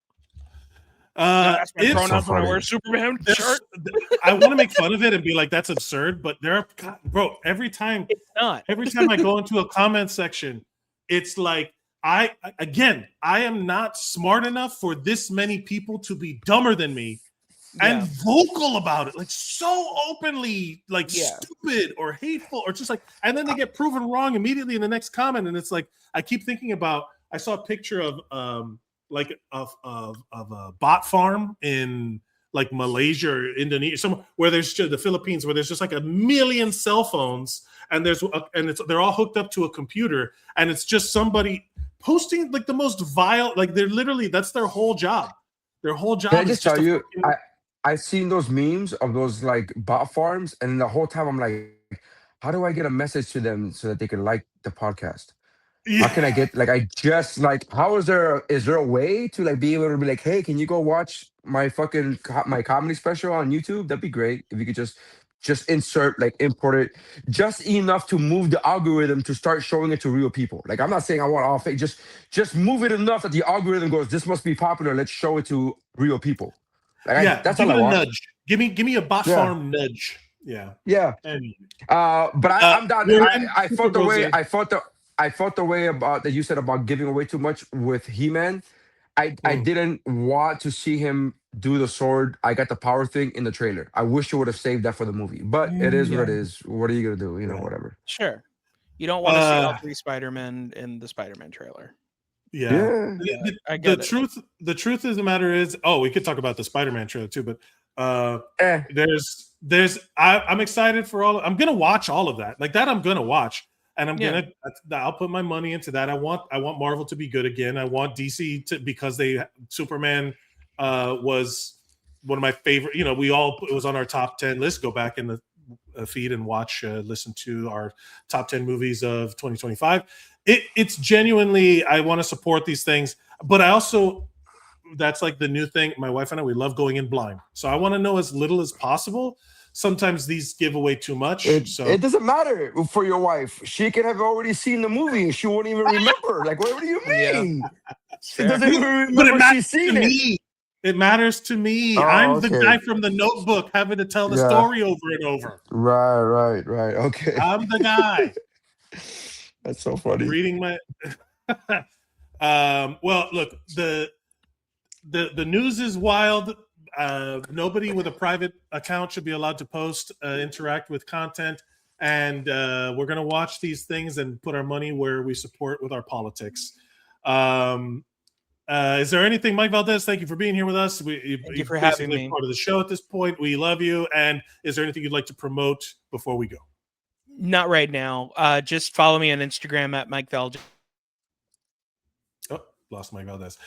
That's my pronouns when I wear a Superman shirt. I want to make fun of it and be like, that's absurd, but every time it's not. Every time I go into a comment section, it's like, I am not smart enough for this many people to be dumber than me and vocal about it, like so openly, like stupid or hateful or just like, and then they get proven wrong immediately in the next comment. And it's like, I keep thinking about, I saw a picture of a bot farm in like Malaysia or Indonesia, somewhere where there's just the Philippines, where there's just like 1 million cell phones, and they're all hooked up to a computer, and it's just somebody posting like the most vile, like they're literally, that's their whole job. Their whole job. Can I just tell you, I've seen those memes of those like bot farms, and the whole time I'm like, how do I get a message to them so that they can like the podcast? How can I get, like, how is there a way to like be able to be like, hey, can you go watch my fucking my comedy special on YouTube? That'd be great if you could just import it just enough to move the algorithm to start showing it to real people. Like, I'm not saying I want all fake, just move it enough that the algorithm goes, this must be popular, let's show it to real people. Like, that's give all it I want. Nudge. Give me a bot farm nudge. Yeah. And, but I'm done. I felt the way I felt the way about that you said about giving away too much with He-Man. I didn't want to see him do the sword, I got the power thing in the trailer. I wish you would have saved that for the movie, but it is what it is. What are you gonna do? Whatever. Sure. You don't want to see all 3 Spider-Men in the Spider-Man trailer. Yeah. I get it. The truth of the matter is, we could talk about the Spider-Man trailer too, but I'm excited for I'm gonna watch all of that. Like that I'm gonna watch. And I'll put my money into that. I want Marvel to be good again. I want DC to, because Superman was one of my favorite. It was on our top 10 list. Go back in the feed and listen to our top 10 movies of 2025. It's genuinely, I want to support these things, but I also, that's like the new thing. My wife and I, we love going in blind. So I want to know as little as possible. Sometimes these give away too much. It doesn't matter for your wife. She could have already seen the movie and she won't even remember. Like, what do you mean? She doesn't even remember she's seen it. It matters to me. I'm the guy from The Notebook having to tell the story over and over. Right. Okay. I'm the guy. That's so funny. Reading my well, look, the news is wild. Nobody with a private account should be allowed to post, interact with content, and we're going to watch these things and put our money where we support with our politics. Is there anything, Mike Valdez? Thank you for being here with us. Thank you for having me. Part of the show at this point. We love you. And is there anything you'd like to promote before we go? Not right now. Just follow me on Instagram at Mike Valdez. lost Mike Valdez.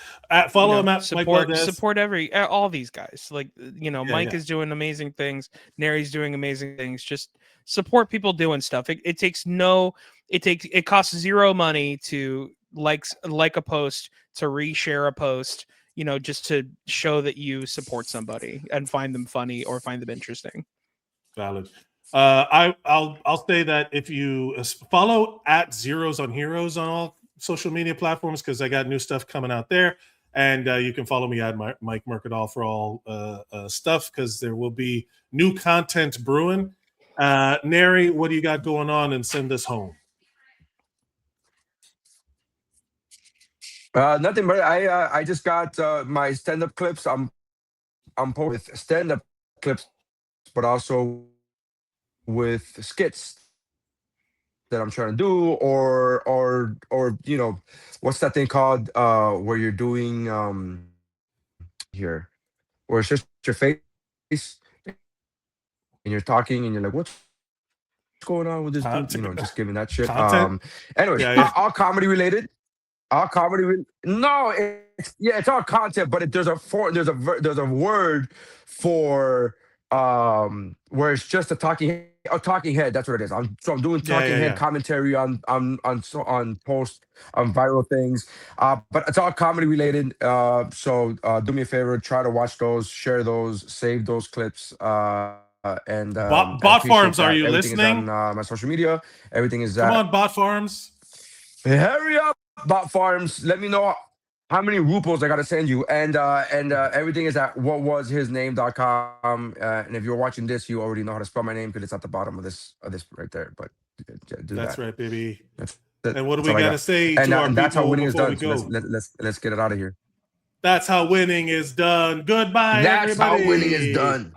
Follow him at Mike Valdez. Support all these guys. Like, Mike is doing amazing things. Neri's doing amazing things. Just support people doing stuff. It costs zero money to like a post, to reshare a post, just to show that you support somebody and find them funny or find them interesting. Valid. I'll say that if you follow at Zeros on Heroes on all social media platforms, because I got new stuff coming out there, and you can follow me at Mike Mercadal for all stuff, because there will be new content brewing. Neri, what do you got going on, and send us home? Nothing, but I just got my stand-up clips. I'm with stand-up clips, but also with skits that I'm trying to do, or what's that thing called where you're doing here, where it's just your face and you're talking and you're like, what's going on with this dude? Just giving that shit. Anyways, all comedy related. No, it's all content, but there's a word for where it's just a talking head. That's what it is. I'm doing talking head commentary on posts, on viral things, but it's all comedy related. So do me a favor, try to watch those, share those, save those clips. And Bot Farms, are you everything listening? is on my social media. Everything is come on, Bot Farms. Hurry up, Bot Farms. Let me know how many rupos I gotta send you, and everything is at whatwashisname.com. And if you're watching this, you already know how to spell my name, because it's at the bottom of this right there. But that's right, baby. That's and what do we gotta say to our that's how people winning is before done. we go? So let's get it out of here. That's how winning is done. Goodbye, That's everybody. how winning is done.